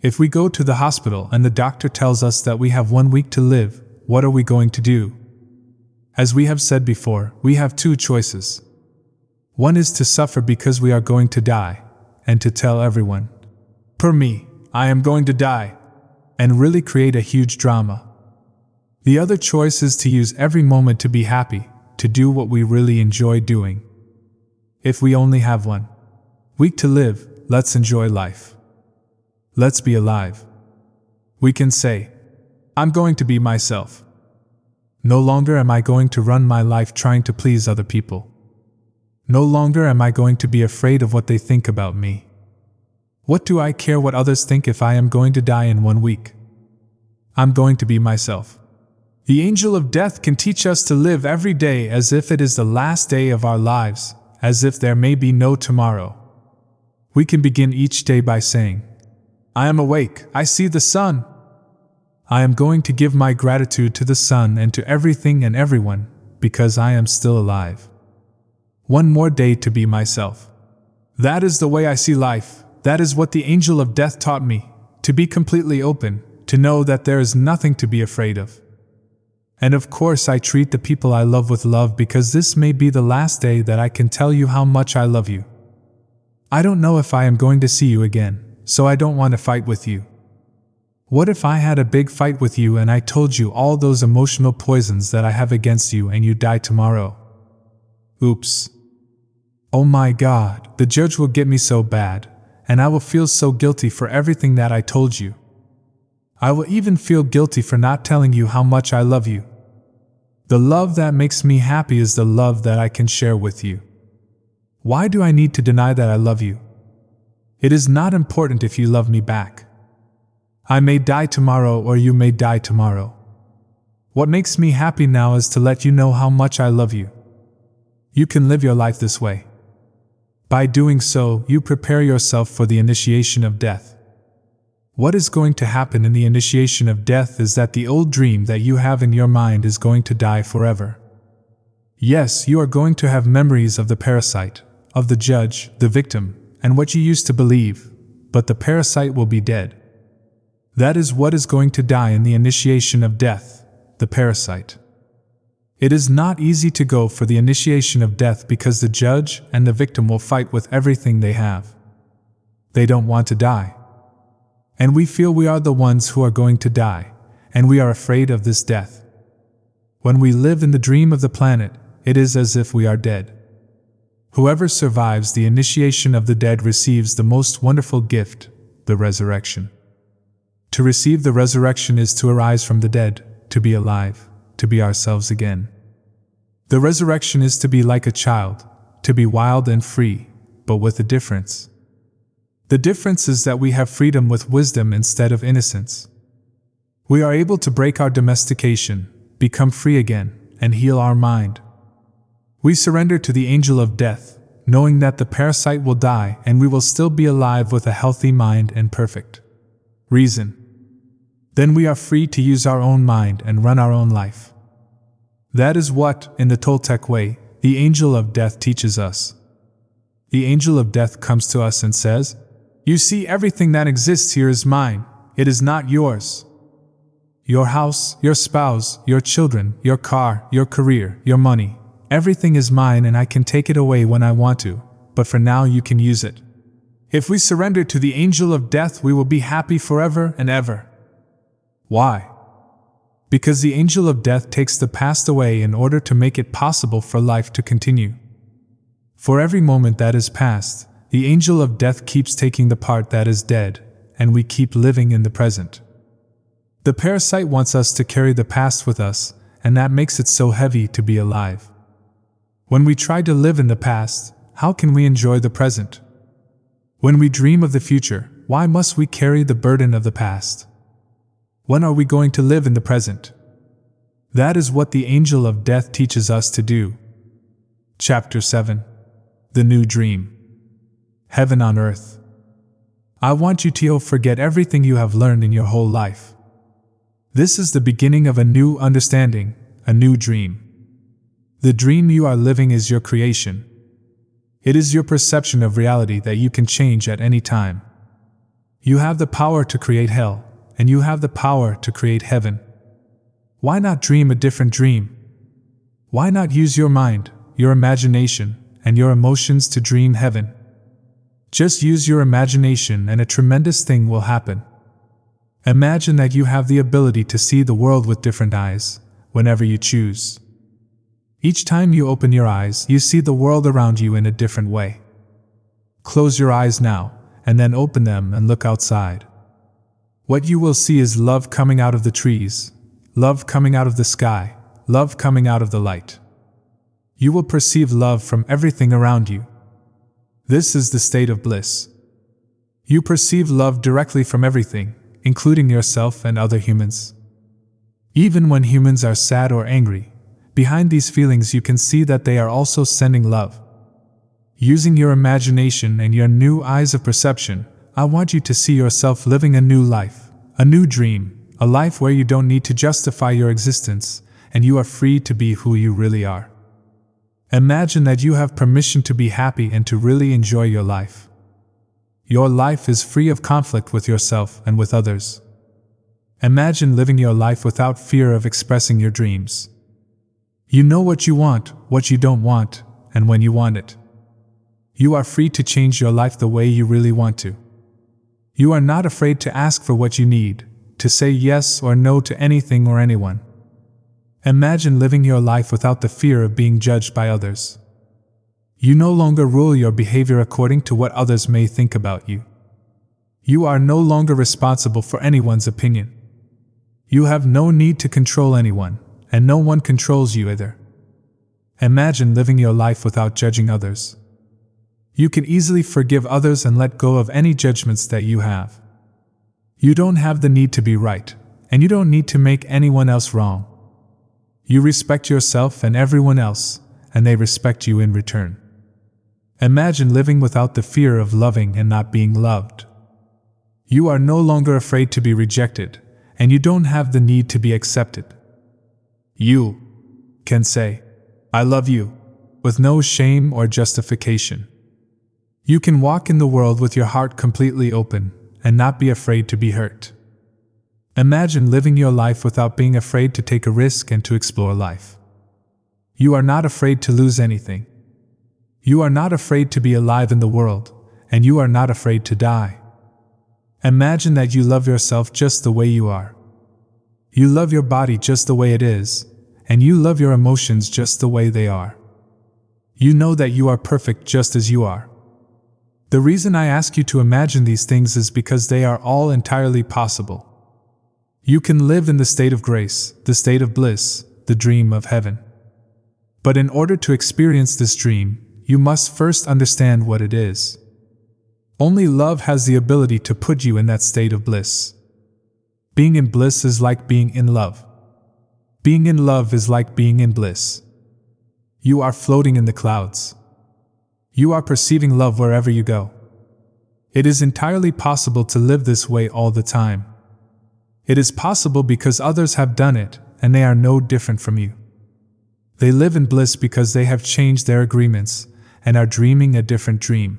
If we go to the hospital and the doctor tells us that we have 1 week to live, what are we going to do? As we have said before, we have two choices. One is to suffer because we are going to die, and to tell everyone, "Per me, I am going to die," and really create a huge drama. The other choice is to use every moment to be happy, to do what we really enjoy doing. If we only have 1 week to live, let's enjoy life. Let's be alive. We can say, "I'm going to be myself. No longer am I going to run my life trying to please other people. No longer am I going to be afraid of what they think about me. What do I care what others think if I am going to die in 1 week? I'm going to be myself." The angel of death can teach us to live every day as if it is the last day of our lives, as if there may be no tomorrow. We can begin each day by saying, "I am awake, I see the sun. I am going to give my gratitude to the sun and to everything and everyone, because I am still alive. 1 more day to be myself." That is the way I see life. That is what the angel of death taught me, to be completely open, to know that there is nothing to be afraid of. And of course I treat the people I love with love, because this may be the last day that I can tell you how much I love you. I don't know if I am going to see you again, so I don't want to fight with you. What if I had a big fight with you and I told you all those emotional poisons that I have against you and you die tomorrow? Oops. Oh my God, the judge will get me so bad, and I will feel so guilty for everything that I told you. I will even feel guilty for not telling you how much I love you. The love that makes me happy is the love that I can share with you. Why do I need to deny that I love you? It is not important if you love me back. I may die tomorrow or you may die tomorrow. What makes me happy now is to let you know how much I love you. You can live your life this way. By doing so, you prepare yourself for the initiation of death. What is going to happen in the initiation of death is that the old dream that you have in your mind is going to die forever. Yes, you are going to have memories of the parasite, of the judge, the victim, and what you used to believe, but the parasite will be dead. That is what is going to die in the initiation of death, the parasite. It is not easy to go for the initiation of death because the judge and the victim will fight with everything they have. They don't want to die. And we feel we are the ones who are going to die, and we are afraid of this death. When we live in the dream of the planet, it is as if we are dead. Whoever survives the initiation of the dead receives the most wonderful gift, the resurrection. To receive the resurrection is to arise from the dead, to be alive, to be ourselves again. The resurrection is to be like a child, to be wild and free, but with a difference. The difference is that we have freedom with wisdom instead of innocence. We are able to break our domestication, become free again, and heal our mind. We surrender to the angel of death, knowing that the parasite will die and we will still be alive with a healthy mind and perfect reason. Then we are free to use our own mind and run our own life. That is what, in the Toltec way, the angel of death teaches us. The angel of death comes to us and says, "You see, everything that exists here is mine, it is not yours. Your house, your spouse, your children, your car, your career, your money, everything is mine and I can take it away when I want to, but for now you can use it." If we surrender to the angel of death, we will be happy forever and ever. Why? Because the angel of death takes the past away in order to make it possible for life to continue. For every moment that is past, the angel of death keeps taking the part that is dead, and we keep living in the present. The parasite wants us to carry the past with us, and that makes it so heavy to be alive. When we try to live in the past, how can we enjoy the present? When we dream of the future, why must we carry the burden of the past? When are we going to live in the present? That is what the angel of death teaches us to do. Chapter 7. The New Dream. Heaven on Earth. I want you to forget everything you have learned in your whole life. This is the beginning of a new understanding, a new dream. The dream you are living is your creation. It is your perception of reality that you can change at any time. You have the power to create hell, and you have the power to create heaven. Why not dream a different dream? Why not use your mind, your imagination, and your emotions to dream heaven? Just use your imagination and a tremendous thing will happen. Imagine that you have the ability to see the world with different eyes, whenever you choose. Each time you open your eyes, you see the world around you in a different way. Close your eyes now, and then open them and look outside. What you will see is love coming out of the trees, love coming out of the sky, love coming out of the light. You will perceive love from everything around you. This is the state of bliss. You perceive love directly from everything, including yourself and other humans. Even when humans are sad or angry, behind these feelings you can see that they are also sending love. Using your imagination and your new eyes of perception, I want you to see yourself living a new life, a new dream, a life where you don't need to justify your existence, and you are free to be who you really are. Imagine that you have permission to be happy and to really enjoy your life. Your life is free of conflict with yourself and with others. Imagine living your life without fear of expressing your dreams. You know what you want, what you don't want, and when you want it. You are free to change your life the way you really want to. You are not afraid to ask for what you need, to say yes or no to anything or anyone. Imagine living your life without the fear of being judged by others. You no longer rule your behavior according to what others may think about you. You are no longer responsible for anyone's opinion. You have no need to control anyone, and no one controls you either. Imagine living your life without judging others. You can easily forgive others and let go of any judgments that you have. You don't have the need to be right, and you don't need to make anyone else wrong. You respect yourself and everyone else, and they respect you in return. Imagine living without the fear of loving and not being loved. You are no longer afraid to be rejected, and you don't have the need to be accepted. You can say, "I love you," with no shame or justification. You can walk in the world with your heart completely open and not be afraid to be hurt. Imagine living your life without being afraid to take a risk and to explore life. You are not afraid to lose anything. You are not afraid to be alive in the world, and you are not afraid to die. Imagine that you love yourself just the way you are. You love your body just the way it is, and you love your emotions just the way they are. You know that you are perfect just as you are. The reason I ask you to imagine these things is because they are all entirely possible. You can live in the state of grace, the state of bliss, the dream of heaven. But in order to experience this dream, you must first understand what it is. Only love has the ability to put you in that state of bliss. Being in bliss is like being in love. Being in love is like being in bliss. You are floating in the clouds. You are perceiving love wherever you go. It is entirely possible to live this way all the time. It is possible because others have done it, and they are no different from you. They live in bliss because they have changed their agreements and are dreaming a different dream.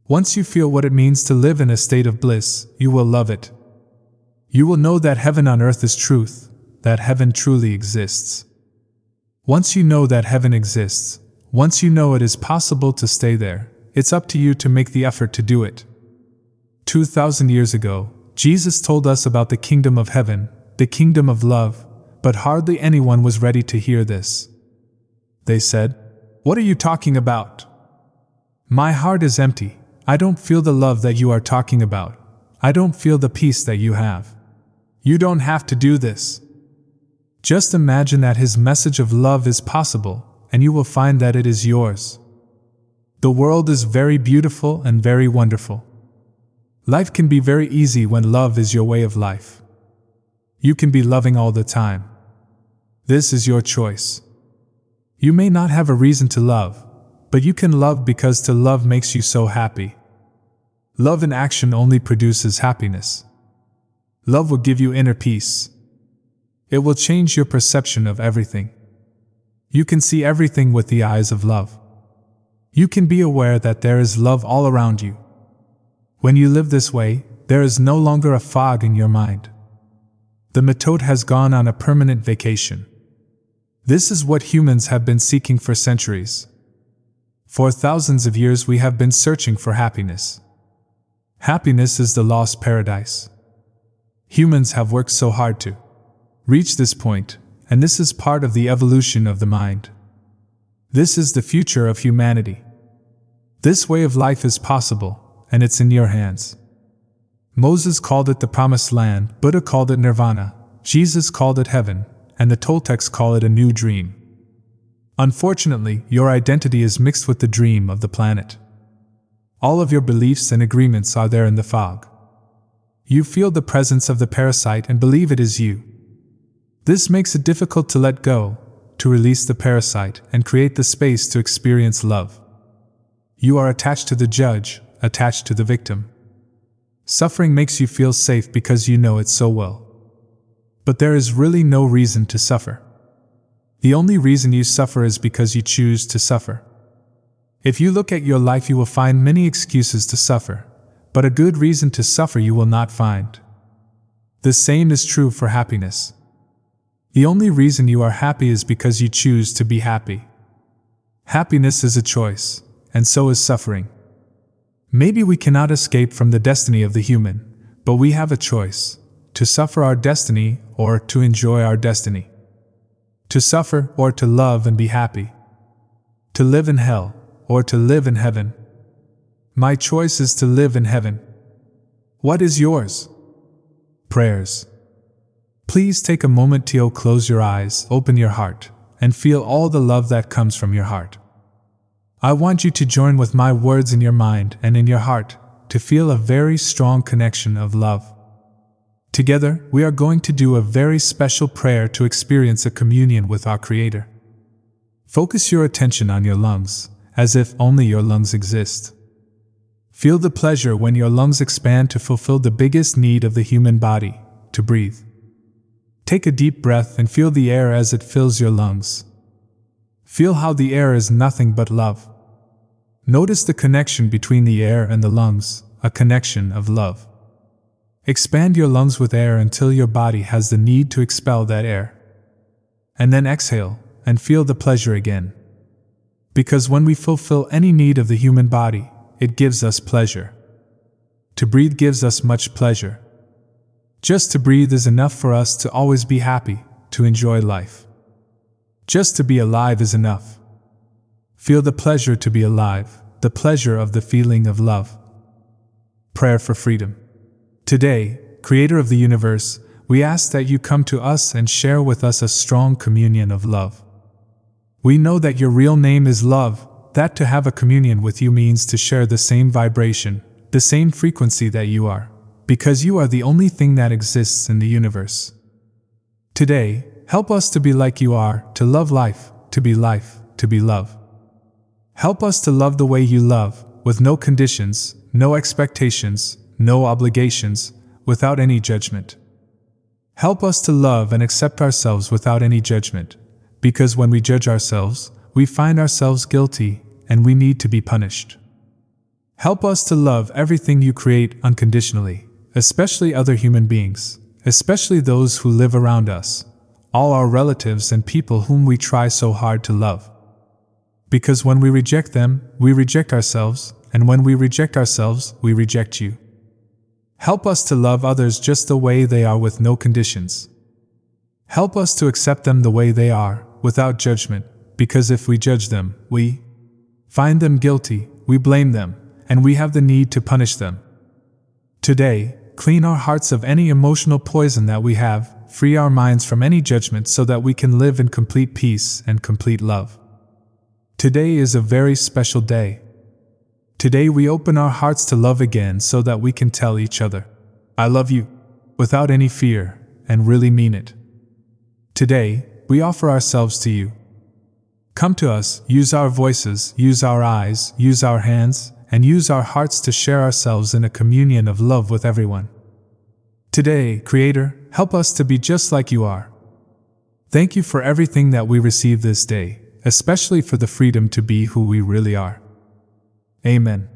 Once you feel what it means to live in a state of bliss, you will love it. You will know that heaven on earth is truth, that heaven truly exists. Once you know that heaven exists, once you know it is possible to stay there, it's up to you to make the effort to do it. 2,000 years ago, Jesus told us about the kingdom of heaven, the kingdom of love, but hardly anyone was ready to hear this. They said, "What are you talking about? My heart is empty. I don't feel the love that you are talking about. I don't feel the peace that you have. You don't have to do this." Just imagine that his message of love is possible, and you will find that it is yours. The world is very beautiful and very wonderful. Life can be very easy when love is your way of life. You can be loving all the time. This is your choice. You may not have a reason to love, but you can love because to love makes you so happy. Love in action only produces happiness. Love will give you inner peace. It will change your perception of everything. You can see everything with the eyes of love. You can be aware that there is love all around you. When you live this way, there is no longer a fog in your mind. The method has gone on a permanent vacation. This is what humans have been seeking for centuries. For thousands of years we have been searching for happiness. Happiness is the lost paradise. Humans have worked so hard to reach this point, and this is part of the evolution of the mind. This is the future of humanity. This way of life is possible, and it's in your hands. Moses called it the Promised Land, Buddha called it Nirvana, Jesus called it heaven, and the Toltecs call it a new dream. Unfortunately, your identity is mixed with the dream of the planet. All of your beliefs and agreements are there in the fog. You feel the presence of the parasite and believe it is you. This makes it difficult to let go, to release the parasite and create the space to experience love. You are attached to the judge, attached to the victim. Suffering makes you feel safe because you know it so well. But there is really no reason to suffer. The only reason you suffer is because you choose to suffer. If you look at your life, you will find many excuses to suffer, but a good reason to suffer you will not find. The same is true for happiness. The only reason you are happy is because you choose to be happy. Happiness is a choice, and so is suffering. Maybe we cannot escape from the destiny of the human, but we have a choice: to suffer our destiny or to enjoy our destiny. To suffer or to love and be happy. To live in hell or to live in heaven. My choice is to live in heaven. What is yours? Prayers. Please take a moment to close your eyes, open your heart, and feel all the love that comes from your heart. I want you to join with my words in your mind and in your heart to feel a very strong connection of love. Together, we are going to do a very special prayer to experience a communion with our Creator. Focus your attention on your lungs, as if only your lungs exist. Feel the pleasure when your lungs expand to fulfill the biggest need of the human body, to breathe. Take a deep breath and feel the air as it fills your lungs. Feel how the air is nothing but love. Notice the connection between the air and the lungs, a connection of love. Expand your lungs with air until your body has the need to expel that air. And then exhale and feel the pleasure again. Because when we fulfill any need of the human body, it gives us pleasure. To breathe gives us much pleasure. Just to breathe is enough for us to always be happy, to enjoy life. Just to be alive is enough. Feel the pleasure to be alive, the pleasure of the feeling of love. Prayer for freedom. Today, Creator of the universe, we ask that you come to us and share with us a strong communion of love. We know that your real name is love, that to have a communion with you means to share the same vibration, the same frequency that you are, because you are the only thing that exists in the universe. Today, help us to be like you are, to love life, to be love. Help us to love the way you love, with no conditions, no expectations, no obligations, without any judgment. Help us to love and accept ourselves without any judgment, because when we judge ourselves, we find ourselves guilty and we need to be punished. Help us to love everything you create unconditionally, especially other human beings, especially those who live around us, all our relatives and people whom we try so hard to love. Because when we reject them, we reject ourselves, and when we reject ourselves, we reject you. Help us to love others just the way they are with no conditions. Help us to accept them the way they are, without judgment, because if we judge them, we find them guilty, we blame them, and we have the need to punish them. Today, clean our hearts of any emotional poison that we have, free our minds from any judgment so that we can live in complete peace and complete love. Today is a very special day. Today we open our hearts to love again so that we can tell each other, I love you, without any fear, and really mean it. Today, we offer ourselves to you. Come to us, use our voices, use our eyes, use our hands, and use our hearts to share ourselves in a communion of love with everyone. Today, Creator, help us to be just like you are. Thank you for everything that we receive this day, especially for the freedom to be who we really are. Amen.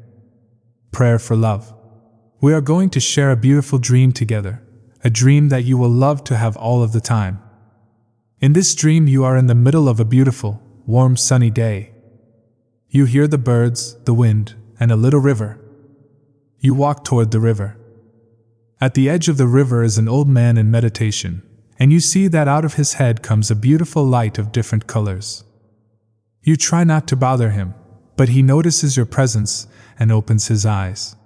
Prayer for love. We are going to share a beautiful dream together, a dream that you will love to have all of the time. In this dream, you are in the middle of a beautiful, warm, sunny day. You hear the birds, the wind, and a little river. You walk toward the river. At the edge of the river is an old man in meditation, and you see that out of his head comes a beautiful light of different colors. You try not to bother him, but he notices your presence and opens his eyes.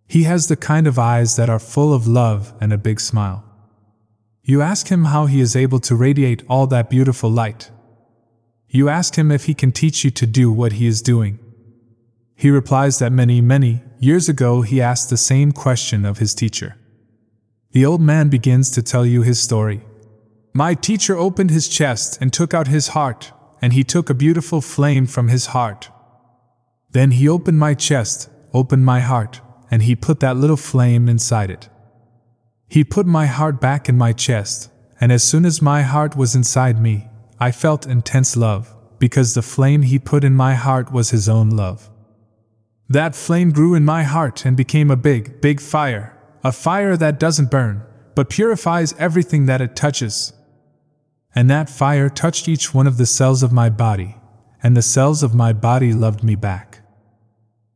He has the kind of eyes that are full of love and a big smile. You ask him how he is able to radiate all that beautiful light. You ask him if he can teach you to do what he is doing. He replies that many years ago he asked the same question of his teacher. The old man begins to tell you his story. My teacher opened his chest and took out his heart, and he took a beautiful flame from his heart. Then he opened my chest, opened my heart, and he put that little flame inside it. He put my heart back in my chest, and as soon as my heart was inside me, I felt intense love, because the flame he put in my heart was his own love. That flame grew in my heart and became a big fire, a fire that doesn't burn, but purifies everything that it touches. And that fire touched each one of the cells of my body, and the cells of my body loved me back.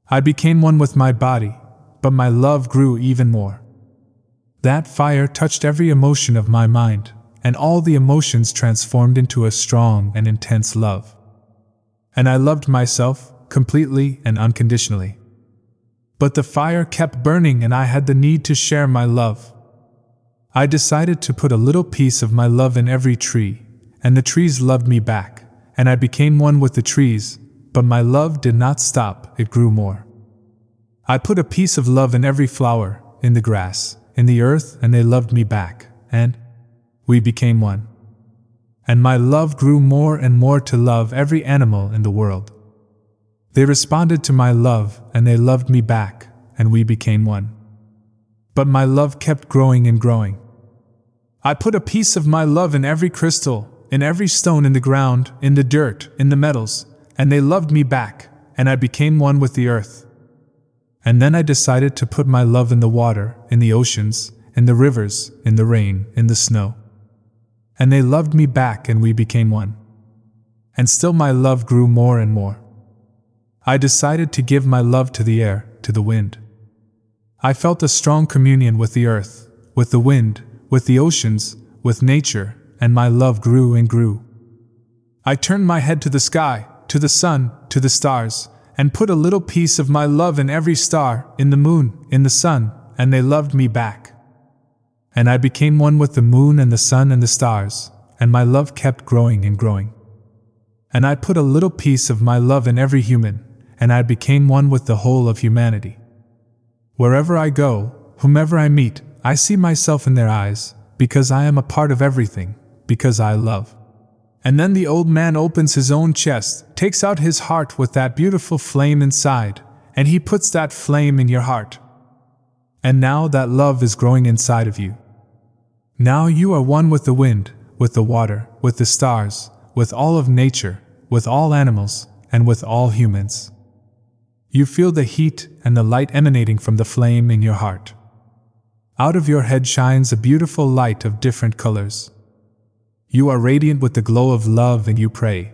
I became one with my body, but my love grew even more. That fire touched every emotion of my mind, and all the emotions transformed into a strong and intense love. And I loved myself completely and unconditionally. But the fire kept burning and I had the need to share my love. I decided to put a little piece of my love in every tree, and the trees loved me back, and I became one with the trees, but my love did not stop, it grew more. I put a piece of love in every flower, in the grass, in the earth, and they loved me back, and we became one. And my love grew more and more to love every animal in the world. They responded to my love, and they loved me back, and we became one. But my love kept growing and growing. I put a piece of my love in every crystal, in every stone in the ground, in the dirt, in the metals, and they loved me back, and I became one with the earth. And then I decided to put my love in the water, in the oceans, in the rivers, in the rain, in the snow. And they loved me back and we became one. And still my love grew more and more. I decided to give my love to the air, to the wind. I felt a strong communion with the earth, with the wind, with the oceans, with nature, and my love grew and grew. I turned my head to the sky, to the sun, to the stars, and put a little piece of my love in every star, in the moon, in the sun, and they loved me back. And I became one with the moon and the sun and the stars, and my love kept growing and growing. And I put a little piece of my love in every human, and I became one with the whole of humanity. Wherever I go, whomever I meet, I see myself in their eyes, because I am a part of everything, because I love. And then the old man opens his own chest, takes out his heart with that beautiful flame inside, and he puts that flame in your heart. And now that love is growing inside of you. Now you are one with the wind, with the water, with the stars, with all of nature, with all animals, and with all humans. You feel the heat and the light emanating from the flame in your heart. Out of your head shines a beautiful light of different colors. You are radiant with the glow of love and you pray.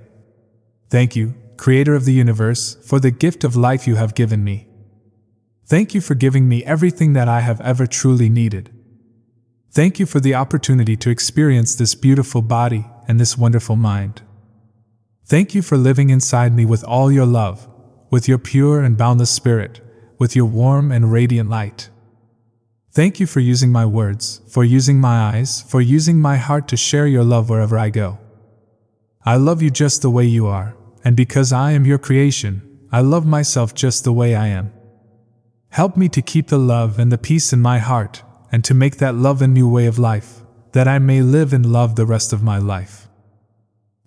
Thank you, Creator of the universe, for the gift of life you have given me. Thank you for giving me everything that I have ever truly needed. Thank you for the opportunity to experience this beautiful body and this wonderful mind. Thank you for living inside me with all your love, with your pure and boundless spirit, with your warm and radiant light. Thank you for using my words, for using my eyes, for using my heart to share your love wherever I go. I love you just the way you are, and because I am your creation, I love myself just the way I am. Help me to keep the love and the peace in my heart, and to make that love a new way of life, that I may live and love the rest of my life.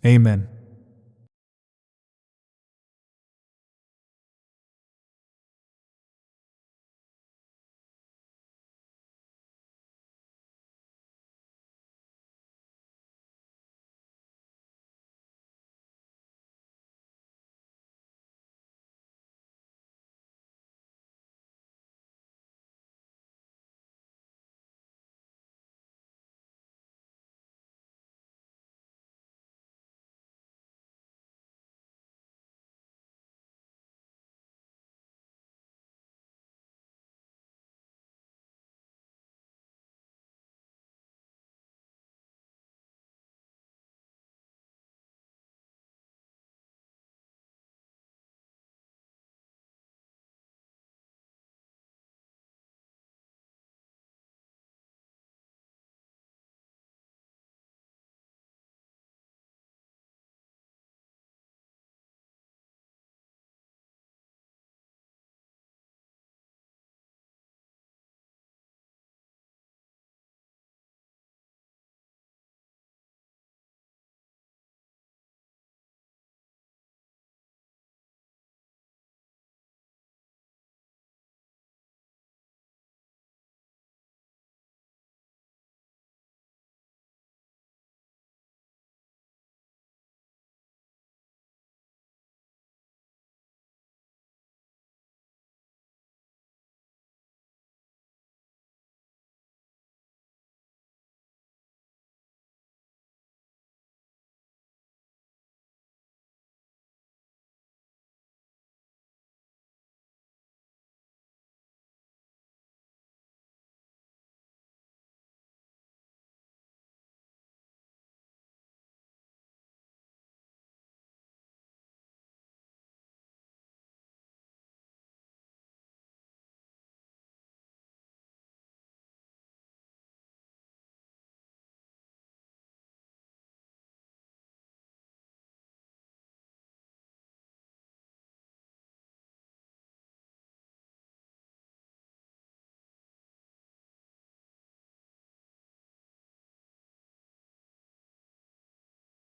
Amen.